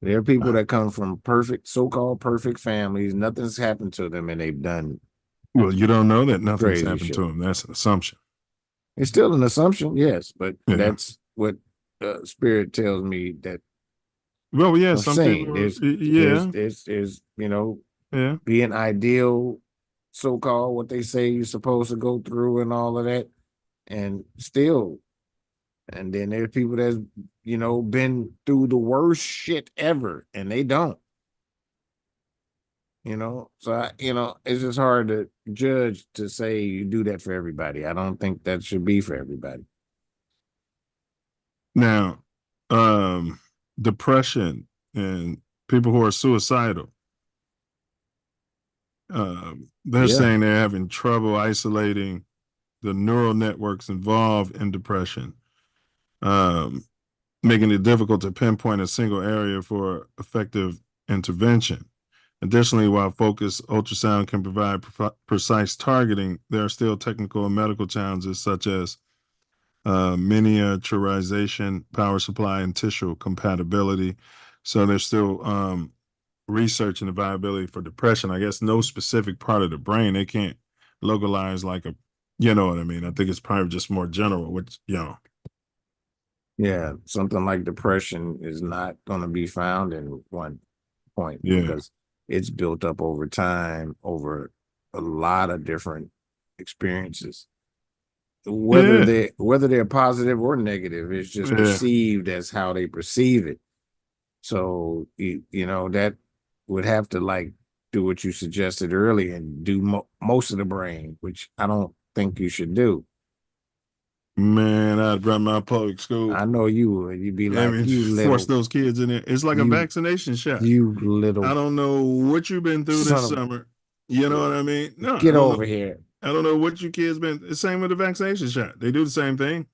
There are people that come from so-called perfect families. Nothing's happened to them, and they've done. Well, you don't know that nothing's crazy happened shit. to them. That's an assumption. It's still an assumption, yes, but that's what spirit tells me that. Well, yeah, I'm some saying people, there's yeah, being ideal, so-called what they say you're supposed to go through and all of that, and still. And then there's people that's, been through the worst shit ever, and they don't. So it's just hard to judge to say you do that for everybody. I don't think that should be for everybody. Now, depression and people who are suicidal, they're saying they're having trouble isolating the neural networks involved in depression, making it difficult to pinpoint a single area for effective intervention. Additionally, while focused ultrasound can provide precise targeting, there are still technical and medical challenges such as miniaturization, power supply, and tissue compatibility. So there's still research and the viability for depression. I guess no specific part of the brain. They can't localize like you know what I mean? I think it's probably just more general, which, Yeah, something like depression is not going to be found in one point because it's built up over time, over a lot of different experiences. Whether they're positive or negative, it's just perceived as how they perceive it. So that would have to do what you suggested earlier and do most of the brain, which I don't think you should do. Man, I'd run my public school. I know you would. You'd be like, force those kids in there. It's like a vaccination shot. You little. I don't know what you've been through this summer. You know what I mean? No, get over here. I don't know what you kids been. The same with the vaccination shot. They do the same thing.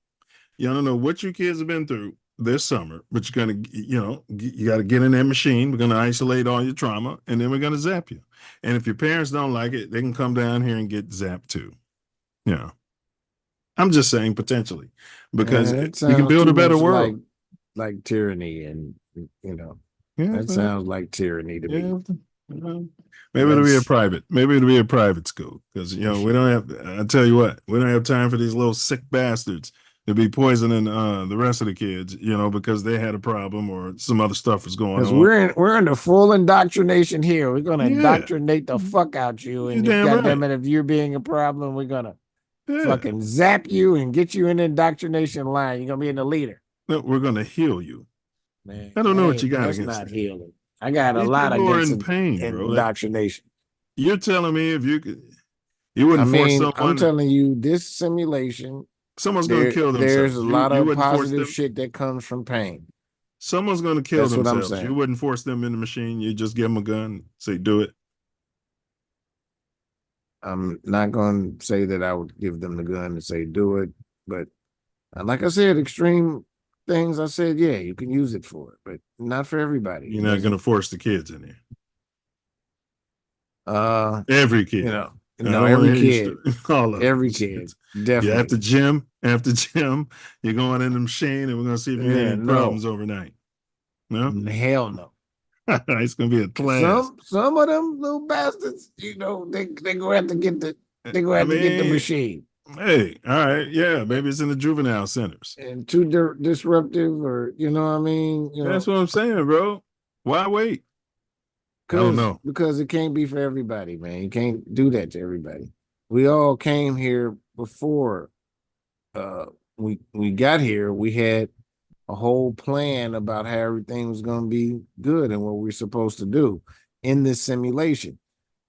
You don't know what you kids have been through this summer, but you're gonna, you got to get in that machine. We're gonna isolate all your trauma, and then we're gonna zap you. And if your parents don't like it, they can come down here and get zapped too. Yeah. I'm just saying potentially because we can build a better world. Like tyranny, and that sounds like tyranny to me. Maybe it'll be a private. Maybe it'll be a private school because we don't have. I tell you what, we don't have time for these little sick bastards to be poisoning the rest of the kids. Because they had a problem or some other stuff is going on. We're in the full indoctrination here. We're gonna indoctrinate the fuck out you, and goddamn it, if you're being a problem, we're gonna fucking zap you and get you in the indoctrination line. You're gonna be in the leader. No, we're gonna heal you. Man, I don't know what you got that's against not it. healing. I got These a lot people against are in pain, bro. indoctrination. You're telling me if you could, you wouldn't force someone. I'm telling you, this simulation. Someone's gonna kill themselves. There's a lot of positive shit that comes from pain. Someone's gonna kill themselves. What I'm saying. You wouldn't force them in the machine. You just give them a gun, say do it. I'm not going to say that I would give them the gun and say do it, but like I said, extreme things. I said, yeah, you can use it for it, but not for everybody. You're not going to force the kids in there. Every kid. No, every kid. All of every kid. Definitely. Yeah, after gym, you're going in the machine, and we're going to see if you have any problems overnight. No, hell no. It's gonna be a class. Some of them little bastards, they gonna have to get the get the machine. Hey, all right, yeah, maybe it's in the juvenile centers. And too disruptive, or That's what I'm saying, bro. Why wait? I don't know. Because it can't be for everybody, man. You can't do that to everybody. We all came here before we got here, we had a whole plan about how everything was going to be good and what we're supposed to do in this simulation.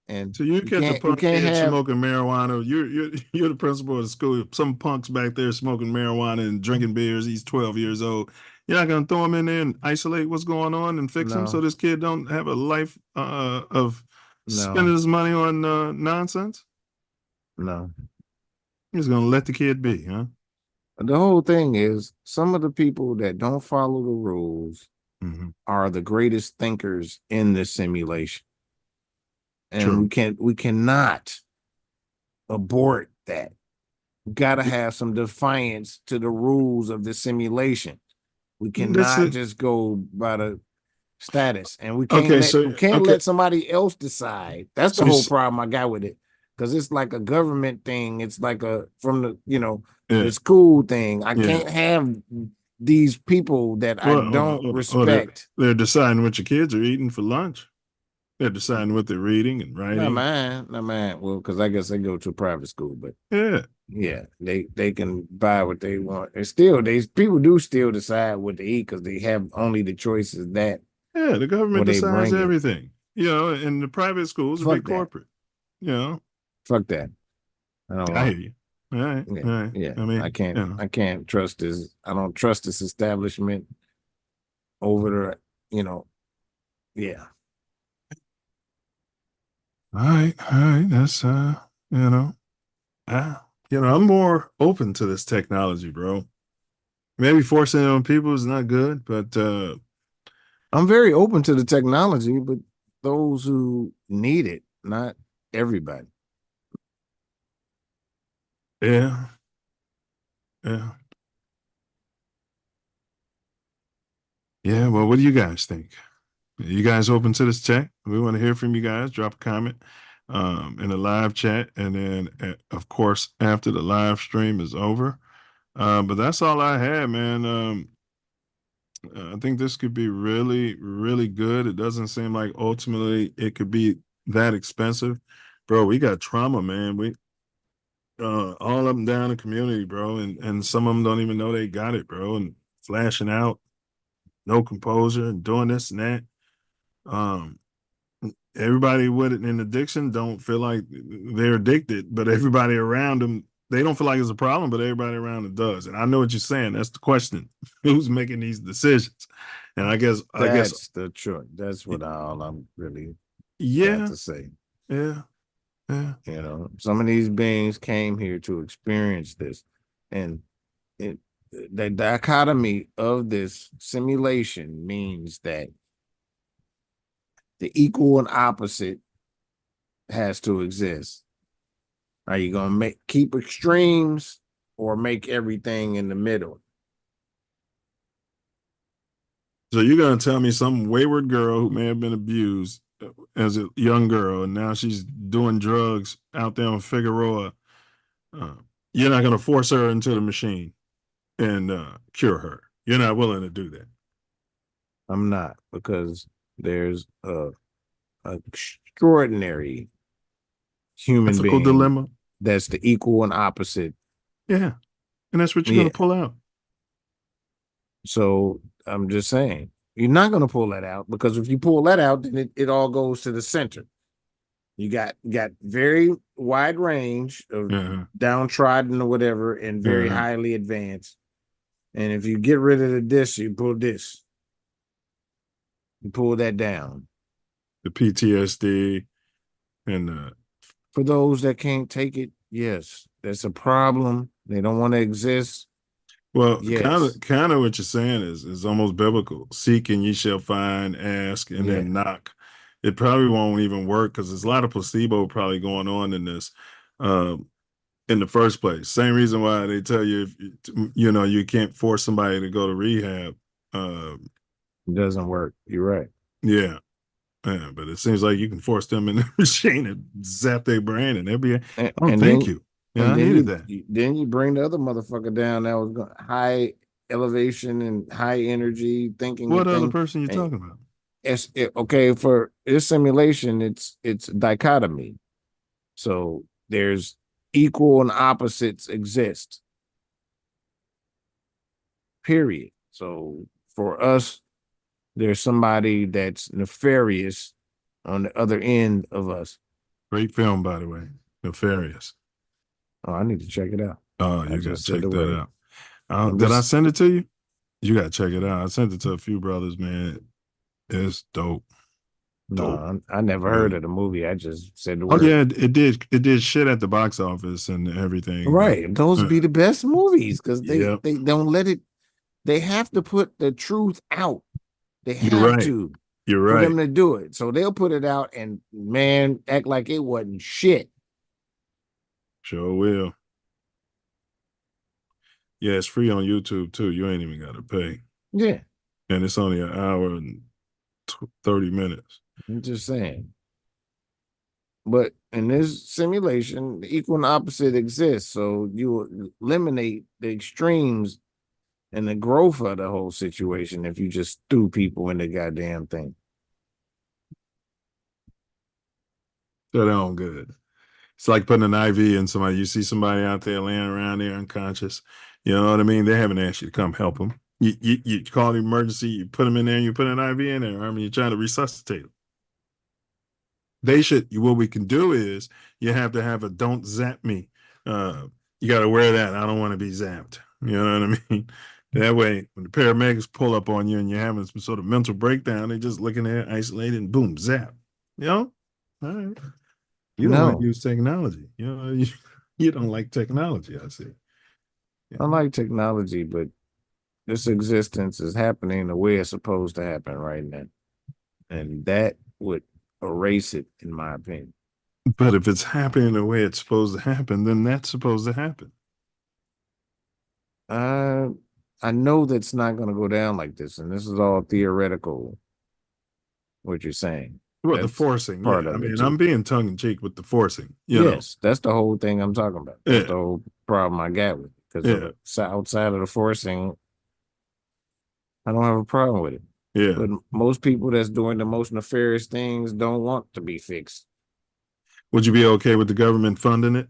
And so you catch a you punk can't kid have smoking marijuana. You're the principal of the school. Some punks back there smoking marijuana and drinking beers. He's 12 years old. You're not gonna throw him in there and isolate what's going on and fix him so this kid don't have a life of spending his money on nonsense. No. He's gonna let the kid be, huh? The whole thing is some of the people that don't follow the rules are the greatest thinkers in this simulation. And we cannot abort that. We gotta have some defiance to the rules of the simulation. We cannot just go by the status, and we can't let somebody else decide. That's the whole problem I got with it, because it's like a government thing. It's like from the the school thing. I can't have these people that I don't respect. They're deciding what your kids are eating for lunch. They're deciding what they're reading and writing. Not mine. Well, because I guess they go to a private school, but yeah, they can buy what they want. And still, people do still decide what to eat because they have only the choices that. Yeah, the government decides everything. And the private schools are big corporate. Fuck that. I don't. I hear you. All right. Yeah, all right. yeah. I mean, I can't trust this. I don't trust this establishment over the. Yeah. All right. That's I'm more open to this technology, bro. Maybe forcing it on people is not good, but I'm very open to the technology, but those who need it, not everybody. Yeah. Well, what do you guys think? Are you guys open to this tech? We want to hear from you guys. Drop a comment in the live chat, and then of course after the live stream is over. But that's all I had, man. I think this could be really, really good. It doesn't seem like ultimately it could be that expensive, bro. We got trauma, man. We all up and down the community, bro, and some of them don't even know they got it, bro, and flashing out, no composure, and doing this and that. Everybody with an addiction don't feel like they're addicted, but everybody around them, they don't feel like it's a problem, but everybody around them does. And I know what you're saying. That's the question: who's making these decisions? And I guess that's the truth. That's what I'm really got to say. Yeah. Some of these beings came here to experience this, and the dichotomy of this simulation means that the equal and opposite has to exist. Are you gonna keep extremes or make everything in the middle? So you're gonna tell me some wayward girl who may have been abused as a young girl, and now she's doing drugs out there on Figueroa. You're not gonna force her into the machine and cure her. You're not willing to do that. I'm not, because there's a extraordinary human ethical being dilemma that's the equal and opposite. Yeah, and that's what you're gonna pull out. So I'm just saying, you're not gonna pull that out, because if you pull that out, then it all goes to the center. You got very wide range of downtrodden or whatever, and very highly advanced. And if you get rid of the this, you pull this. You pull that down. The PTSD and for those that can't take it, yes, that's a problem. They don't want to exist. Well, kind of what you're saying is almost biblical. Seek and ye shall find, ask, and then knock. It probably won't even work because there's a lot of placebo probably going on in this in the first place. Same reason why they tell you, if you can't force somebody to go to rehab. It doesn't work. You're right. Yeah, but it seems like you can force them in the machine and zap their brain, and they'll be. Thank you. Yeah, I needed that. Then you bring the other motherfucker down that was high elevation and high energy thinking. What other person you talking about? Okay, for this simulation, it's dichotomy. So there's equal and opposites exist. Period. So for us, there's somebody that's nefarious on the other end of us. Great film, by the way. Nefarious. Oh, I need to check it out. Oh, you gotta check that out. Did I send it to you? You gotta check it out. I sent it to a few brothers, man. It's dope. No, I never heard of the movie. I just said the Oh word. yeah, it did shit at the box office and everything. Right. Those be the best movies because they don't let it. They have to put the truth out. They You're have right. to. You're for right. them to do it. So they'll put it out and man, act like it wasn't shit. Sure will. Yeah, it's free on YouTube too. You ain't even got to pay. Yeah. And it's only an hour and 30 minutes. I'm just saying. But in this simulation, the equal and opposite exists. So you eliminate the extremes and the growth of the whole situation if you just threw people in the goddamn thing. That don't good. It's like putting an IV in somebody. You see somebody out there laying around there unconscious. You know what I mean? They haven't asked you to come help them. You call the emergency, you put them in there, and you put an IV in there. I mean, you're trying to resuscitate them. They should. What we can do is you have to have a "don't zap me." You got to wear that. I don't want to be zapped. You know what I mean? That way, when the paramedics pull up on you and you're having some sort of mental breakdown, they just looking there, isolated, and boom, zap. You know? All right. You don't want to use technology. You know, you don't like technology, I see. Yeah. I like technology, but this existence is happening the way it's supposed to happen right now. And that would erase it, in my opinion. But if it's happening the way it's supposed to happen, then that's supposed to happen. I know that's not going to go down like this, and this is all theoretical, what you're saying. Well, the forcing, yeah. I mean, I'm being tongue in cheek with the forcing. Yes, that's the whole thing I'm talking about. That's the whole problem I got with it. Because outside of the forcing, I don't have a problem with it. Yeah. But most people that's doing the most nefarious things don't want to be fixed. Would you be okay with the government funding it?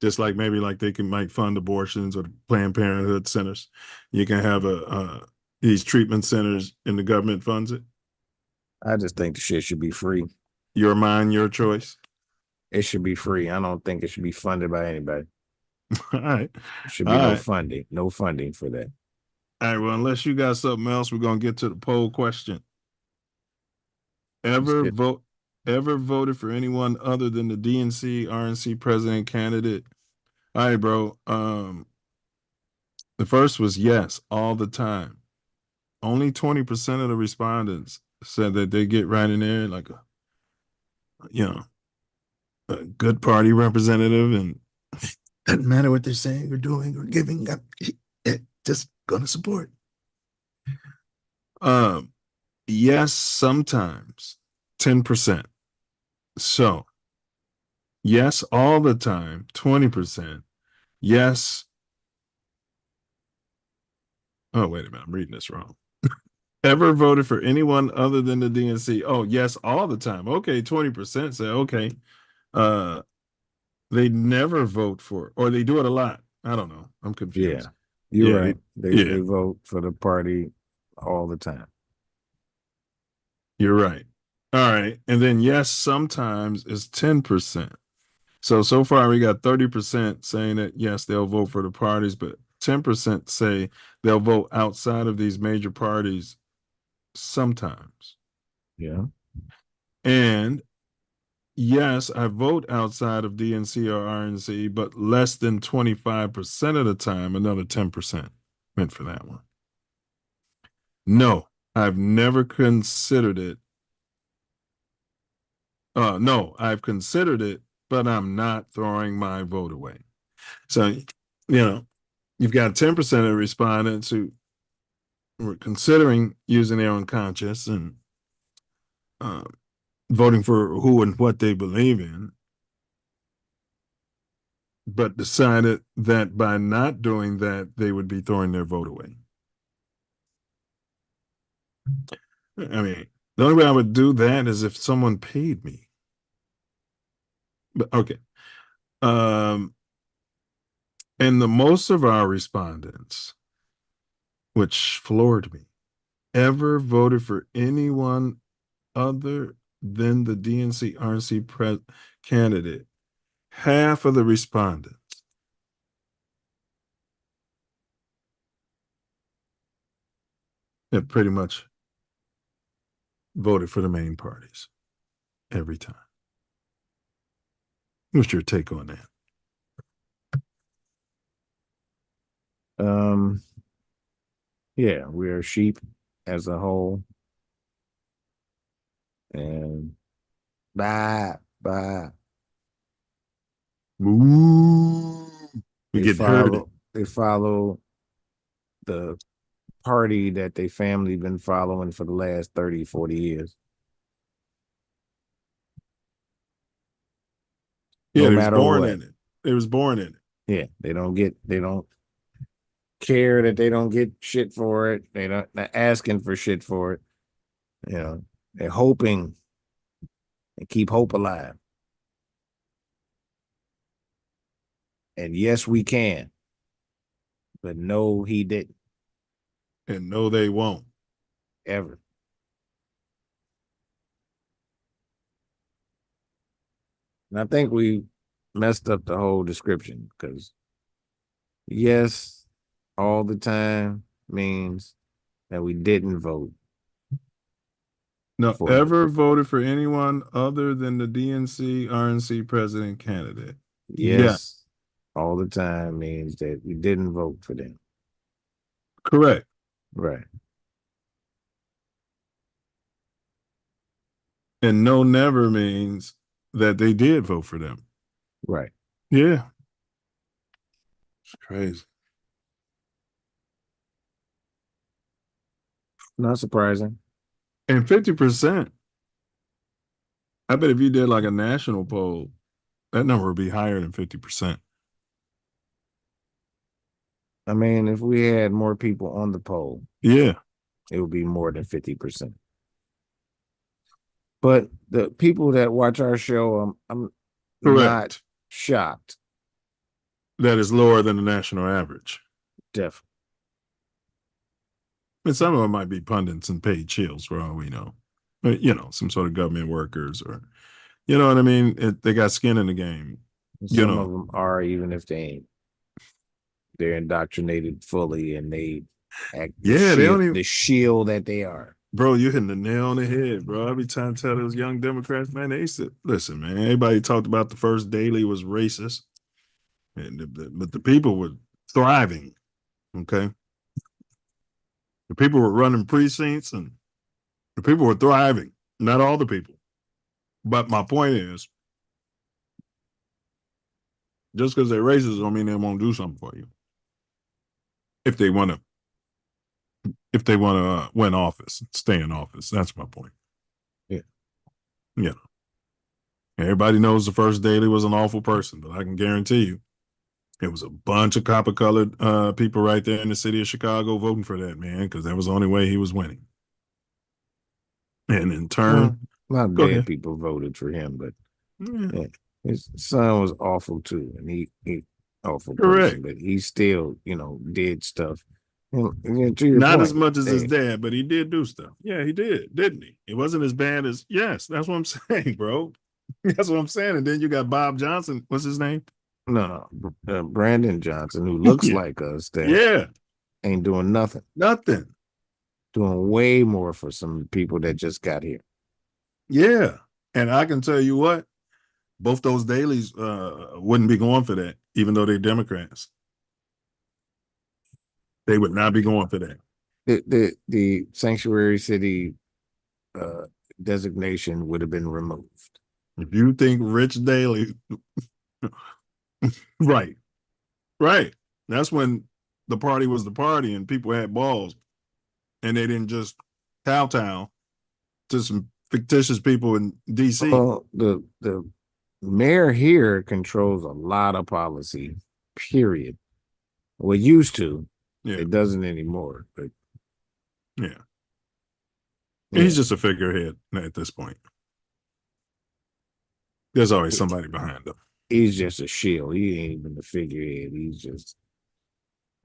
Just like maybe like they might fund abortions or Planned Parenthood centers. You can have these treatment centers and the government funds it. I just think the shit should be free. Your mind, your choice. It should be free. I don't think it should be funded by anybody. All right. There should be no funding. No funding for that. All right. Well, unless you got something else, we're gonna get to the poll question. Ever voted for anyone other than the DNC, RNC president candidate? All right, bro. The first was yes, all the time. Only 20% of the respondents said that they get right in there like a good party representative, and doesn't matter what they're saying or doing or giving up, just gonna support. Yes, sometimes, 10%. So yes, all the time, 20%. Yes. Oh, wait a minute, I'm reading this wrong. Ever voted for anyone other than the DNC? Oh, yes, all the time. Okay, 20% say okay. They never vote for, or they do it a lot. I don't know. I'm confused. Yeah, you're right. They vote for the party all the time. You're right. All right. And then yes, sometimes is 10%. So far we got 30% saying that yes, they'll vote for the parties, but 10% say they'll vote outside of these major parties sometimes. Yeah. And yes, I vote outside of DNC or RNC, but less than 25% of the time, another 10% went for that one. No, I've never considered it. No, I've considered it, but I'm not throwing my vote away. So, you've got 10% of the respondents who were considering using their own conscience and voting for who and what they believe in, but decided that by not doing that, they would be throwing their vote away. I mean, the only way I would do that is if someone paid me. But okay. And the most of our respondents, which floored me, ever voted for anyone other than the DNC RNC candidate. Half of the respondents have pretty much voted for the main parties every time. What's your take on that? Yeah, we are sheep as a whole. And bye. Ooh, we get herded. They follow the party that they family been following for the last 30, 40 years. Yeah, No they was matter born what. in it. They was born in it. Yeah, they don't care that they don't get shit for it. They're asking for shit for it. You know, they're hoping and keep hope alive. And yes, we can. But no, he didn't. And no, they won't. Ever. And I think we messed up the whole description because yes, all the time means that we didn't vote. No, ever voted for anyone other than the DNC RNC president candidate. Yes, all the time means that we didn't vote for them. Correct. Right. And no never means that they did vote for them. Right. Yeah. It's crazy. Not surprising. And 50%. I bet if you did like a national poll, that number would be higher than 50%. I mean, if we had more people on the poll, yeah, it would be more than 50%. But the people that watch our show, I'm not shocked. That is lower than the national average. Definitely. And some of them might be pundits and paid chills for all we know. But, you know, some sort of government workers or, you know what I mean? They got skin in the game. Some of them are, even if they ain't. They're indoctrinated fully and they act they don't even, the shield that they are. Bro, you're hitting the nail on the head, bro. Every time I tell those young Democrats, man, they used to, listen, man, everybody talked about the first daily was racist. But the people were thriving, okay? The people were running precincts and the people were thriving. Not all the people. But my point is, just because they're racist don't mean they won't do something for you. If they want to win office, stay in office. That's my point. Yeah. Yeah. Everybody knows the first daily was an awful person, but I can guarantee you, it was a bunch of copper-colored people right there in the city of Chicago voting for that man because that was the only way he was winning. And in turn, a lot of dead people voted for him, but yeah, his son was awful too, and he awful person, but he still, you know, did stuff. And to your Not point, as much as his dad, but he did do stuff. Yeah, he did, didn't he? It wasn't as bad as, yes, that's what I'm saying, bro. That's what I'm saying. And then you got Bob Johnson. What's his name? No, Brandon Johnson, who looks like us, that ain't doing nothing. Nothing. Doing way more for some people that just got here. Yeah. And I can tell you what, both those dailies wouldn't be going for that, even though they're Democrats. They would not be going for that. The sanctuary city designation would have been removed. If you think Rich Daley, right. That's when the party was the party and people had balls and they didn't just kowtow to some fictitious people in DC. Well, the mayor here controls a lot of policy, period. Well, used to. Yeah. It doesn't anymore, but yeah. He's just a figurehead at this point. There's always somebody behind him. he's just a shield. He ain't even the figurehead. He's just,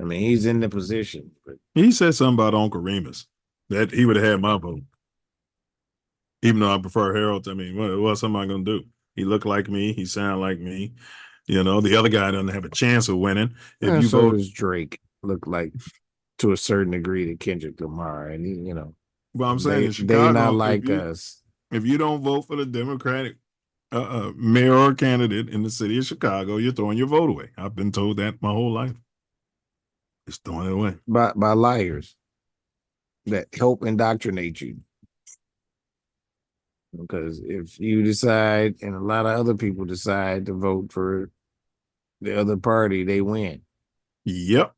I mean, he's in the position. But he said something about Uncle Remus that he would have had my vote, even though I prefer Harold. I mean, what's somebody gonna do? He looked like me. He sounded like me. You know, the other guy doesn't have a chance of winning. If you so vote, does Drake look like, to a certain degree, to Kendrick Lamar, and he, well, I'm saying in they not Chicago, like us. If you don't vote for the Democratic mayor or candidate in the city of Chicago, you're throwing your vote away. I've been told that my whole life. Just throwing it away by liars that help indoctrinate you. Because if you decide, and a lot of other people decide to vote for the other party, they win. Yep.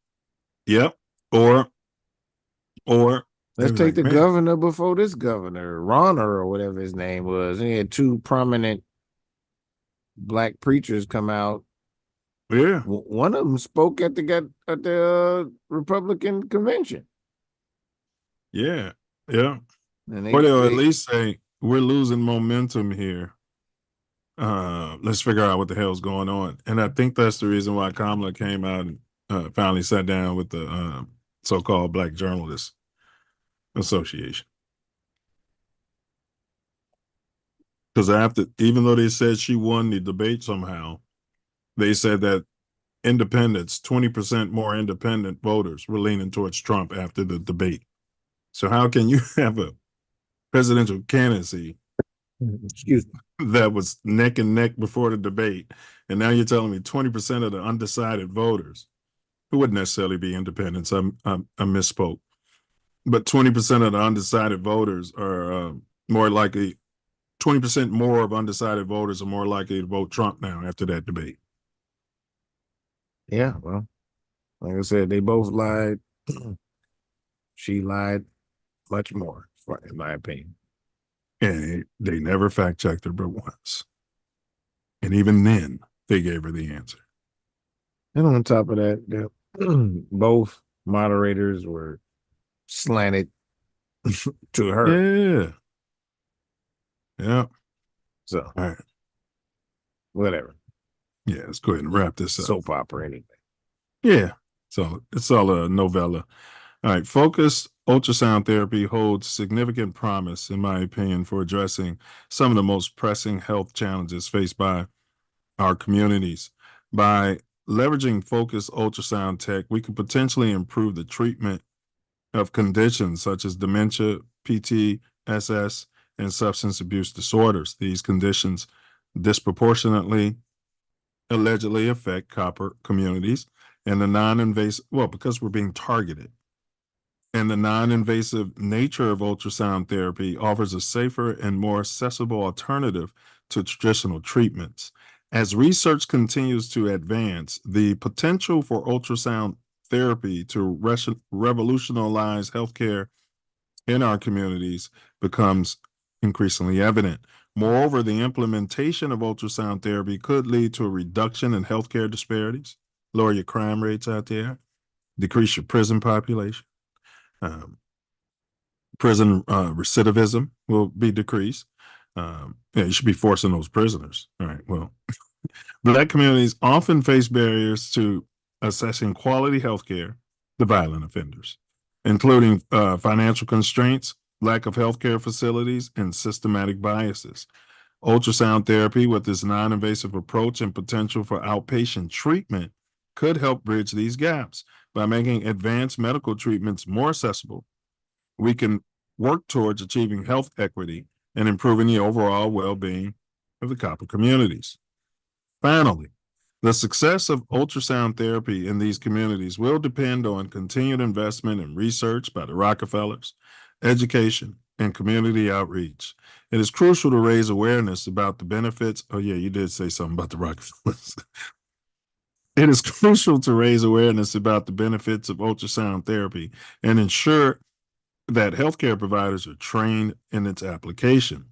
Or let's take the governor before this governor, Ronner or whatever his name was. He had two prominent black preachers come out. Yeah, one of them spoke at the Republican convention. Yeah. And Or they'll at least say we're losing momentum here. Let's figure out what the hell's going on. And I think that's the reason why Kamala came out and finally sat down with the so-called Black Journalists Association. Because even though they said she won the debate somehow, they said that independents, 20% more independent voters were leaning towards Trump after the debate. So how can you have a presidential candidacy that was neck and neck before the debate, and now you're telling me 20% of the undecided voters, who wouldn't necessarily be independents, I misspoke, but 20% of the undecided voters are more likely, 20% more of undecided voters are more likely to vote Trump now after that debate. Yeah, well, like I said, they both lied. She lied much more, in my opinion. And they never fact-checked her but once. And even then, they gave her the answer. And on top of that, both moderators were slanted to her. Yeah. So, all right. Whatever. Yeah, let's go ahead and wrap this up. Soap opera anyway. Yeah. So it's all a novella. All right. Focused ultrasound therapy holds significant promise, in my opinion, for addressing some of the most pressing health challenges faced by our communities. By leveraging focused ultrasound tech, we could potentially improve the treatment of conditions such as dementia, PTSS, and substance abuse disorders. These conditions disproportionately allegedly affect copper communities and the non-invasive, because we're being targeted. And the non-invasive nature of ultrasound therapy offers a safer and more accessible alternative to traditional treatments. As research continues to advance, the potential for ultrasound therapy to revolutionize healthcare in our communities becomes increasingly evident. Moreover, the implementation of ultrasound therapy could lead to a reduction in healthcare disparities, lower your crime rates out there, decrease your prison population. Prison recidivism will be decreased. You should be forcing those prisoners. All right, well, Black communities often face barriers to accessing quality healthcare to violent offenders, including financial constraints, lack of healthcare facilities, and systematic biases. Ultrasound therapy, with its non-invasive approach and potential for outpatient treatment, could help bridge these gaps. By making advanced medical treatments more accessible, we can work towards achieving health equity and improving the overall well-being of the copper communities. Finally, the success of ultrasound therapy in these communities will depend on continued investment in research by the Rockefellers, education, and community outreach. It is crucial to raise awareness about the benefits. Oh, yeah, you did say something about the Rockefellers. It is crucial to raise awareness about the benefits of ultrasound therapy and ensure that healthcare providers are trained in its application.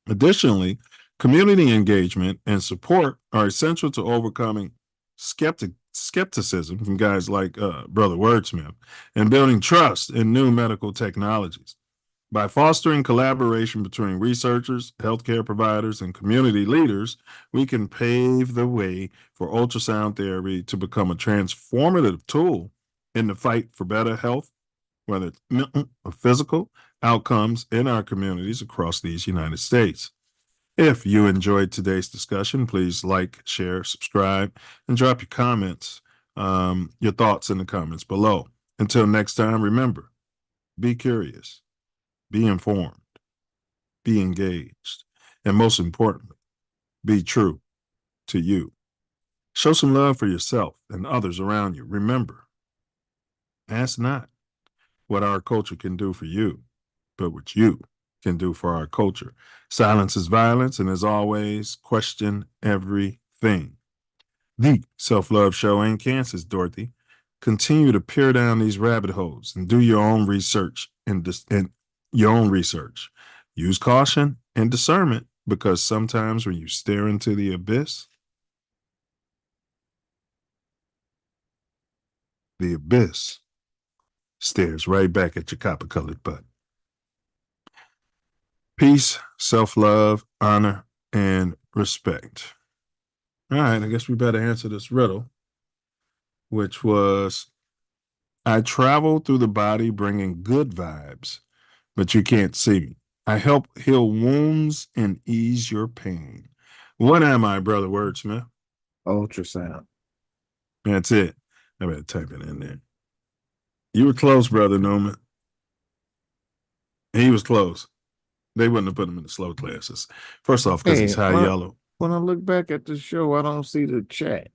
Additionally, community engagement and support are essential to overcoming skepticism from guys like Brother Wordsmith and building trust in new medical technologies. By fostering collaboration between researchers, healthcare providers, and community leaders, we can pave the way for ultrasound therapy to become a transformative tool in the fight for better health, whether it's mental or physical, outcomes in our communities across these United States. If you enjoyed today's discussion, please like, share, subscribe, and drop your comments, your thoughts in the comments below. Until next time, remember, be curious, be informed, be engaged, and most importantly, be true to you. Show some love for yourself and others around you. Remember, ask not what our culture can do for you, but what you can do for our culture. Silence is violence, and as always, question everything. The Self Luv Show ain't cancers, Dorothy. Continue to peer down these rabbit holes and do your own research and your own research. Use caution and discernment, because sometimes when you stare into the abyss stares right back at your copper-colored butt. Peace, self-love, honor, and respect. All right, I guess we better answer this riddle, which was, I travel through the body bringing good vibes, but you can't see me. I help heal wounds and ease your pain. What am I, Brother Wordsmith? Ultrasound. That's it. I better type it in there. You were close, Brother Newman. He was close. They wouldn't have put him in the slow classes. First off, because he's high yellow. When I look back at the show, I don't see the chat.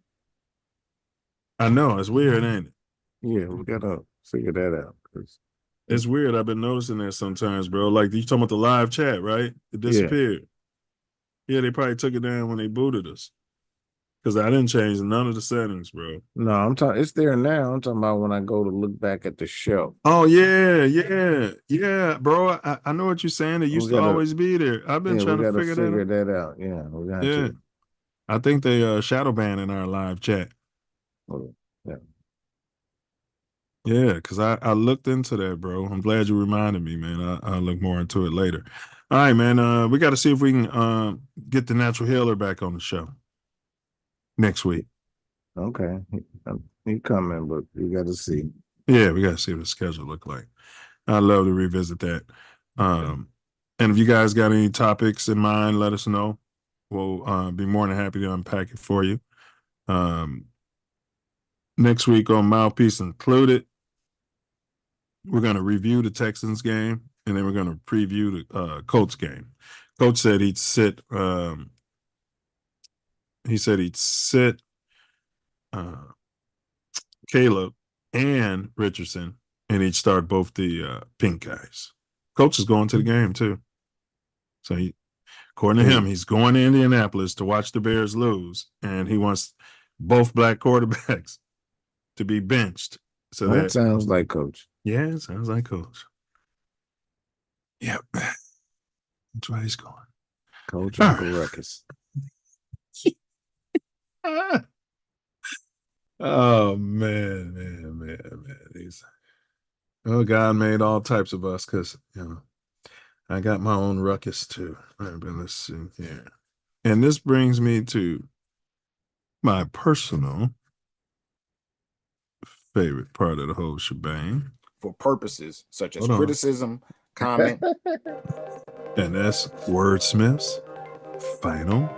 I know. It's weird, ain't it? Yeah, we got to figure that out. It's weird. I've been noticing that sometimes, bro. Like, you talking about the live chat, right? It disappeared. Yeah, they probably took it down when they booted us. Because I didn't change none of the settings, bro. No, I'm talking. It's there now. I'm talking about when I go to look back at the show. Oh, yeah, bro. I know what you're saying. It used to always be there. I've been trying to figure that out. Yeah, we got to. I think they shadow banning our live chat. Oh, yeah. Yeah, because I looked into that, bro. I'm glad you reminded me, man. I'll look more into it later. All right, man. We got to see if we can get the natural healer back on the show next week. Okay. He coming, but we got to see. Yeah, we got to see what the schedule look like. I'd love to revisit that. And if you guys got any topics in mind, let us know. We'll be more than happy to unpack it for you. Next week on Mouthpiece Included, we're going to review the Texans game, and then we're going to preview the Colts game. Coach said he'd sit Caleb and Richardson, and he'd start both the pink guys. Coach is going to the game too. So according to him, he's going to Indianapolis to watch the Bears lose, and he wants both black quarterbacks to be benched. So that sounds like Coach. Yeah, it sounds like Coach. Yep. That's where he's going. Coach Uncle Ruckus. Oh, man. God made all types of us because, I got my own ruckus too. All right, but let's see here. And this brings me to my personal favorite part of the whole shebang. For purposes such as criticism, comment. And that's Wordsmith's final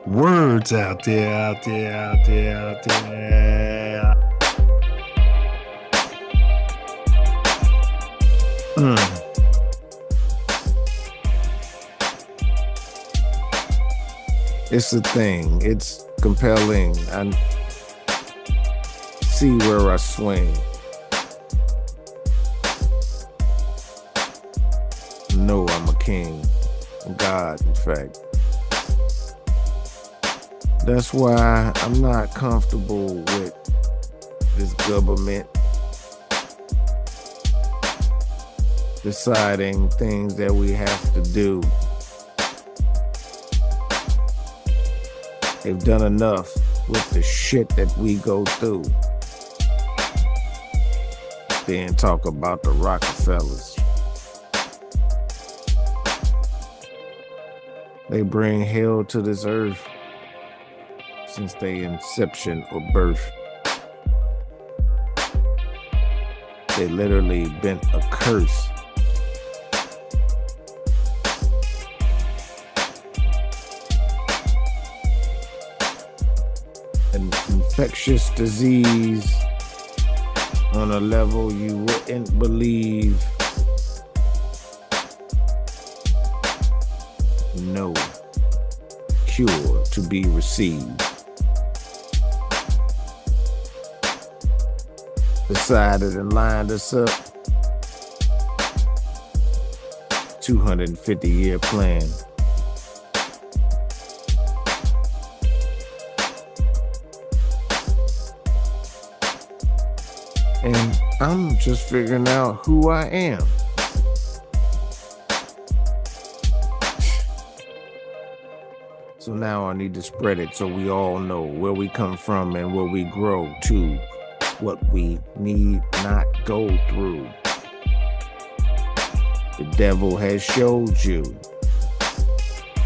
words out there. It's a thing. It's compelling. I see where I swing. Know I'm a king. God, in fact. That's why I'm not comfortable with this government deciding things that we have to do. They've done enough with the shit that we go through. Then talk about the Rockefellers. They bring hell to this earth since their inception or birth. They literally been a curse. An infectious disease on a level you wouldn't believe. No cure to be received. Decided and lined us up. 250-year plan. And I'm just figuring out who I am. So now I need to spread it so we all know where we come from and where we grow to, what we need not go through. The devil has showed you.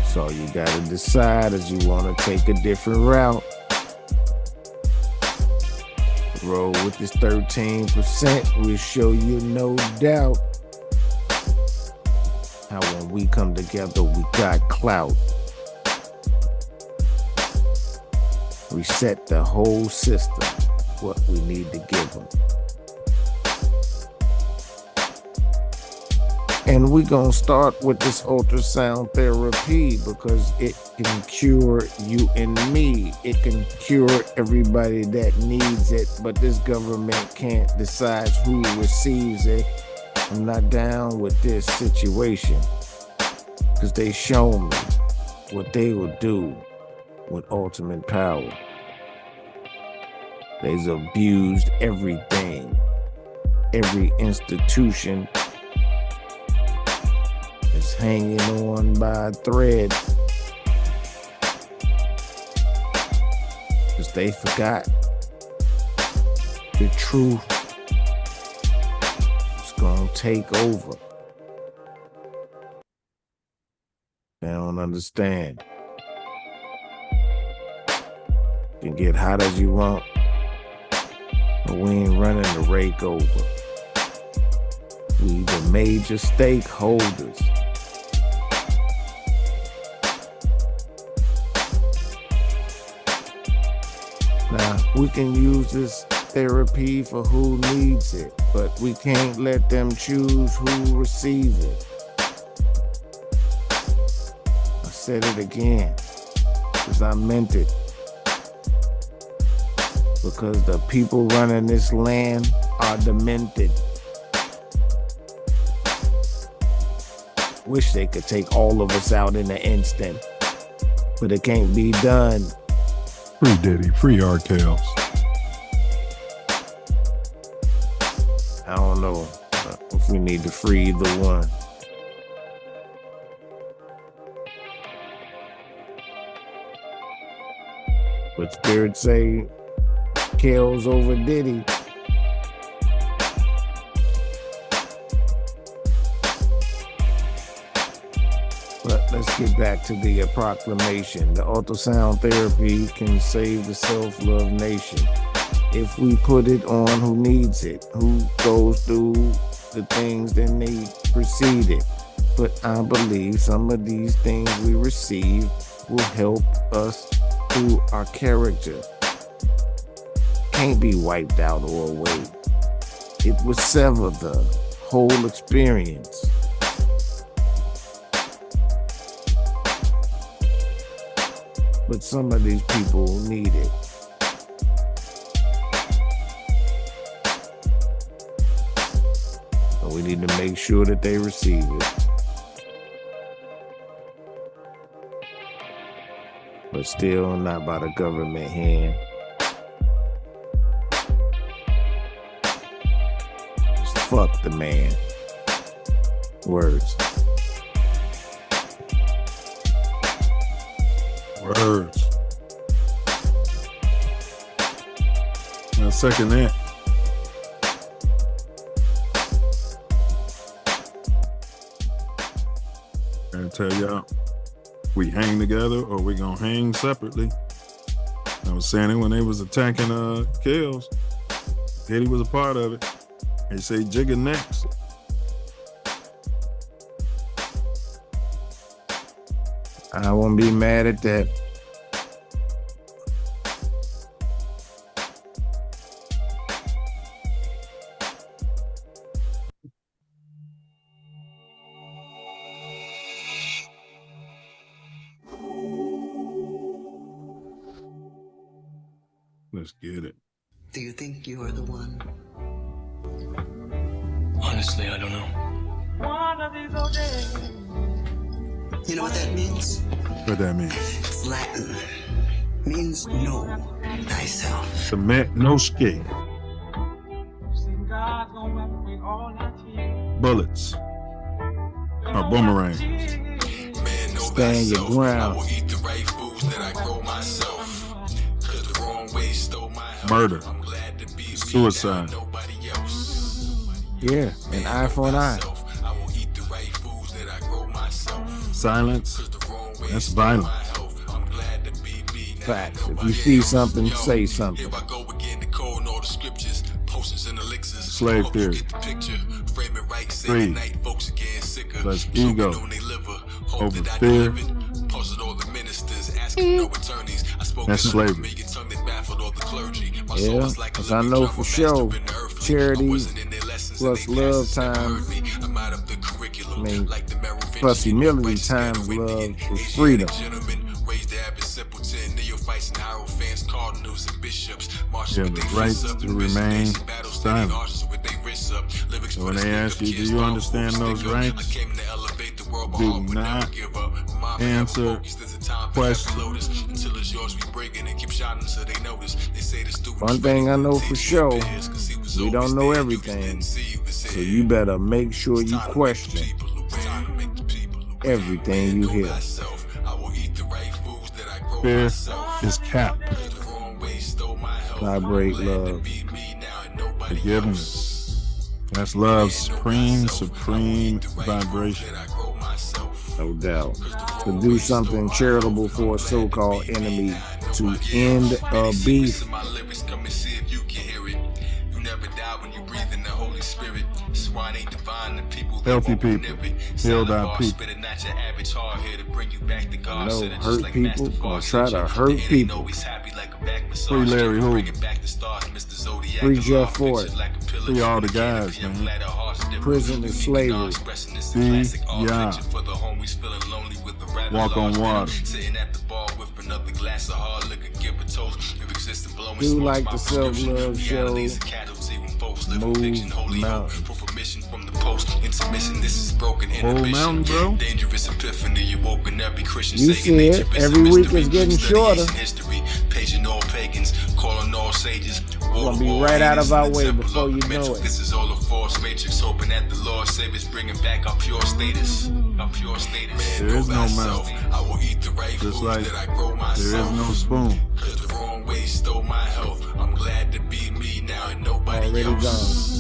So you gotta decide as you wanna take a different route. Roll with this 13%, we'll show you no doubt how when we come together we got clout. Reset the whole system, what we need to give them. And we're gonna start with this ultrasound therapy because it can cure you and me. It can cure everybody that needs it, but this government can't decide who receives it. I'm not down with this situation because they show me what they will do with ultimate power. They've abused everything, every institution is hanging on by a thread because they forgot the truth is gonna take over. They don't understand. You can get hot as you want, but we ain't running the rake over. We the major stakeholders. Now, we can use this therapy for who needs it, but we can't let them choose who receives it. I said it again, because I meant it. Because the people running this land are demented. Wish they could take all of us out in an instant, but it can't be done. Free Diddy, free R. Kells. I don't know if we need to free either one. But spirits say Kells over Diddy. But let's get back to the proclamation. The ultrasound therapy can save the Self Luv Nation. If we put it on who needs it, who goes through the things that they precede it. But I believe some of these things we receive will help us through our character. Can't be wiped out or away. It would sever the whole experience. But some of these people need it. So we need to make sure that they receive it. But still not by the government hand. Just fuck the man. Words. Words. I second that. I tell y'all, We hang together or we gonna hang separately. I was saying it when they was attacking Kells. Diddy was a part of it. They say Jigga next. I won't be mad at that. Let's get it. Do you think you are the one? Honestly, I don't know. You know what that means? What that means? It's Latin. Means know thyself. Cement, no skate. Bullets. Or boomerangs. Stand your ground. Murder. Suicide. Yeah, an eye for an eye. Silence. That's violence. Facts. If you see something, say something. Slave theory. Greed. Plus ego. Over fear. That's slavery. Yeah, because I know for sure, charity plus love times, I mean, plus humility times love is freedom. You have the right to remain silent. So when they ask you, do you understand those rights? Do not answer questions. One thing I know for sure, we don't know everything, so you better make sure you question everything you hear. Fear is cap. Vibrate love. Forgiveness. That's love's supreme vibration. No doubt. To do something charitable for a so-called enemy, to end a beef. Healthy people, healed our people. No hurt people gonna try to hurt people. Free Larry Hoover. Free Jeff Ford. Free all the guys, man. Prison is slavery. Yeah. Walk on water. Do like the Self Luv Show. Move mountains. Whole mountain, bro. You see it. Every week is getting shorter. We're gonna be right out of our way before you know it. This is all a false matrix, hoping that the Lord save us, bringing back our pure status. Our pure status. There is no mouth. I will eat the right Just foods like that I grow myself. there is no spoon. Cause the wrong way stole my health. I'm glad to be me now and nobody Already else. gone.